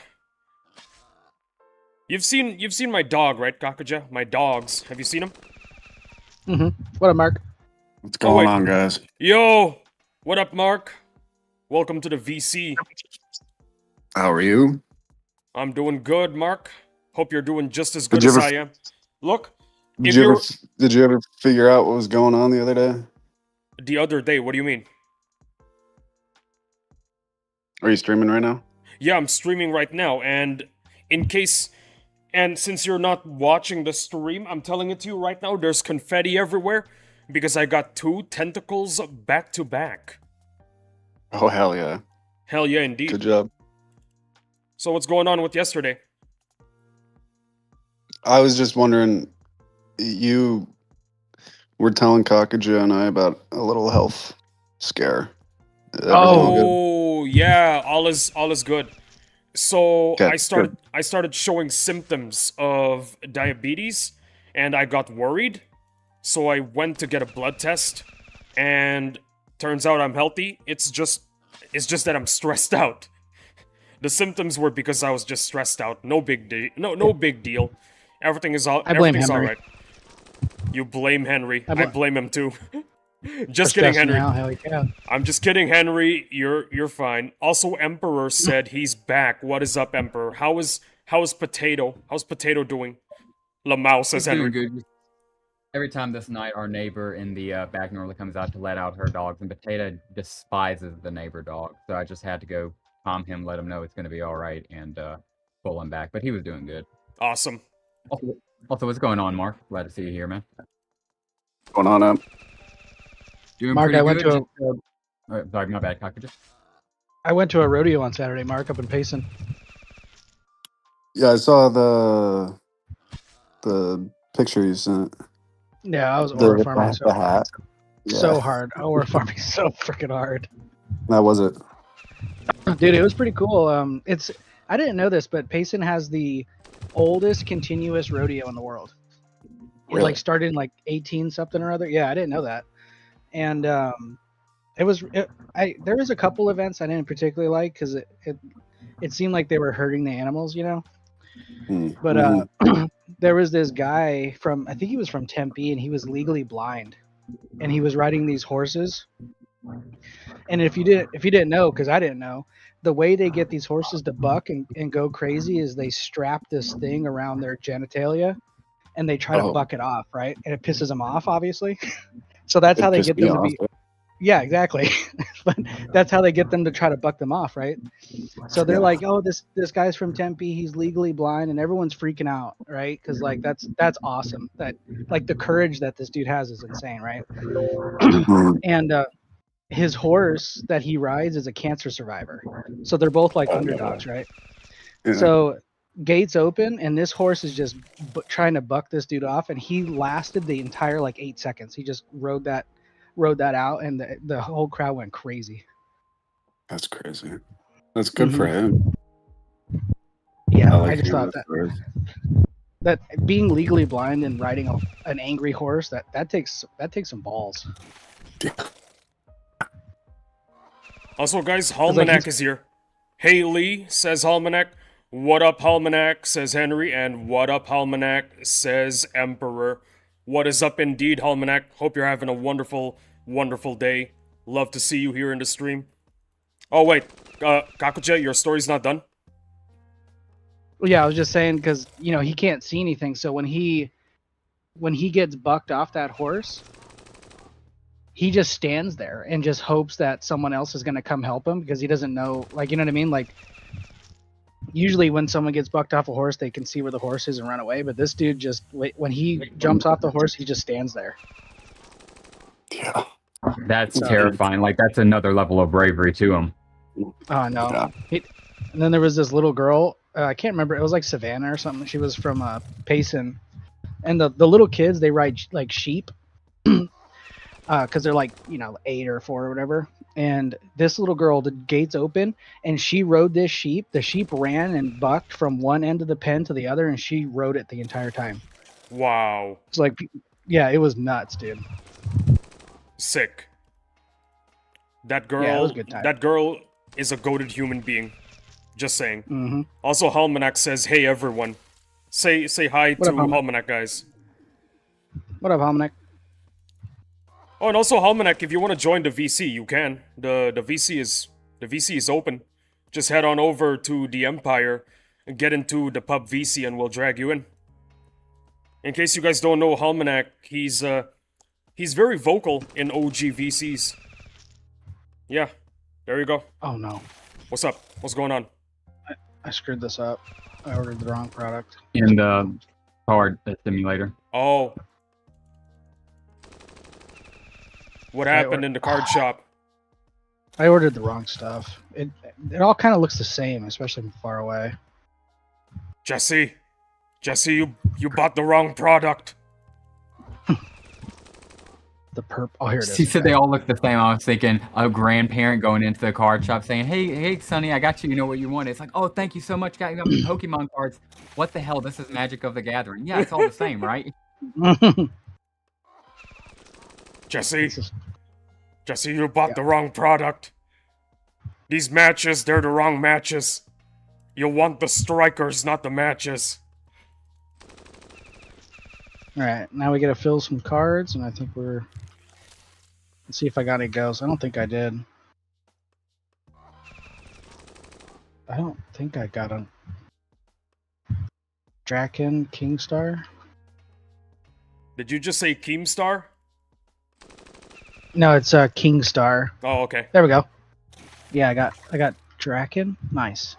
You've seen my dog, right, Kakaja? My dogs. Have you seen him? Mm-hmm. What up, Mark? What's going on, guys? Yo! What up, Mark? Welcome to the VC. How are you? I'm doing good, Mark. Hope you're doing just as good as I am. Look, If you're did you ever figure out what was going on the other day? the other day, what do you mean? Are you streaming right now? Yeah, I'm streaming right now, and in case. And since you're not watching the stream, I'm telling it to you right now, there's confetti everywhere because I got 2 tentacles back to back. Oh hell yeah! Hell yeah, indeed. Good job. So what's going on with yesterday? I was just wondering, you were telling Kakaja and I about a little health scare. Everything all good? Oh yeah, all is good. So Okay, I started showing symptoms of diabetes, and I got worried. So I went to get a blood test, and turns out I'm healthy. It's just that I'm stressed out. The symptoms were because I was just stressed out. No big deal. No big deal. Everything's all Henry. right. You blame Henry. I I bl- blame him too. Just For kidding, stressing Henry. you out, hell yeah. I'm just kidding, Henry. You're fine. Also, Emperor said he's back. What is up, Emperor? How is Potato? How's Potato doing? Lamau says He's doing Henry. good. Every time this night, our neighbor in the back normally comes out to let out her dogs, and Potato despises the neighbor dog. So I just had to go calm him, let him know it's going to be all right, and pull him back. But he was doing good. Awesome. Also, what's going on, Mark? Glad to see you here, man. What's going on up? Doing Mark, pretty I went good. to Sorry, my bad, Cockroach. I went to a rodeo on Saturday, Mark, up in Payson. Yeah, I saw the picture you sent. Yeah, I was ore farming The hat. so Yeah, hard. Ore farming so freaking hard. that was it. Dude, it was pretty cool. I didn't know this, but Payson has the oldest continuous rodeo in the world. It Really? like started in like 18 something or other. Yeah, I didn't know that. And there was a couple events I didn't particularly like because it seemed like they were hurting the animals, you know. But there was this guy from, I think he was from Tempe, and he was legally blind, and he was riding these horses. And if you didn't know, because I didn't know, the way they get these horses to buck and go crazy is they strap this thing around their genitalia, and they try to buck it off, right? And it pisses them off, obviously. So that's how they get them to be. Yeah, exactly. But that's how they get them to try to buck them off, right? So they're like, "Oh, this guy's from Tempe. He's legally blind," and everyone's freaking out, right? Because like that's awesome. That like the courage that this dude has is insane, right? And his horse that he rides is a cancer survivor, so they're both like underdogs, right? Yeah. So gates open, and this horse is just trying to buck this dude off, and he lasted the entire like 8 seconds. He just rode that out, and the whole crowd went crazy. That's crazy. That's good for him. Yeah, like I just thought that being legally blind and riding an angry horse that takes some balls. Yeah. Also, guys, Halmanac is here. Hey Lee, says Halmanac. What up, Halmanac, says Henry. And what up, Halmanac, says Emperor. What is up indeed, Halmanac? Hope you're having a wonderful, wonderful day. Love to see you here in the stream. Oh, wait. Kakuja, your story's not done? Well, yeah, I was just saying because, you know, he can't see anything. So when he gets bucked off that horse, he just stands there and just hopes that someone else is going to come help him because he doesn't know, like, you know what I mean? Like, usually when someone gets bucked off a horse, they can see where the horse is and run away. But this dude just, when he jumps off the horse, he just stands there. Yeah. That's terrifying. Like, that's another level of bravery to him. Oh, no. Yeah. And then there was this little girl. I can't remember. It was like Savannah or something. She was from Payson. And the little kids, they ride like sheep. Because they're like, you know, 8 or 4 or whatever. And this little girl, the gates open, and she rode this sheep. The sheep ran and bucked from one end of the pen to the other, and she rode it the entire time. Wow. It's like, yeah, it was nuts, dude. Sick. That girl, Yeah, it was a good time. that girl is a goated human being. Just saying. Mm-hmm. Also, Halmanac says, hey everyone. Say hi What to up, Halmanac? Halmanac, guys. What up, Halmanac? Oh, and also Halmanac, if you want to join the VC, you can. The VC is open. Just head on over to the Empire and get into the pub VC, and we'll drag you in. In case you guys don't know Halmanak, he's very vocal in OG VCs. Yeah, there you go. Oh no, What's up? What's going on? I screwed this up. I ordered the wrong product. In the card simulator. Oh. What happened in the card shop? I ordered the wrong stuff. It all kind of looks the same, especially from far away. Jesse, you bought the wrong product. The perp. Oh, here it is. She said Okay. they all look the same. I was thinking a grandparent going into the card shop saying, hey, Sonny, I got you. You know what you want. It's like, oh, thank you so much. Got me Pokemon cards. What the hell? This is Magic of the Gathering. Yeah, it's all the same, right? Jesse, This is- Jesse, you bought the wrong product. These matches, they're the wrong matches. You want the strikers, not the matches. All right, now we get to fill some cards, and I think we're. Let's see if I got any goes. I don't think I did. I don't think I got a Draken Kingstar. Did you just say Keemstar? No, it's a Kingstar. Oh, okay. There we go. Yeah, I got Draken. Nice.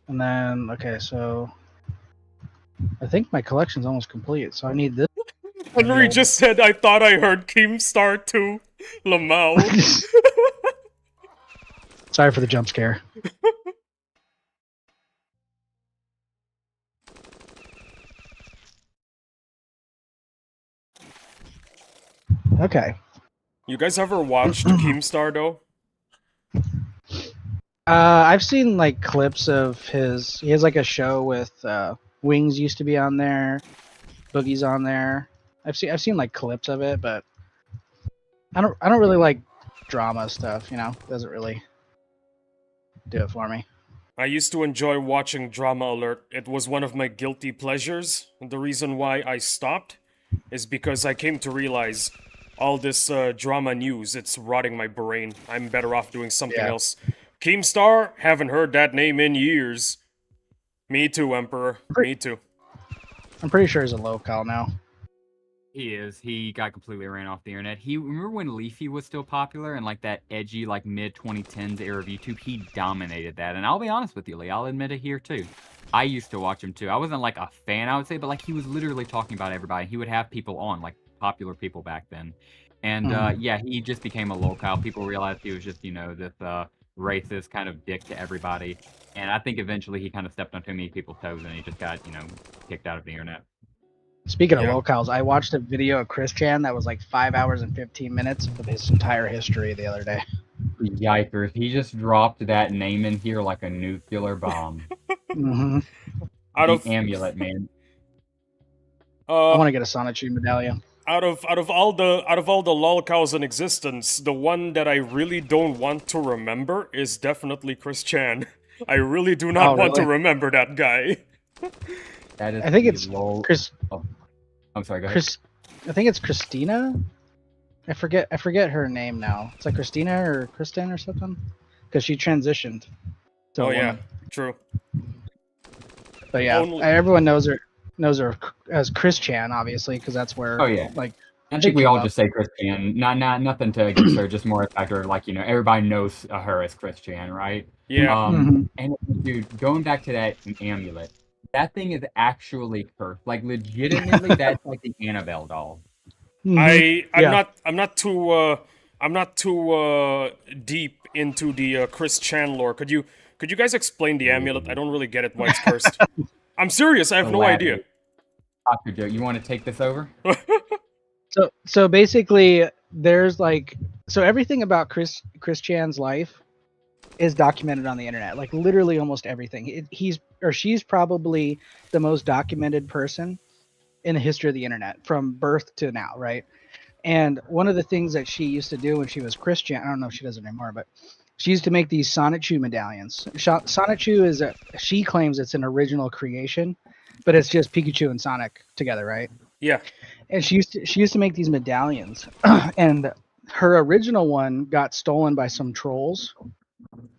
And then okay, so I think my collection's almost complete. So I need this. Henry just said, I thought I heard Keemstar too. Lamau. Sorry for the jump scare. Okay. You guys ever watched Keemstar though? I've seen like clips of his. He has like a show with Wings used to be on there, Boogie's on there. I've seen like clips of it, but I don't really like drama stuff. You know, doesn't really do it for me. I used to enjoy watching Drama Alert. It was one of my guilty pleasures. And the reason why I stopped is because I came to realize all this drama news, it's rotting my brain. I'm better off doing something Yeah. else. Keemstar? Haven't heard that name in years. Me too, Emperor. Me too. I'm pretty sure he's a local now. He is. He got completely ran off the internet. Remember when Leafy was still popular and like that edgy, like mid 2010s era of YouTube? He dominated that. And I'll be honest with you, Lee, I'll admit it here too. I used to watch him too. I wasn't like a fan, I would say, but like he was literally talking about everybody. He would have people on, like popular people back then. And yeah, he just became a locale. People realized he was just, you know, this racist kind of dick to everybody. And I think eventually he kind of stepped on too many people's toes and he just got, you know, kicked out of the internet. Speaking of Yeah. locales, I watched a video of Chris Chan that was like 5 hours and 15 minutes of his entire history the other day. Yikers, he just dropped that name in here like a nuclear bomb. Hmm Out of The amulet, man. I want to get a Sonichu medallion. out of all the lolcows in existence, the one that I really don't want to remember is definitely Chris Chan. I really do not Oh, want to really? remember that guy. That is I think the it's lol- Chris. I'm sorry, go ahead. Chris. I think it's Christina. I forget her name now. It's like Christina or Kristen or something, because she transitioned. To Oh a yeah, woman. true. But yeah, Only- everyone knows her as Chris Chan, obviously, because that's where. Oh, yeah. Like I she think we came all up. just say Chris Chan. Not nothing to against her, just more a factor of like, you know, everybody knows her as Chris Chan, right? Yeah. And dude, going back to that amulet, that thing is actually cursed. Like legitimately, that's like the Annabelle doll. Mhm. I'm not too deep into the Chris Chan lore. Could you guys explain the amulet? I don't really get it why it's cursed. I'm serious. I have no idea. Dr. Joe, you want to take this over? So basically, there's like everything about Chris Chan's life is documented on the internet. Like literally almost everything. He's or she's probably the most documented person in the history of the internet from birth to now, right? And one of the things that she used to do when she was Christian, I don't know if she does it anymore, but she used to make these Sonichu medallions. Sonichu is she claims it's an original creation, but it's just Pikachu and Sonic together, right? Yeah. And she used to make these medallions, and her original one got stolen by some trolls,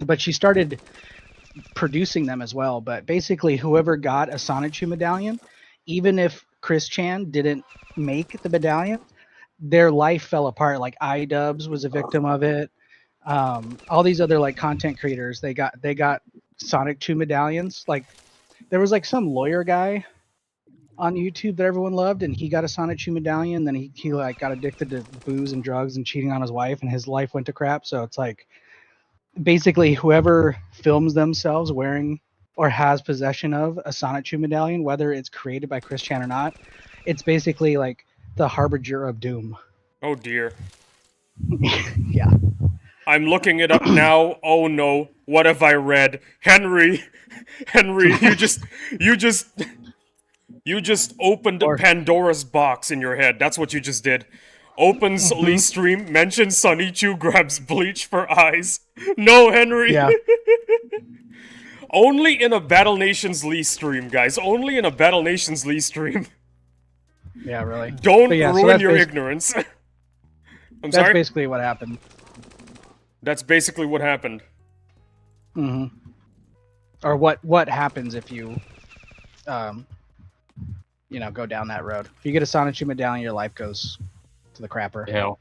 but she started producing them as well. But basically, whoever got a Sonichu medallion, even if Chris Chan didn't make the medallion, their life fell apart. Like iDubbbz was a victim of it. All these other like content creators, they got Sonic 2 medallions. Like there was like some lawyer guy on YouTube that everyone loved, and he got a Sonic 2 medallion. Then he like got addicted to booze and drugs and cheating on his wife, and his life went to crap. So it's like basically whoever films themselves wearing or has possession of a Sonic 2 medallion, whether it's created by Chris Chan or not, it's basically like the harbinger of doom. Oh dear. Yeah. I'm looking it up now. Oh no. What have I read? Henry, you just opened Pandora's box in your head. That's what you just did. Opens Lee stream, mentions Sunny Chu, grabs bleach for eyes. No, Henry. Yeah. Only in a Battle Nations Lee stream, guys. Only in a Battle Nations Lee stream. Yeah, really. Don't But yeah, so ruin that's your basi- ignorance. I'm That's sorry? basically what happened. That's basically what happened. Hmm. Or what happens if you, go down that road. If you get a Sonic 2 medallion, your life goes to the crapper. Hell.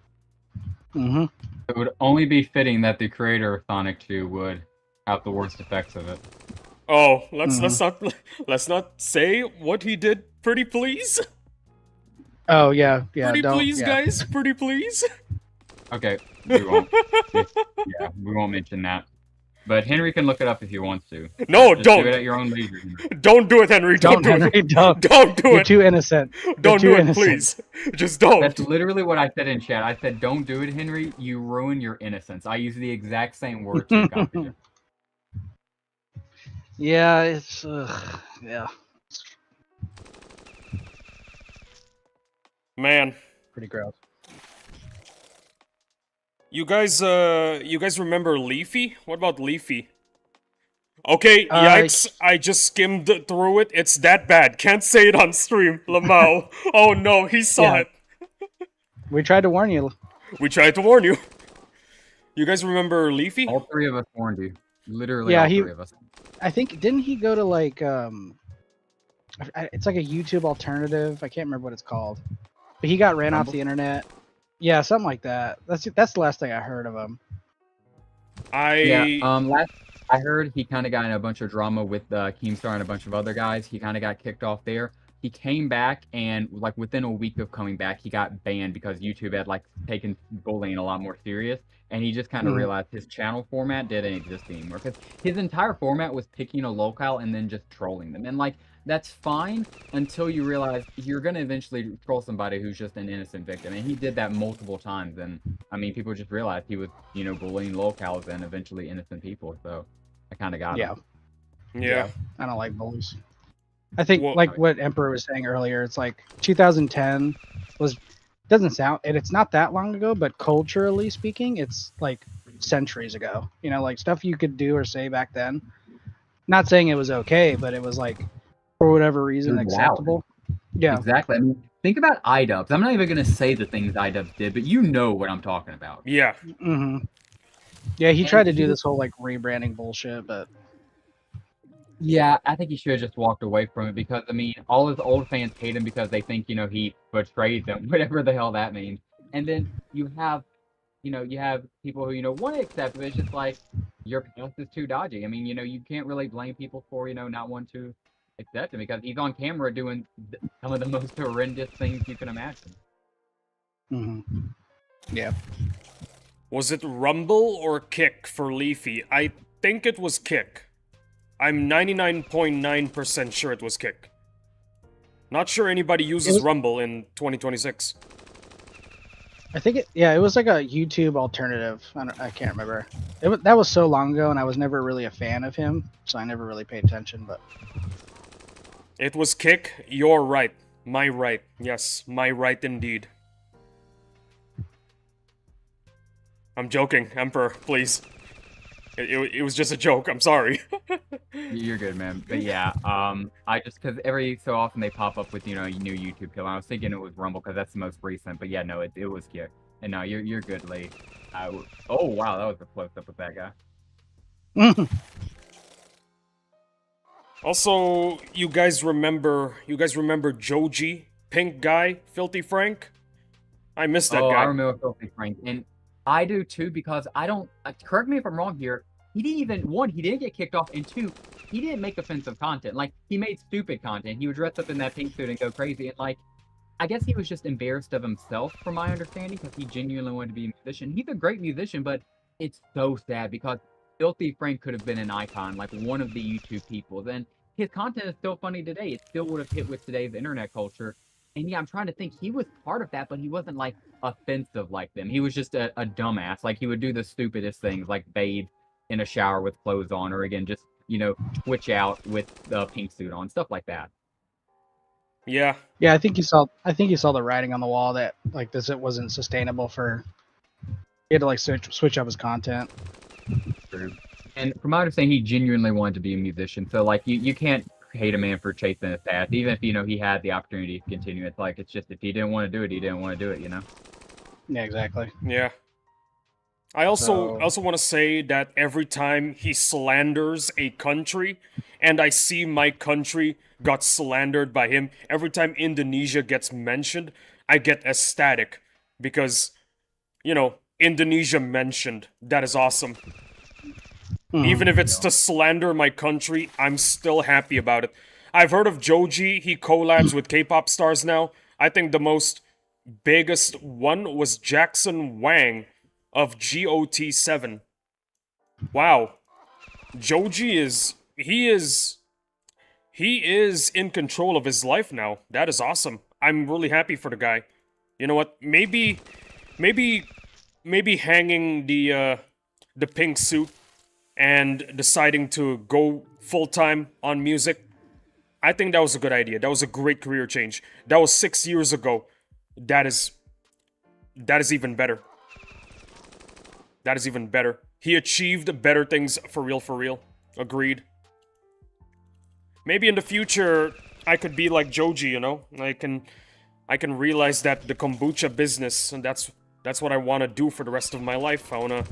Hmm. It would only be fitting that the creator of Sonic 2 would have the worst effects of it. Oh, let's not say what he did. Pretty please. Oh yeah. Pretty Don't. please, Yeah. guys. Pretty please. Okay, we won't. Yeah, we won't mention that. But Henry can look it up if he wants to. No, Just don't. do it at your own leisure. Henry. Don't do it, Henry. Don't do Henry, it. don't. Don't do You're it. too innocent. Don't You're do too it, innocent. please. Just don't. That's literally what I said in chat. I said, "Don't do it, Henry. You ruin your innocence." I use the exact same words to copy it. Yeah, it's yeah, Man, pretty gross. you guys remember Leafy? What about Leafy? Okay, yikes, I just skimmed through it. It's that bad. Can't say it on stream, Lamau. Oh no, he saw Yeah. it. We tried to warn you. We tried to warn you. You guys remember Leafy? All three of us warned you. Literally, Yeah, all three of us. I think didn't he go to like it's like a YouTube alternative. I can't remember what it's called, but he got ran off Rumble? the internet. Yeah, something like that. That's the last thing I heard of him. Last I heard, he kind of got in a bunch of drama with Keemstar and a bunch of other guys. He kind of got kicked off there. He came back, and like within a week of coming back, he got banned because YouTube had like taken bullying a lot more serious, and he just kind of realized his channel format didn't exist anymore because his entire format was picking a locale and then just trolling them. And like that's fine until you realize you're gonna eventually troll somebody who's just an innocent victim, and he did that multiple times. And I mean, people just realized he was bullying locales and eventually innocent people. So I kind of got him. Yeah. I don't like bullies. I think Well, like what Emperor was saying earlier, it's like 2010 doesn't sound, and it's not that long ago, but culturally speaking, it's like centuries ago. Like stuff you could do or say back then. Not saying it was okay, but it was like for whatever reason It was acceptable. Yeah. Exactly. I mean, think about iDubbbz. I'm not even gonna say the things iDubbbz did, but you know what I'm talking about. Yeah. Hmm. Yeah, he tried to do this whole like rebranding bullshit, but Yeah, I think he should have just walked away from it because, I mean, all his old fans hate him because they think, he betrayed them, whatever the hell that means. And then you have people who, want to accept it. It's just like, your past is too dodgy. I mean, you can't really blame people for, not wanting to accept him because he's on camera doing some of the most horrendous things you can imagine. yeah. Was it Rumble or Kick for Leafy? I think it was Kick. I'm 99.9% sure it was Kick. Not sure anybody uses Rumble in 2026. I think it was like a YouTube alternative. I can't remember. That was so long ago, and I was never really a fan of him, so I never really paid attention. But It was Kick. You're right. My right. Yes, my right indeed. I'm joking, Emperor, please. It was just a joke, I'm sorry. You're good, man. But yeah, I just, because every so often they pop up with, new YouTube kill. And I was thinking it was Rumble because that's the most recent. But yeah, no, it was Kick. And no, you're good, Lee. Oh, wow, that was a close up with that guy. Also, you guys remember Joji, pink guy, Filthy Frank? I miss that Oh, I guy. remember Filthy Frank, and I do too because I don't. Correct me if I'm wrong here. He didn't even he didn't get kicked off, and two, he didn't make offensive content. Like he made stupid content. He would dress up in that pink suit and go crazy, and like I guess he was just embarrassed of himself, from my understanding, because he genuinely wanted to be a musician. He's a great musician, but it's so sad because Filthy Frank could have been an icon, like one of the YouTube people. Then his content is still funny today. It still would have hit with today's internet culture. And yeah, I'm trying to think. He was part of that, but he wasn't like offensive like them. He was just a dumbass. Like he would do the stupidest things, like bathe in a shower with clothes on, or again, just twitch out with the pink suit on, stuff like that. Yeah. Yeah, I think you saw the writing on the wall that like this it wasn't sustainable for. He had to like switch up his content. True. And from my understanding, he genuinely wanted to be a musician. So like you can't hate a man for chasing his path, even if he had the opportunity to continue. It's like it's just if he didn't want to do it, he didn't want to do it. Yeah, exactly. Yeah. I also want to say that every time he slanders a country, and I see my country got slandered by him, every time Indonesia gets mentioned, I get ecstatic because, Indonesia mentioned. That is awesome. Even if it's to slander my country, I'm still happy about it. I've heard of Joji, he collabs with K-pop stars now. I think the biggest one was Jackson Wang of GOT7. Wow. Joji is in control of his life now. That is awesome. I'm really happy for the guy. You know what? Maybe hanging the pink suit and deciding to go full-time on music, I think that was a good idea. That was a great career change. That was 6 years ago. That is even better. That is even better. He achieved better things for real. Agreed. Maybe in the future, I could be like Joji, I can realize that the kombucha business, and that's what I want to do for the rest of my life. I want to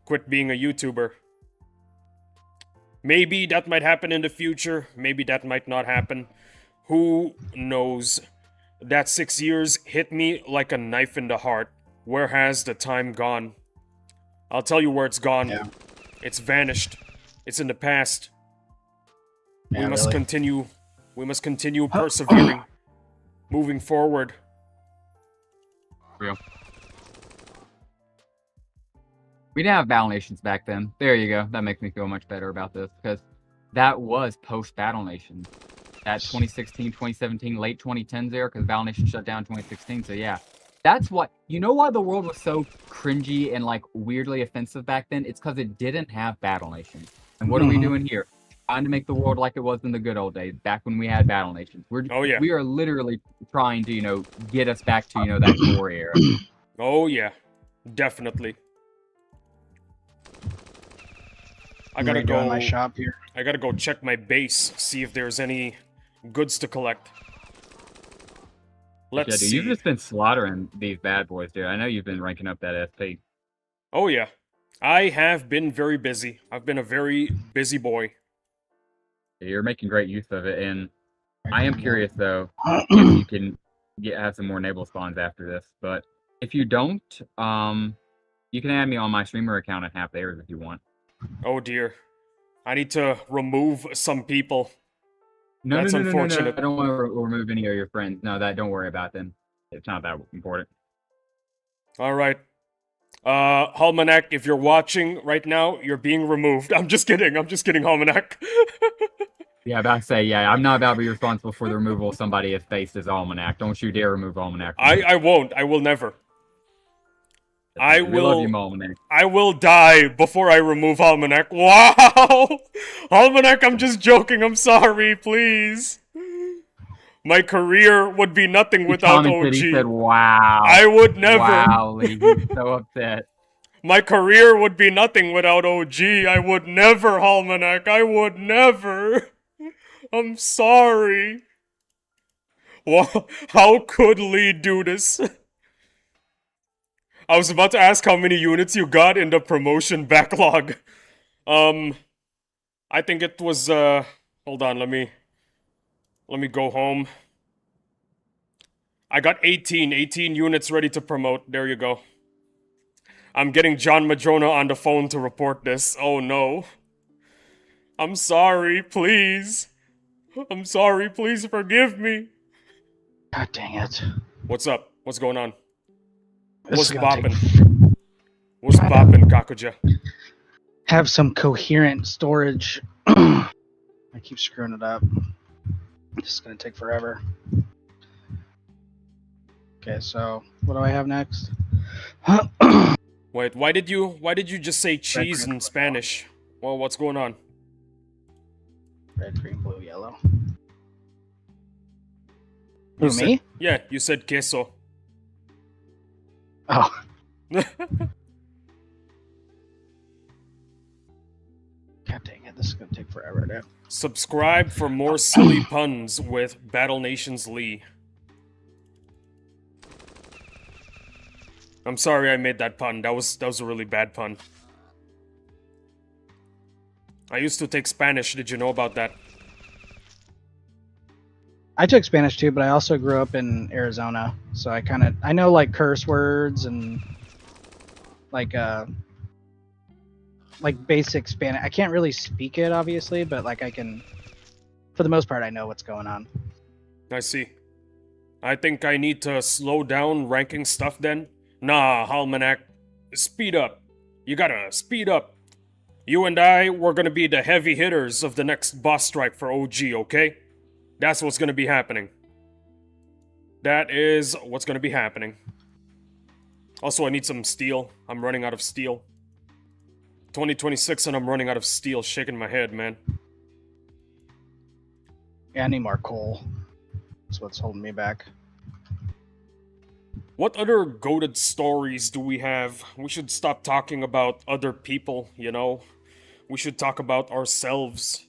quit being a YouTuber. Maybe that might happen in the future. Maybe that might not happen. Who knows? That 6 years hit me like a knife in the heart. Where has the time gone? I'll tell you where it's gone. Yeah. It's vanished. It's in the past. Yeah, we must really. continue. We must continue persevering. Moving forward. Real. We didn't have Battle Nations back then. There you go. That makes me feel much better about this because that was post Battle Nations. That 2016, 2017, late 2010s era because Battle Nation shut down in 2016. So yeah, that's what why the world was so cringy and like weirdly offensive back then. It's because it didn't have Battle Nations. And what are we doing here? Trying to make the world like it was in the good old days, back when we had Battle Nations. We are literally trying to get us back to that core era. Oh yeah, definitely. I gotta go. My shop here. I gotta go check my base, see if there's any goods to collect. Let's see. You've just been slaughtering these bad boys, dude. I know you've been ranking up that SP. Oh yeah, I have been very busy. I've been a very busy boy. You're making great use of it, and I am curious though if you can have some more enable spawns after this. But if you don't, you can add me on my streamer account at half theirs if you want. Oh dear, I need to remove some people. No, That's unfortunate. I don't want to remove any of your friends. No, don't worry about them. It's not that important. All right. Halmanak, if you're watching right now, you're being removed. I'm just kidding, Halmanak. Yeah, about to say, yeah, I'm not about to be responsible for the removal of somebody if faced as Almanac. Don't you dare remove Almanac. I won't. I will never. We love you, Almanac. I will die before I remove Almanac. Wow! Almanac, I'm just joking. I'm sorry, please. My career would be nothing without OG. He said, wow. I would never. Wow, Lee, he's so upset. My career would be nothing without OG. I would never, Almanac. I would never. I'm sorry. Well, how could Lee do this? I was about to ask how many units you got in the promotion backlog. I think it was Hold on, let me go home. I got 18 units ready to promote. There you go. I'm getting John Madrona on the phone to report this. Oh no. I'm sorry, please. I'm sorry, please forgive me. God dang it. What's up? What's going on? This What's is gonna take boppin'? What's Trying to- boppin', Kakuja? have some coherent storage. I keep screwing it up. This is gonna take forever. Okay, so what do I have next? Wait, why did you just say cheese in Spanish? Well, what's going on? Red, green, blue, yellow. You Who, said, me? Yeah, you said queso. Oh, god dang it. This is gonna take forever, dude. Subscribe for more silly puns with Battle Nations Lee. I'm sorry I made that pun. That was a really bad pun. I used to take Spanish. Did you know about that? I took Spanish too, but I also grew up in Arizona, so I know like curse words and like basic Spanish. I can't really speak it obviously, but like I can, for the most part, I know what's going on. I see. I think I need to slow down ranking stuff then. Nah, Almanac. Speed up. You gotta speed up. You and I, we're gonna be the heavy hitters of the next boss strike for OG, okay? That's what's gonna be happening. That is what's gonna be happening. Also, I need some steel. I'm running out of steel. 2026 and I'm running out of steel. Shaking my head, man. Yeah, I need more coal. That's what's holding me back. What other goated stories do we have? We should stop talking about other people, you know? We should talk about ourselves.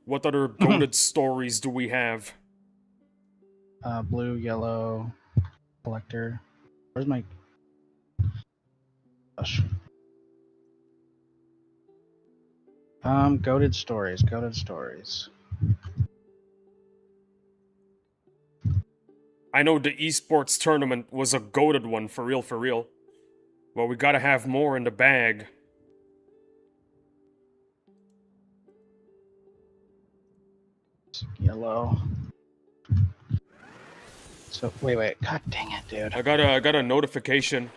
What other goated stories do we have? Blue, yellow, collector. Where's my... Gosh. Goated stories, goated stories. I know the esports tournament was a goated one, for real, for real. Well, we gotta have more in the bag. Yellow. So, wait. God dang it, dude. I got a notification.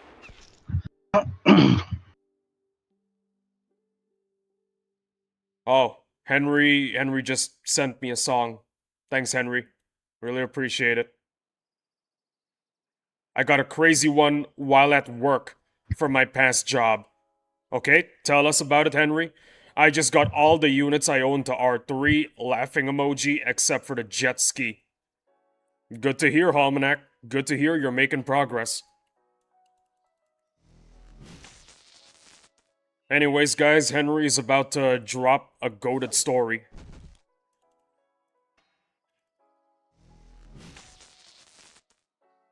Oh, Henry just sent me a song. Thanks, Henry. Really appreciate it. I got a crazy one while at work for my past job. Okay, tell us about it, Henry. I just got all the units I own to R3, laughing emoji, except for the jet ski. Good to hear, Almanac. Good to hear you're making progress. Anyways, guys, Henry is about to drop a goated story.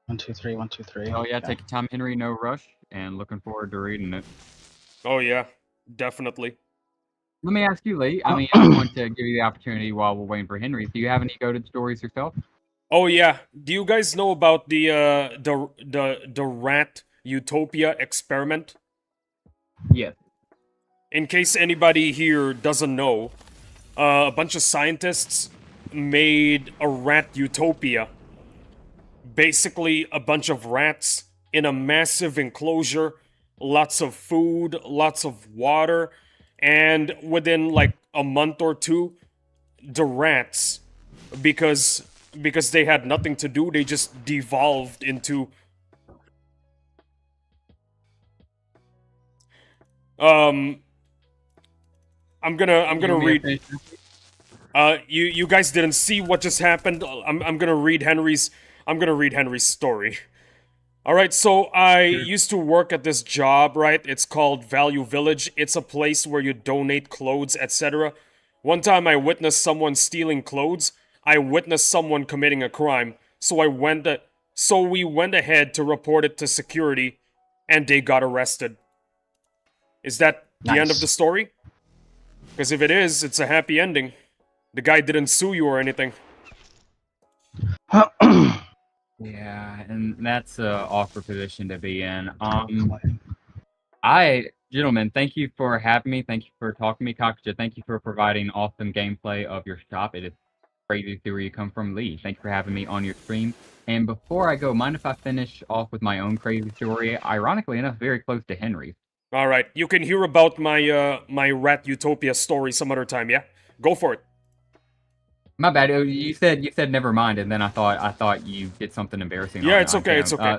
One, two, three, 1, 2, 3. Oh yeah, Okay. take your time, Henry. No rush, and looking forward to reading it. Oh yeah, definitely. Let me ask you, Lee. I mean, I want to give you the opportunity while we're waiting for Henry. Do you have any goated stories yourself? Oh yeah, do you guys know about the rat utopia experiment? Yes. In case anybody here doesn't know, a bunch of scientists made a rat utopia. Basically, a bunch of rats in a massive enclosure, lots of food, lots of water, and within like a month or two, the rats, because they had nothing to do, they just devolved into I'm gonna read. You guys didn't see what just happened. I'm gonna read Henry's story. All right, so I used to work at this job, right? It's called Value Village. It's a place where you donate clothes, etc. One time I witnessed someone stealing clothes. I witnessed someone committing a crime. So we went ahead to report it to security, and they got arrested. Is that the end of Nice. the story? Because if it is, it's a happy ending. The guy didn't sue you or anything. Yeah, and that's a awkward position to be in. Gentlemen, thank you for having me. Thank you for talking to me, Kakuja. Thank you for providing awesome gameplay of your shop. It is crazy to see where you come from, Lee. Thank you for having me on your stream. And before I go, mind if I finish off with my own crazy story? Ironically enough, very close to Henry's. All right, you can hear about my Rat Utopia story some other time. Yeah, go for it. My bad. You said never mind, and then I thought you did something embarrassing. Yeah, on it's okay. It's okay.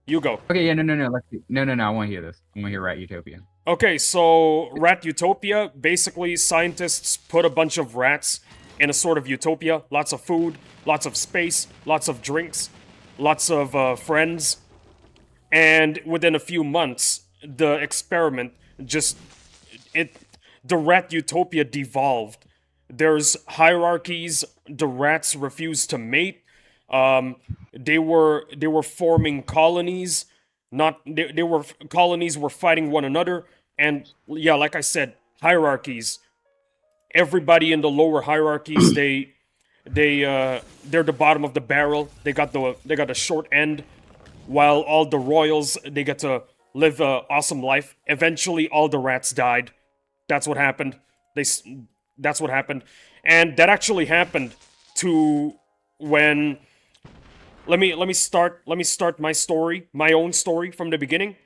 You go. Okay, yeah, no. Let's see. No. I want to hear this. I want to hear Rat Utopia. Okay, so Rat Utopia, basically scientists put a bunch of rats in a sort of utopia. Lots of food, lots of space, lots of drinks, lots of friends. And within a few months, the experiment the Rat Utopia devolved. There's hierarchies, the rats refuse to mate. They were forming colonies. Colonies were fighting one another, and yeah, like I said, hierarchies. Everybody in the lower hierarchies, they're the bottom of the barrel. They got the short end, while all the royals, they get to live a awesome life. Eventually, all the rats died. That's what happened. That's what happened, and that actually happened to when. Let me start my story, my own story from the beginning.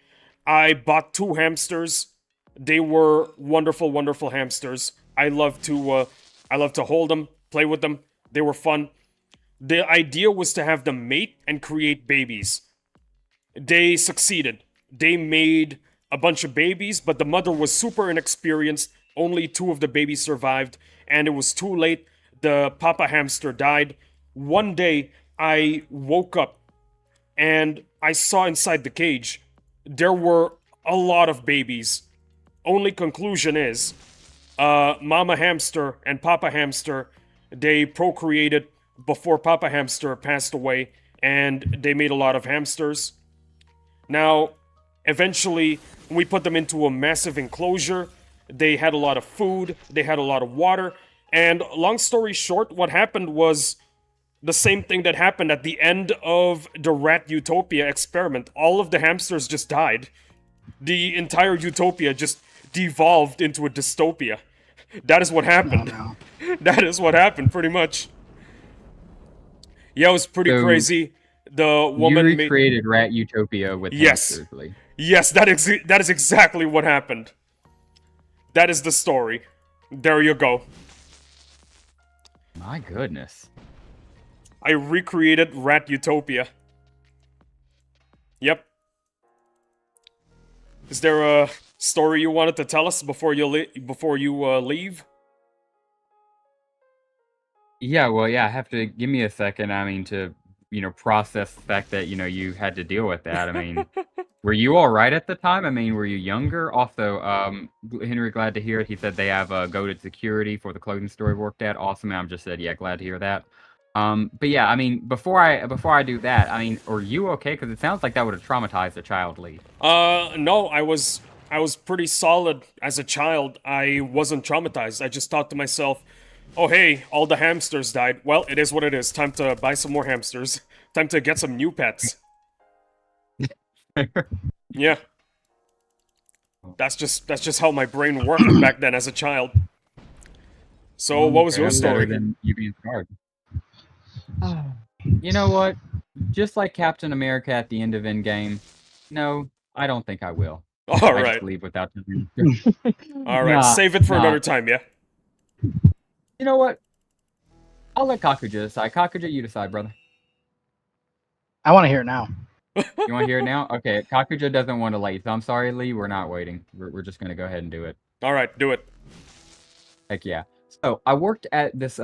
I bought 2 hamsters. They were wonderful, wonderful hamsters. I love to hold them, play with them. They were fun. The idea was to have them mate and create babies. They succeeded. They made a bunch of babies, but the mother was super inexperienced. Only 2 of the babies survived, and it was too late. The papa hamster died. One day, I woke up and I saw inside the cage there were a lot of babies. Only conclusion is, mama hamster and papa hamster, they procreated before papa hamster passed away, and they made a lot of hamsters. Now, eventually, we put them into a massive enclosure. They had a lot of food, they had a lot of water, and long story short, what happened was the same thing that happened at the end of the Rat Utopia experiment. All of the hamsters just died. The entire utopia just devolved into a dystopia. That is what happened. No. That is what happened, pretty much. Yeah, it was pretty crazy. The woman You recreated Rat Utopia with hamsters, Lee. Yes, that is exactly what happened. That is the story. There you go. My goodness. I recreated Rat Utopia. Yep. Is there a story you wanted to tell us before you leave? Yeah, well, yeah, I have to give me a second. I mean, to process the fact that you had to deal with that. I mean, were you all right at the time? I mean, were you younger? Also, Henry, glad to hear it. He said they have goated security for the clothing store he worked at. Awesome. I'm just said, yeah, glad to hear that. But yeah, I mean, before I do that, I mean, are you okay? Because it sounds like that would have traumatized a child, Lee. No, I was pretty solid as a child. I wasn't traumatized. I just thought to myself, oh hey, all the hamsters died. Well, it is what it is. Time to buy some more hamsters. Time to get some new pets. Yeah. That's just how my brain worked back then as a child. So, what was your story? Better than you being scarred. You know what? Just like Captain America at the end of Endgame, no, I don't think I will. All I right. just leave without telling All right. Save it for another time, yeah? You know what? I'll let Kakuja decide. Kakuja, you decide, brother. I want to hear it now. You want to hear it now? Okay, Kakuja doesn't want to wait, so I'm sorry, Lee. We're not waiting. We're just going to go ahead and do it. All right, do it. Heck yeah. So I worked at this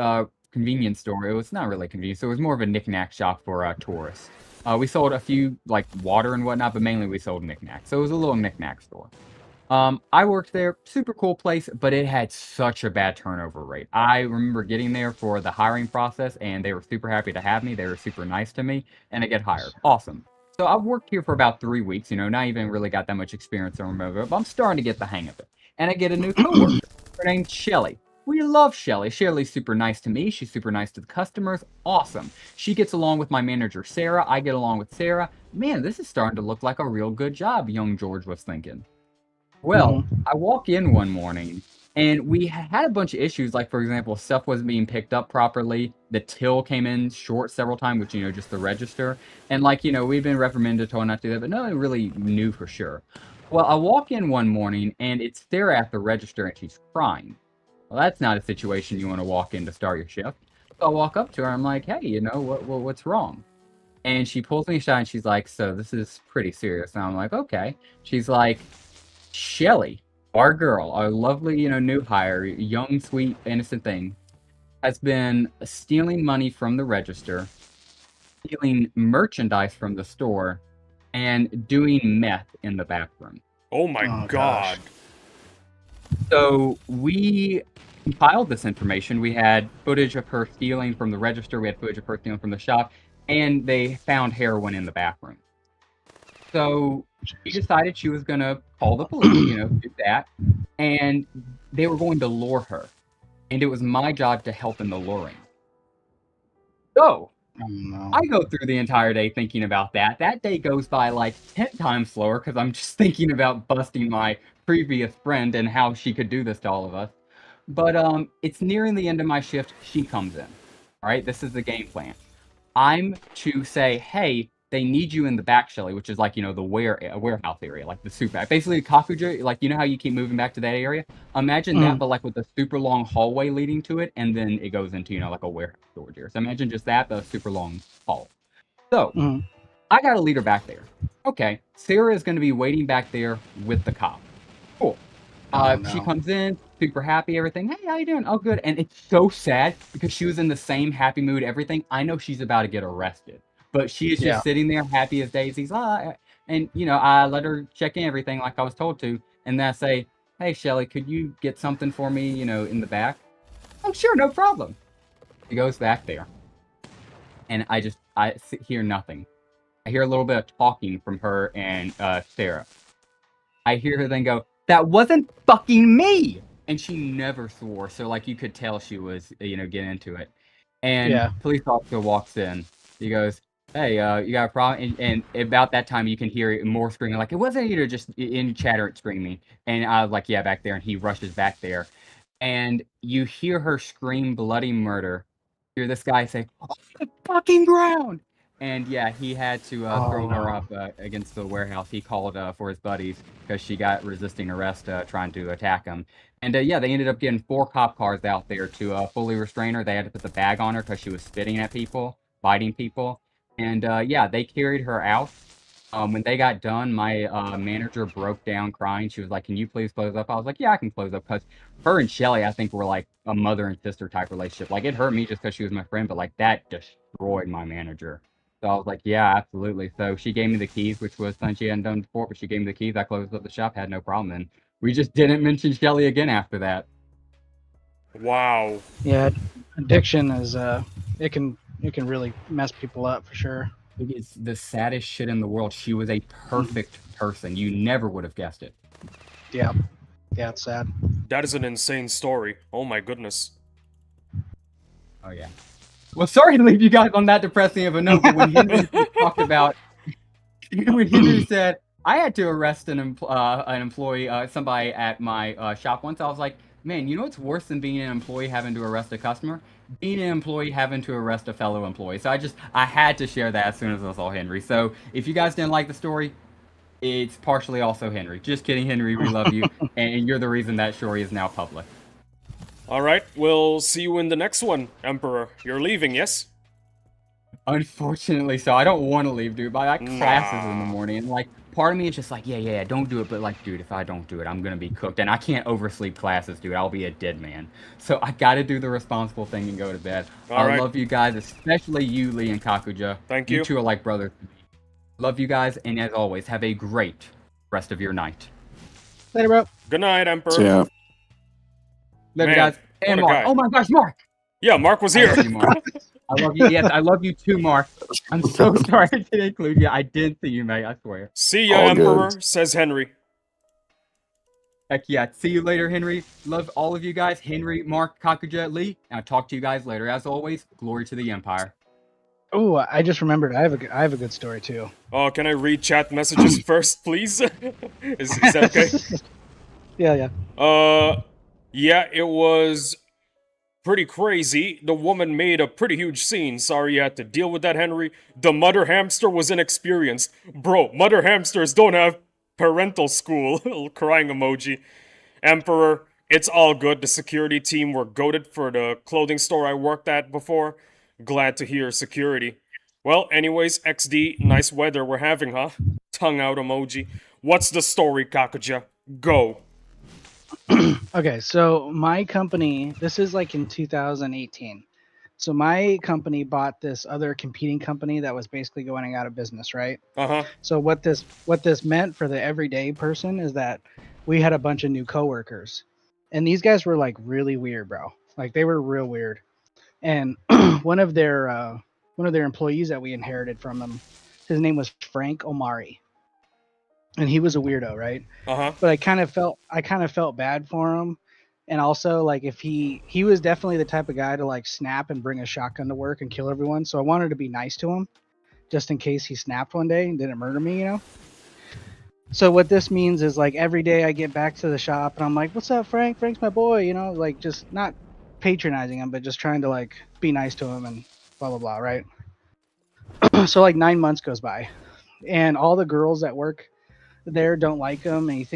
convenience store. It was not really convenience. So it was more of a knickknack shop for tourists. We sold a few like water and whatnot, but mainly we sold knickknacks. So it was a little knickknack store. I worked there, super cool place, but it had such a bad turnover rate. I remember getting there for the hiring process, and they were super happy to have me. They were super nice to me, and I get hired. Awesome. So I've worked here for about 3 weeks, not even really got that much experience on remote, but I'm starting to get the hang of it. And I get a new coworker. Her name's Shelly. We love Shelly. Shelly's super nice to me. She's super nice to the customers. Awesome. She gets along with my manager, Sarah. I get along with Sarah. Man, this is starting to look like a real good job, young George was thinking. Well, I walk in one morning, and we had a bunch of issues. Like, for example, stuff wasn't being picked up properly. The till came in short several times, which, just the register. And, like, we've been reprimanded, told not to do that, but no one really knew for sure. Well, I walk in one morning, and it's Sarah at the register, and she's crying. Well, that's not a situation you want to walk in to start your shift. So I walk up to her, I'm like, hey, what's wrong? And she pulls me aside, and she's like, so this is pretty serious. And I'm like, okay. She's like, Shelly, our girl, our lovely, new hire, young, sweet, innocent thing, has been stealing money from the register, stealing merchandise from the store, and doing meth in the bathroom. Oh my god. Gosh. So we compiled this information. We had footage of her stealing from the register, we had footage of her stealing from the shop, and they found heroin in the bathroom. So she decided she was going to call the police, do that. And they were going to lure her. And it was my job to help in the luring. So I go through the entire day thinking about that. That day goes by like 10 times slower because I'm just thinking about busting my previous friend and how she could do this to all of us. But it's nearing the end of my shift. She comes in. All right, this is the game plan. I'm to say, hey, they need you in the back, Shelly, which is like, the warehouse area, like the soup back. Basically, Kakuja, like, how you keep moving back to that area? Imagine that, but like with a super long hallway leading to it, and then it goes into, like a warehouse storage area. So imagine just that, but a super long hall. So, I got to lead her back there. Okay, Sarah is going to be waiting back there with the cop. Cool. She comes in, super happy, everything. Hey, how you doing? Oh, good. And it's so sad because she was in the same happy mood, everything. I know she's about to get arrested. But she is just sitting there happy as daisies. And, I let her check in everything like I was told to. And then I say, hey, Shelly, could you get something for me, in the back? Oh, sure, no problem. She goes back there. And I hear nothing. I hear a little bit of talking from her and Sarah. I hear her then go, that wasn't fucking me! And she never swore. So, like, you could tell she was, getting into it. And police officer walks in. He goes, hey, you got a problem? And about that time, you can hear more screaming. Like, it wasn't just in chatter screaming. And I was like, yeah, back there. And he rushes back there. And you hear her scream bloody murder. You hear this guy say, oh, the fucking ground! And yeah, he had to throw her up against the warehouse. He called for his buddies because she got resisting arrest trying to attack him. And yeah, they ended up getting 4 cop cars out there to fully restrain her. They had to put the bag on her because she was spitting at people, biting people. And yeah, they carried her out. When they got done, my manager broke down crying. She was like, can you please close up? I was like, yeah, I can close up. Because her and Shelly, I think, were like a mother and sister type relationship. Like, it hurt me just because she was my friend, but like that destroyed my manager. So I was like, yeah, absolutely. So she gave me the keys, which was something she hadn't done before, but she gave me the keys. I closed up the shop, had no problem. And we just didn't mention Shelly again after that. Wow. Yeah, addiction is it can really mess people up for sure. It's the saddest shit in the world. She was a perfect person. You never would have guessed it. Yeah. Yeah, it's sad. That is an insane story. Oh my goodness. Oh, yeah. Well, sorry to leave you guys on that depressing of a note, but when Henry talked about, when Henry said, I had to arrest an employee, somebody at my shop once, I was like, man, you know what's worse than being an employee having to arrest a customer? Being an employee having to arrest a fellow employee. So I had to share that as soon as I saw Henry. So if you guys didn't like the story, it's partially also Henry. Just kidding, Henry, we love you, and you're the reason that story is now public. Alright, we'll see you in the next one, Emperor. You're leaving, yes? Unfortunately, so I don't want to leave, dude. But I got classes in the morning, and like part of me is just like, yeah, don't do it. But like, dude, if I don't do it, I'm gonna be cooked, and I can't oversleep classes, dude. I'll be a dead man. So I gotta do the responsible thing and go to bed. I love you guys, especially you, Lee and Kakuja. Thank you. You two are like brothers to me. Love you guys, and as always, have a great rest of your night. Later, bro. Good night, Emperor. So, yeah. Later, Man, guys. And Mark. guy. Oh my gosh, Mark! Yeah, Mark was here. I love you, Mark. I love you. Yes, I love you too, Mark. I'm so sorry I didn't include you. I didn't see you, mate. I swear. See ya, All Emperor, good. says Henry. Heck yeah. See you later, Henry. Love all of you guys. Henry, Mark, Kakuja, Lee. And I'll talk to you guys later. As always, glory to the Empire. Oh, I just remembered. I have a good story too. Oh, can I read chat messages first, please? Is that okay? Yeah. Yeah, it was pretty crazy. The woman made a pretty huge scene. Sorry you had to deal with that, Henry. The mother hamster was inexperienced. Bro, mother hamsters don't have parental school. Little crying emoji. Emperor, it's all good. The security team were goated for the clothing store I worked at before. Glad to hear security. Well, anyways, XD, nice weather we're having, huh? Tongue out emoji. What's the story, Kakuja? Go. Okay, so my company, this is like in 2018. So my company bought this other competing company that was basically going out of business, right? Uh-huh. So what this meant for the everyday person is that we had a bunch of new coworkers. And these guys were like really weird, bro. Like they were real weird. And one of their employees that we inherited from them, his name was Frank Omari. And he was a weirdo, right? Uh-huh. But I kind of felt bad for him. And also like if he was definitely the type of guy to like snap and bring a shotgun to work and kill everyone. So I wanted to be nice to him just in case he snapped one day and didn't murder me, you know? So what this means is like every day I get back to the shop and I'm like, "What's up, Frank? Frank's my boy," you know, like just not patronizing him, but just trying to like be nice to him and blah blah blah, right? So like 9 months goes by, and all the girls that work there don't like him, and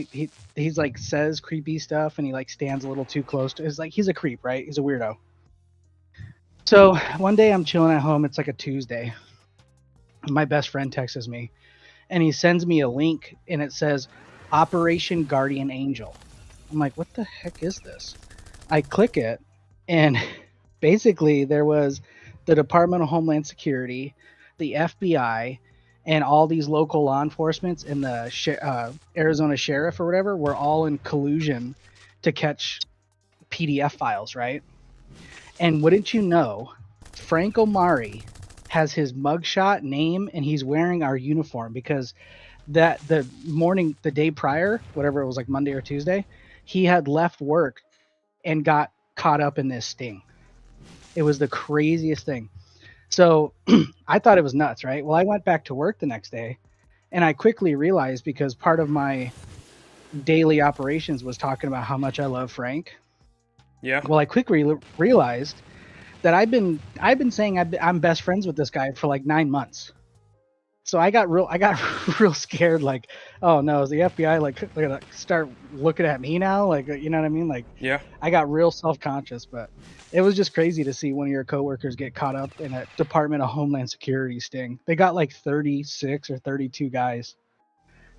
he's like says creepy stuff, and he like stands a little too close to. It's like he's a creep, right? He's a weirdo. So one day I'm chilling at home. It's like a Tuesday. My best friend texts me, and he sends me a link, and it says Operation Guardian Angel. I'm like, what the heck is this? I click it, and basically there was the Department of Homeland Security, the FBI, and all these local law enforcements and the Arizona sheriff or whatever were all in collusion to catch PDF files, right? And wouldn't you know, Frank Omari has his mugshot name and he's wearing our uniform because the day prior, whatever it was like Monday or Tuesday, he had left work and got caught up in this sting. It was the craziest thing. So I thought it was nuts, right? Well, I went back to work the next day and I quickly realized because part of my daily operations was talking about how much I love Frank. Yeah. Well, I quickly realized that I've been saying I'm best friends with this guy for like 9 months. So I got real scared. Like, oh no, is the FBI like gonna start looking at me now? Like, you know what I mean? Like, Yeah. I got real self-conscious, but it was just crazy to see one of your coworkers get caught up in a Department of Homeland Security sting. They got like 36 or 32 guys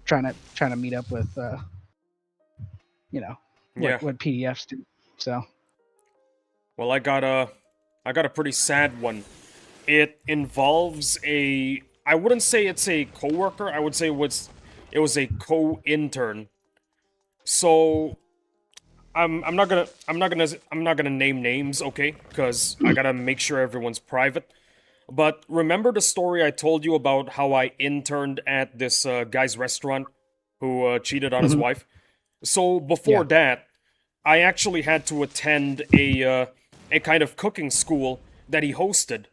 trying to meet up with, you know, Yeah. what PDFs do. So Well, I got a pretty sad one. It involves I wouldn't say it's a coworker. I would say it was a co-intern. So I'm not gonna name names, okay? Because I gotta make sure everyone's private. But remember the story I told you about how I interned at this guy's restaurant who cheated on his Mhm. wife? So before that, I actually had to attend a kind of cooking school that he hosted,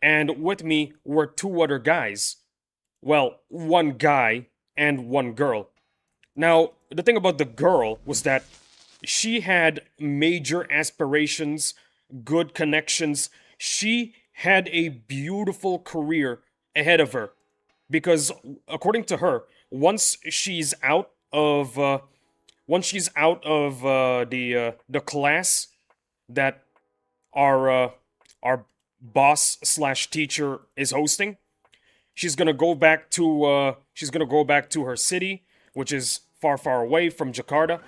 and with me were two other guys. Well, one guy and one girl. Now, the thing about the girl was that she had major aspirations, good connections. She had a beautiful career ahead of her because, according to her, once she's out of the class that our boss slash teacher is hosting, she's gonna go back to her city, which is far away from Jakarta.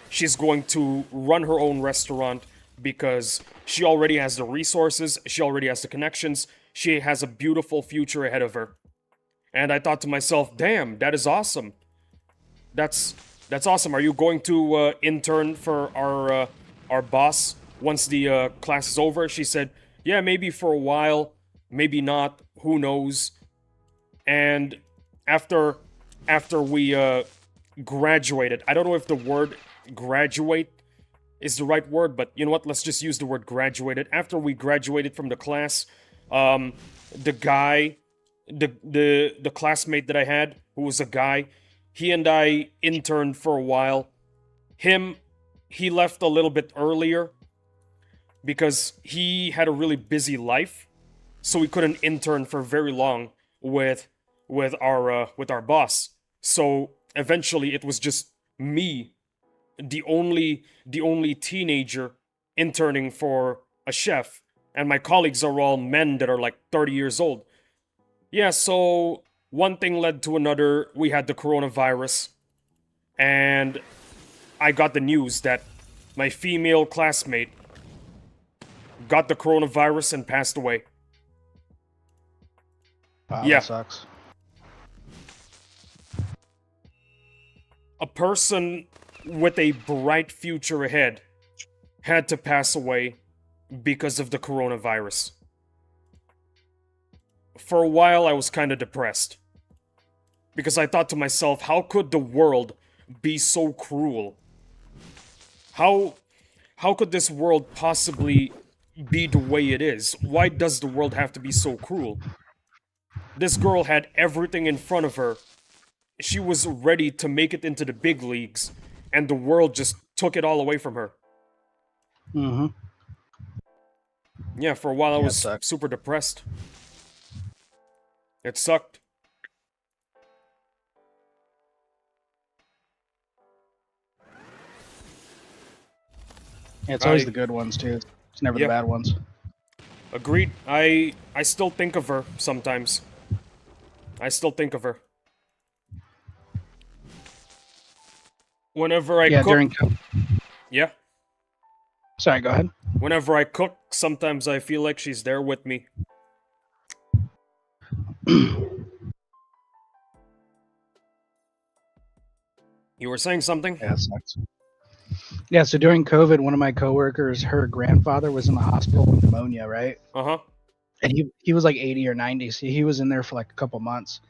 She's going to run her own restaurant because she already has the resources, she already has the connections, she has a beautiful future ahead of her. And I thought to myself, damn, that is awesome. That's awesome. Are you going to intern for our boss once the class is over? She said, yeah, maybe for a while, maybe not, who knows. And after we graduated, I don't know if the word graduate is the right word, but you know what? Let's just use the word graduated. After we graduated from the class, the guy, the classmate that I had, who was a guy, he and I interned for a while. He left a little bit earlier because he had a really busy life, so we couldn't intern for very long with our boss. So eventually, it was just me, the only teenager interning for a chef, and my colleagues are all men that are like 30 years old. Yeah, so one thing led to another. We had the coronavirus, and I got the news that my female classmate got the coronavirus and passed away. Wow, Yeah. that sucks. A person with a bright future ahead had to pass away because of the coronavirus. For a while, I was kind of depressed. Because I thought to myself, how could the world be so cruel? How could this world possibly be the way it is? Why does the world have to be so cruel? This girl had everything in front of her. She was ready to make it into the big leagues, and the world just took it all away from her. Mm-hmm. Yeah, for a while I Yeah, it was sucks. super depressed. It sucked. Yeah, it's always I- the good ones too. It's never Yeah. the bad ones. Agreed. I still think of her sometimes. I still think of her. Whenever I Yeah, cook, yeah. Sorry, go ahead. Whenever I cook, sometimes I feel like she's there with me. You were saying something? Yeah, it sucks. Yeah, so during COVID, one of my coworkers, her grandfather was in the hospital with pneumonia, right? Uh-huh. And he was like 80 or 90, so he was in there for like a couple months.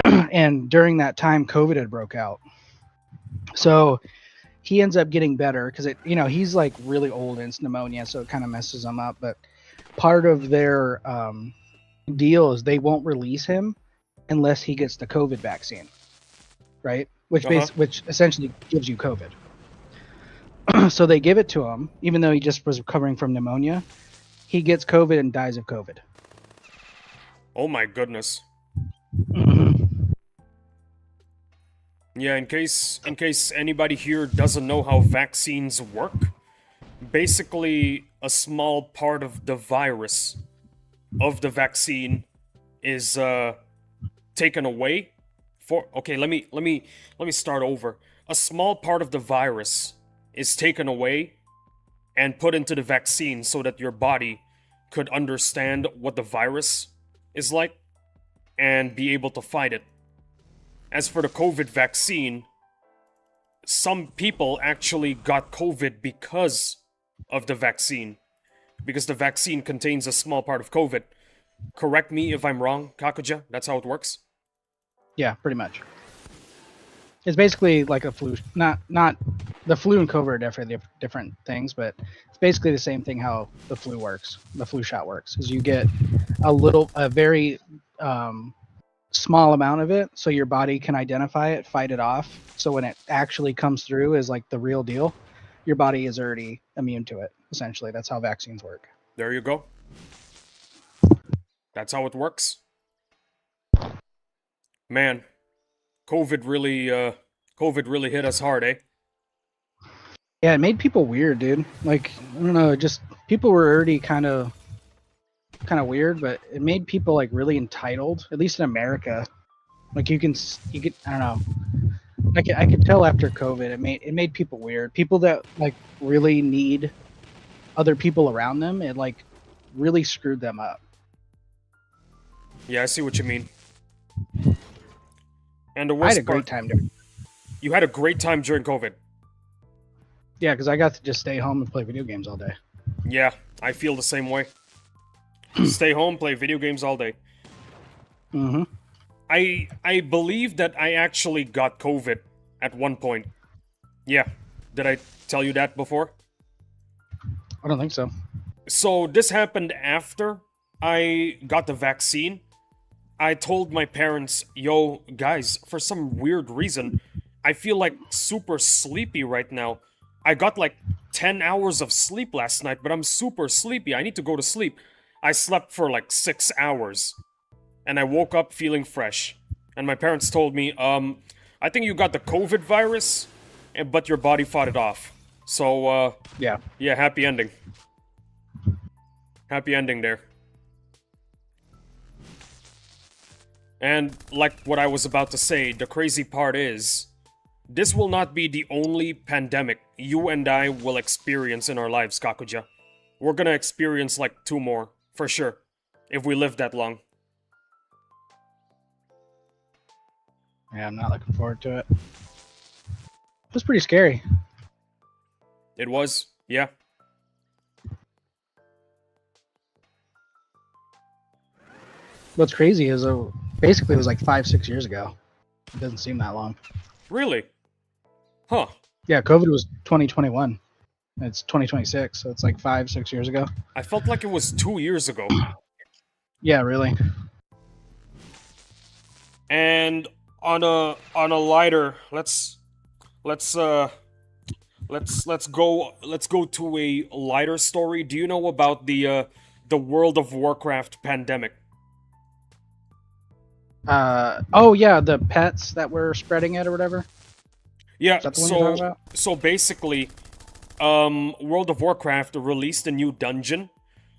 And during that time, COVID had broke out. So he ends up getting better because he's like really old and it's pneumonia, so it kind of messes him up. But part of their deal is they won't release him unless he gets the COVID vaccine, right? Which which essentially gives you COVID. So they give it to him, even though he just was recovering from pneumonia. He gets COVID and dies of COVID. Oh my goodness. Yeah, in case anybody here doesn't know how vaccines work, basically a small part of the virus of the vaccine is taken away for let me start over. A small part of the virus is taken away and put into the vaccine so that your body could understand what the virus is like and be able to fight it. As for the COVID vaccine, some people actually got COVID because of the vaccine. Because the vaccine contains a small part of COVID. Correct me if I'm wrong, Kakuja. That's how it works? Yeah, pretty much. It's basically like a flu. Not the flu and COVID are definitely different things, but it's basically the same thing how the flu works. The flu shot works is you get a very small amount of it, so your body can identify it, fight it off. So when it actually comes through as like the real deal, your body is already immune to it. Essentially, that's how vaccines work. There you go. That's how it works. Man, COVID really hit us hard, eh? Yeah, it made people weird, dude. Like, I don't know, just people were already kind of weird, but it made people like really entitled, at least in America. Like you could, I don't know. I could tell after COVID, it made people weird. People that like really need other people around them, it like really screwed them up. Yeah, I see what you mean. And the I worst had a great time during. You had a great time during COVID. Yeah, because I got to just stay home and play video games all day. Yeah, I feel the same way. Stay home, play video games all day. Mm-hmm. I believe that I actually got COVID at one point. Yeah, Did I tell you that before? I don't think so. So this happened after I got the vaccine. I told my parents, yo, guys, for some weird reason, I feel like super sleepy right now. I got like 10 hours of sleep last night, but I'm super sleepy. I need to go to sleep. I slept for like 6 hours, and I woke up feeling fresh. And my parents told me, I think you got the COVID virus, but your body fought it off. So, Yeah. yeah, happy ending. Happy ending there. And like what I was about to say, the crazy part is, this will not be the only pandemic you and I will experience in our lives, Kakuja. We're gonna experience like 2 more, for sure, if we live that long. Yeah, I'm not looking forward to it. It was pretty scary. It was, yeah. What's crazy is basically it was like 5-6 years ago. It doesn't seem that long. Really? Huh. Yeah, COVID was 2021. It's 2026, so it's like 5-6 years ago. I felt like it was 2 years ago. Yeah, really. And on a lighter, let's go to a lighter story. Do you know about the World of Warcraft pandemic? Oh yeah, the pets that were spreading it or whatever. Yeah, Is that the one you're talking about? so basically, World of Warcraft released a new dungeon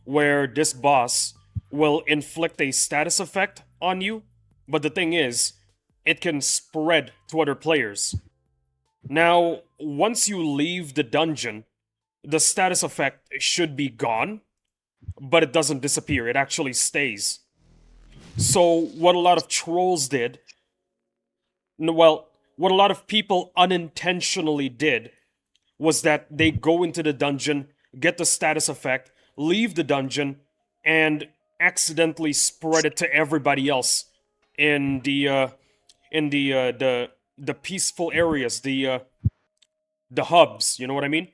where this boss will inflict a status effect on you, but the thing is, it can spread to other players. Now, once you leave the dungeon, the status effect should be gone, but it doesn't disappear, it actually stays. So, what a lot of trolls did, well, what a lot of people unintentionally did was that they go into the dungeon, get the status effect, leave the dungeon, and accidentally spread it to everybody else in the peaceful areas, the hubs. You know what I mean?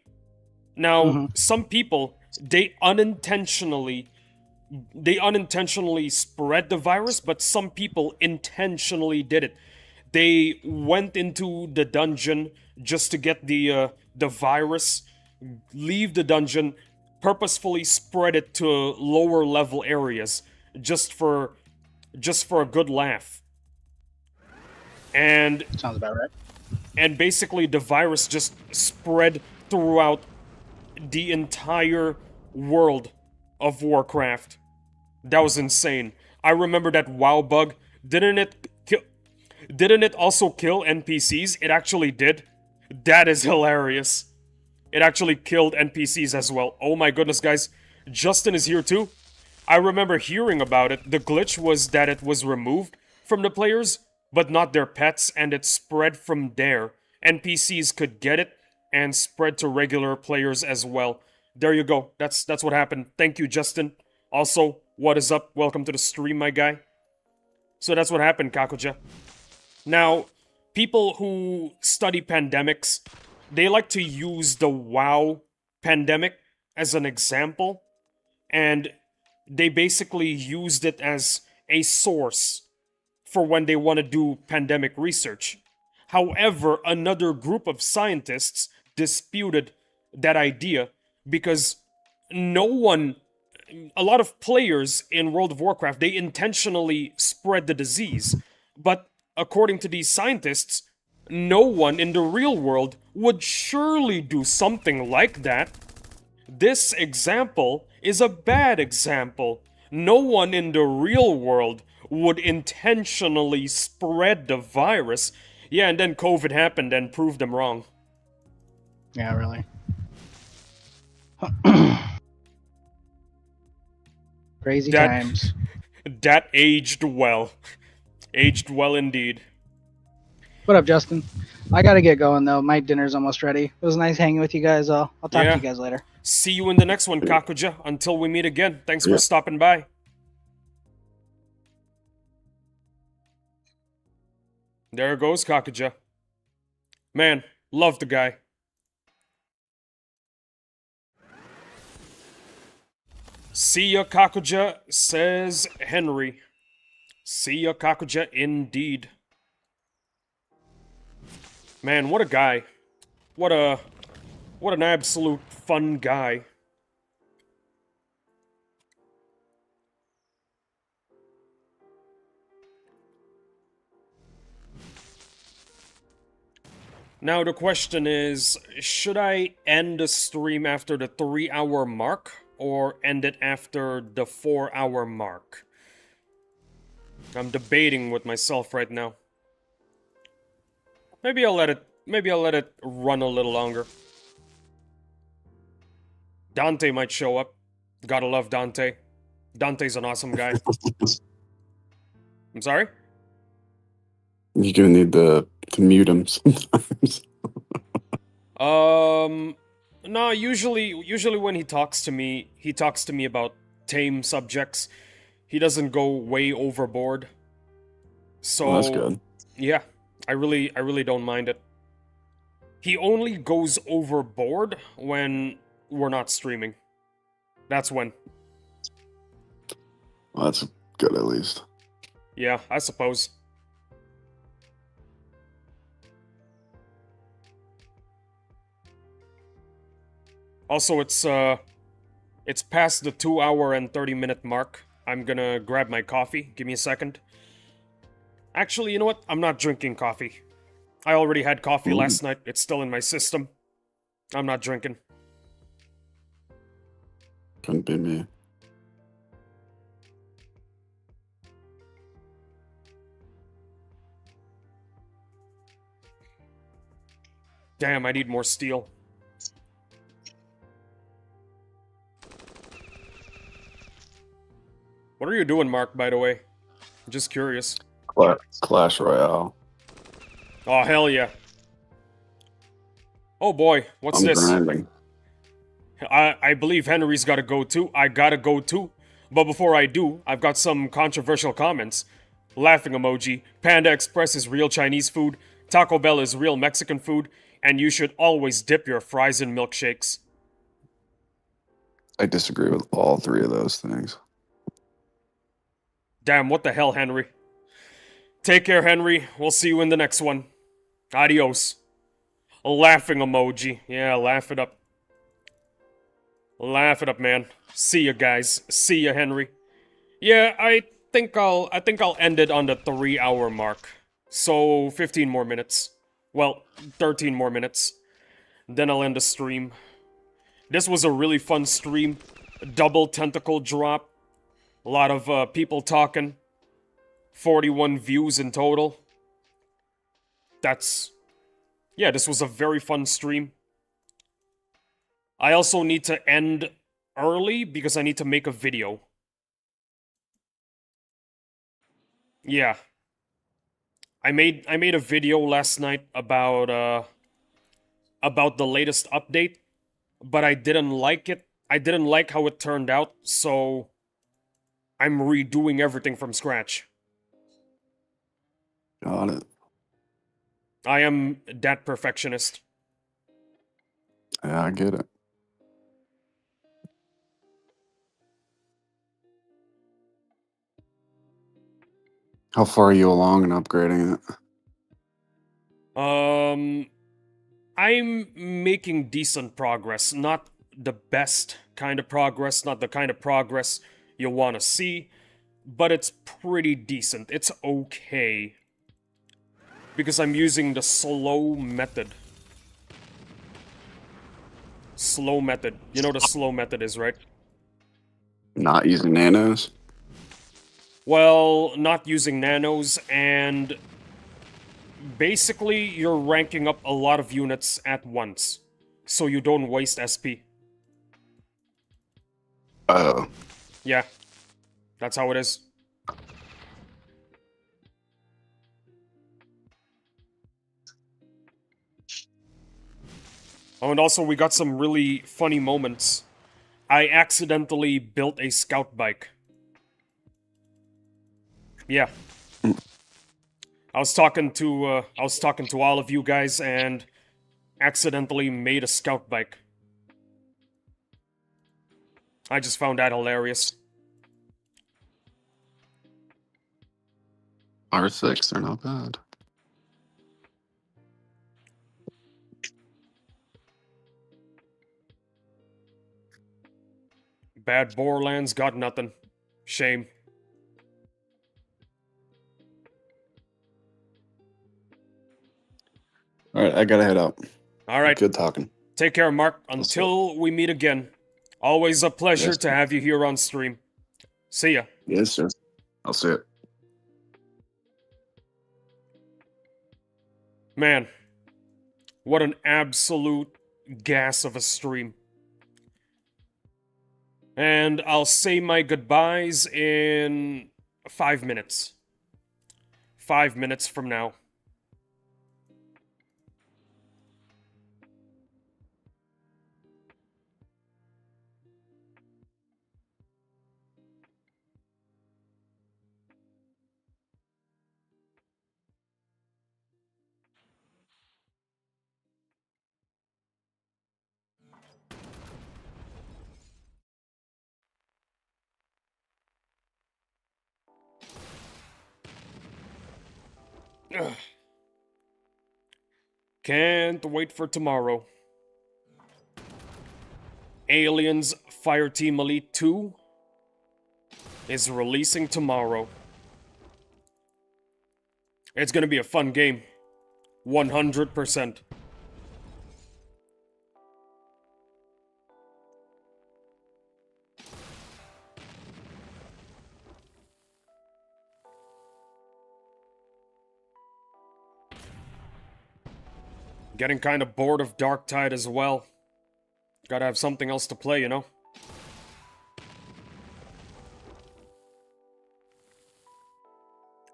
Now, some people they unintentionally spread the virus, but some people intentionally did it. They went into the dungeon just to get the virus, leave the dungeon, purposefully spread it to lower level areas just for a good laugh. And Sounds about right. and basically the virus just spread throughout the entire world of Warcraft. That was insane. I remember that WoW bug. Didn't it also kill NPCs? It actually did. That is hilarious. It actually killed NPCs as well. Oh my goodness, guys. Justin is here too. I remember hearing about it. The glitch was that it was removed from the players, but not their pets, and it spread from there. NPCs could get it and spread to regular players as well. There you go. That's what happened. Thank you, Justin. Also, what is up? Welcome to the stream, my guy. So that's what happened, Kakuja. Now, people who study pandemics, they like to use the WoW pandemic as an example, and they basically used it as a source for when they want to do pandemic research. However, another group of scientists disputed that idea because a lot of players in World of Warcraft, they intentionally spread the disease, but according to these scientists, no one in the real world would surely do something like that. This example is a bad example. No one in the real world would intentionally spread the virus. Yeah, and then COVID happened and proved them wrong. Yeah, really. Crazy times. That aged well. Aged well indeed. What up, Justin? I gotta get going though. My dinner's almost ready. It was nice hanging with you guys. I'll talk to you guys later. See you in the next one, Kakuja. Until we meet again. Thanks for stopping by. There goes Kakuja. Man, love the guy. See ya, Kakuja, says Henry. See ya, Kakuja, indeed. Man, what a guy. What an absolute fun guy. Now the question is, should I end the stream after the 3-hour mark or end it after the 4-hour mark? I'm debating with myself right now. Maybe I'll let it run a little longer. Dante might show up. Gotta love Dante. Dante's an awesome guy. I'm sorry? You're gonna need to mute him sometimes. No, usually when he talks to me about tame subjects. He doesn't go way overboard. So Well, that's good. Yeah, I really don't mind it. He only goes overboard when we're not streaming. That's when. Well, that's good at least. Yeah, I suppose. Also, it's past the 2-hour and 30-minute mark. I'm gonna grab my coffee. Give me a second. Actually, you know what? I'm not drinking coffee. I already had coffee last night. It's still in my system. I'm not drinking. Couldn't be me. Damn, I need more steel. What are you doing, Mark, by the way? I'm just curious. Clash Royale. Oh, hell yeah. Oh boy, what's I'm this? grinding. I believe Henry's gotta go too. I gotta go too. But before I do, I've got some controversial comments. Laughing emoji. Panda Express is real Chinese food. Taco Bell is real Mexican food. And you should always dip your fries in milkshakes. I disagree with all three of those things. Damn, what the hell, Henry? Take care, Henry. We'll see you in the next one. Adios. A laughing emoji. Yeah, laugh it up. Laugh it up, man. See ya, guys. See ya, Henry. Yeah, I think I'll end it on the 3-hour mark. So 15 more minutes. Well, 13 more minutes. Then I'll end the stream. This was a really fun stream. Double tentacle drop. A lot of people talking. 41 views in total. Yeah, this was a very fun stream. I also need to end early because I need to make a video. Yeah. I made a video last night about the latest update, but I didn't like it. I didn't like how it turned out, so I'm redoing everything from scratch. Got it. I am that perfectionist. Yeah, I get it. How far are you along in upgrading it? I'm making decent progress. Not the best kind of progress, not the kind of progress you want to see, but it's pretty decent. It's okay. Because I'm using the slow method. Slow method. You know what the slow method is, right? Not using nanos? Well, not using nanos, and basically you're ranking up a lot of units at once, so you don't waste SP. Oh. Yeah, that's how it is. Oh, and also we got some really funny moments. I accidentally built a scout bike. Yeah. I was talking to all of you guys and accidentally made a scout bike. I just found that hilarious. R6, they're not bad. Bad Borderlands got nothing. Shame. All right, I gotta head out. Alright, Good talking. take care, Mark. I'll see Until we meet again. Always a pleasure Yes. to have you here on stream. See ya. Yes, sir. I'll see it. Man, what an absolute gas of a stream. And I'll say my goodbyes in 5 minutes. 5 minutes from now. Ugh. Can't wait for tomorrow. Aliens Fireteam Elite 2 is releasing tomorrow. It's gonna be a fun game. 100%. Getting kind of bored of Darktide as well. Gotta have something else to play, you know?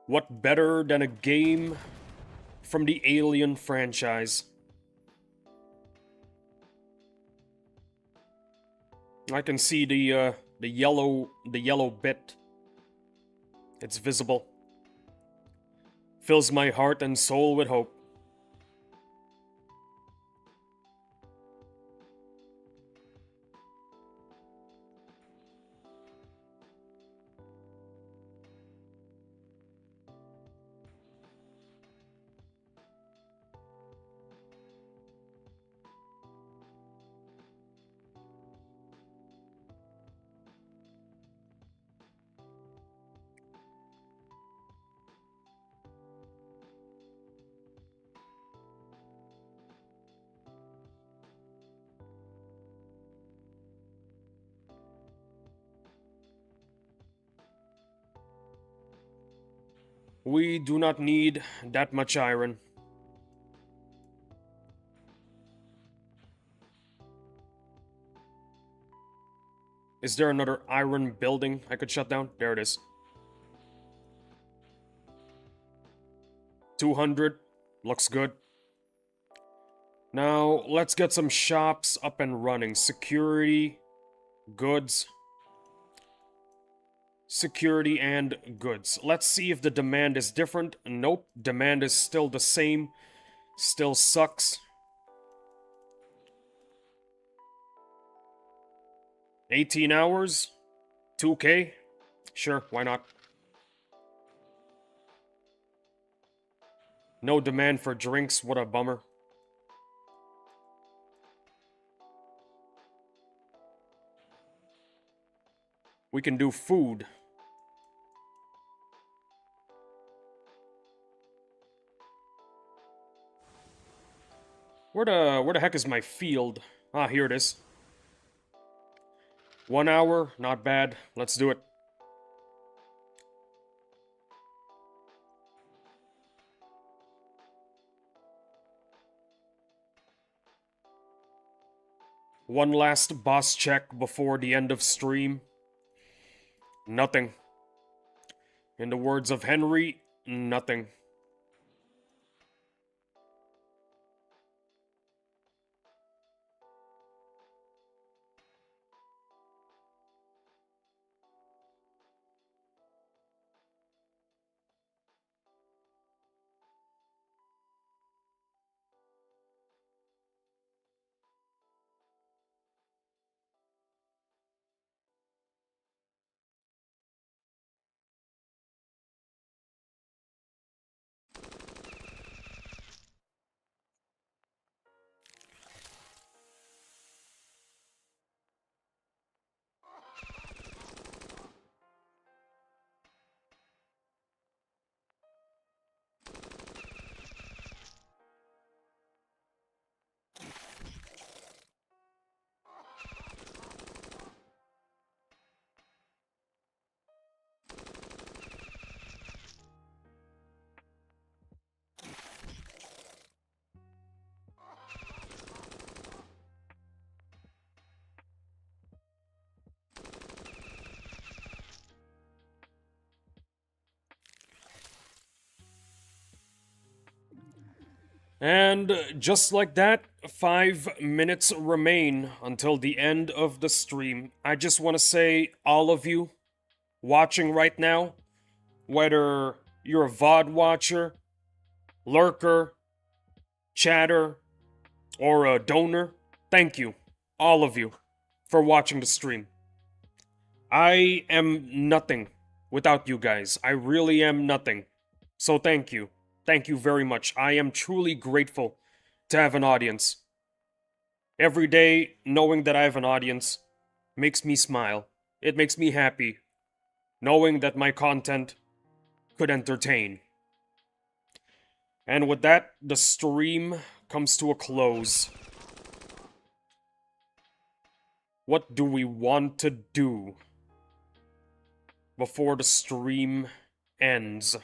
What better than a game from the Alien franchise? I can see the yellow bit. It's visible. Fills my heart and soul with hope. We do not need that much iron. Is there another iron building I could shut down? There it is. 200. Looks good. Now, let's get some shops up and running. Security, goods. Security and goods. Let's see if the demand is different. Nope, demand is still the same. Still sucks. 18 hours? 2K? Sure, why not? No demand for drinks, what a bummer. We can do food. Where the heck is my field? Ah, here it is. 1 hour, not bad. Let's do it. One last boss check before the end of stream. Nothing. In the words of Henry, nothing. And just like that, 5 minutes remain until the end of the stream. I just want to say, all of you watching right now, whether you're a VOD watcher, lurker, chatter, or a donor, thank you, all of you, for watching the stream. I am nothing without you guys. I really am nothing. So thank you. Thank you very much. I am truly grateful to have an audience. Every day, knowing that I have an audience makes me smile. It makes me happy, knowing that my content could entertain. And with that, the stream comes to a close. What do we want to do before the stream ends?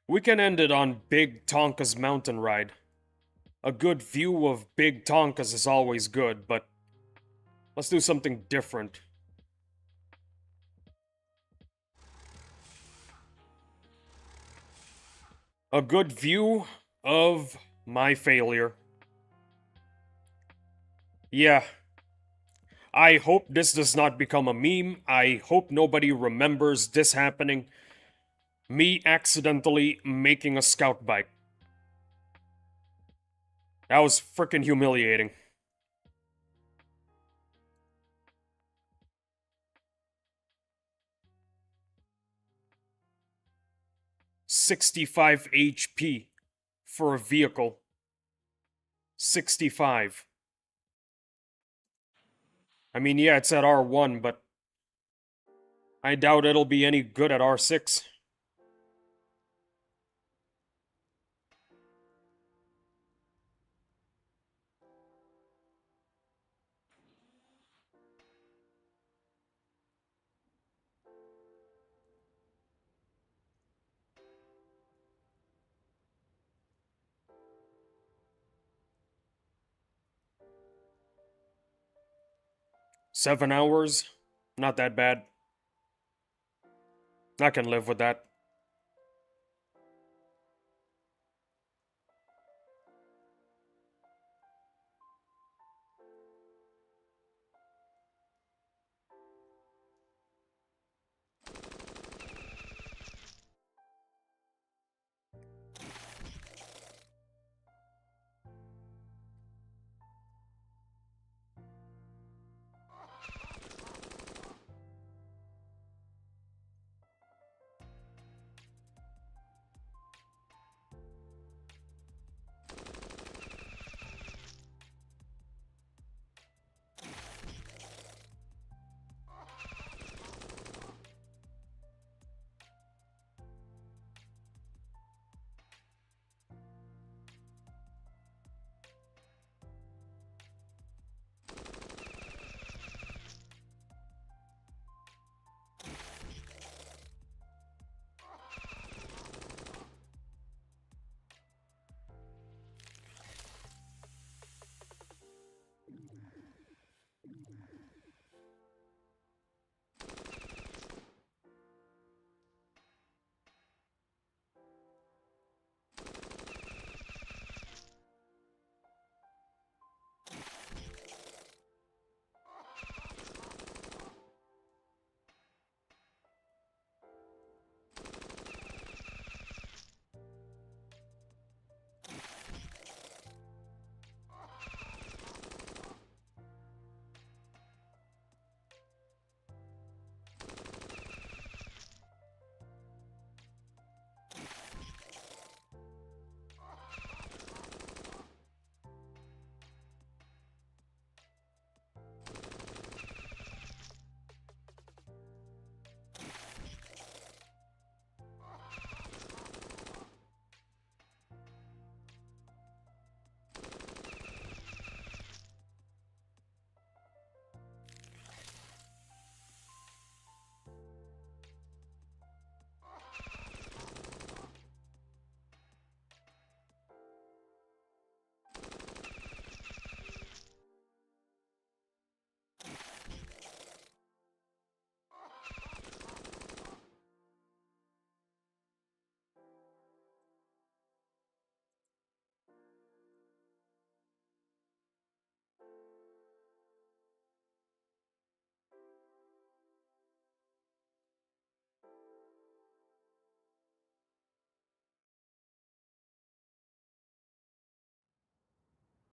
We can end it on Big Tonka's mountain ride. A good view of Big Tonka's is always good, but let's do something different. A good view of my failure. Yeah. I hope this does not become a meme. I hope nobody remembers this happening. Me accidentally making a scout bike. That was freaking humiliating. $65 HP for a vehicle. 65. I mean, yeah, it's at R1, but I doubt it'll be any good at R6. $7 hours? Not that bad. I can live with that.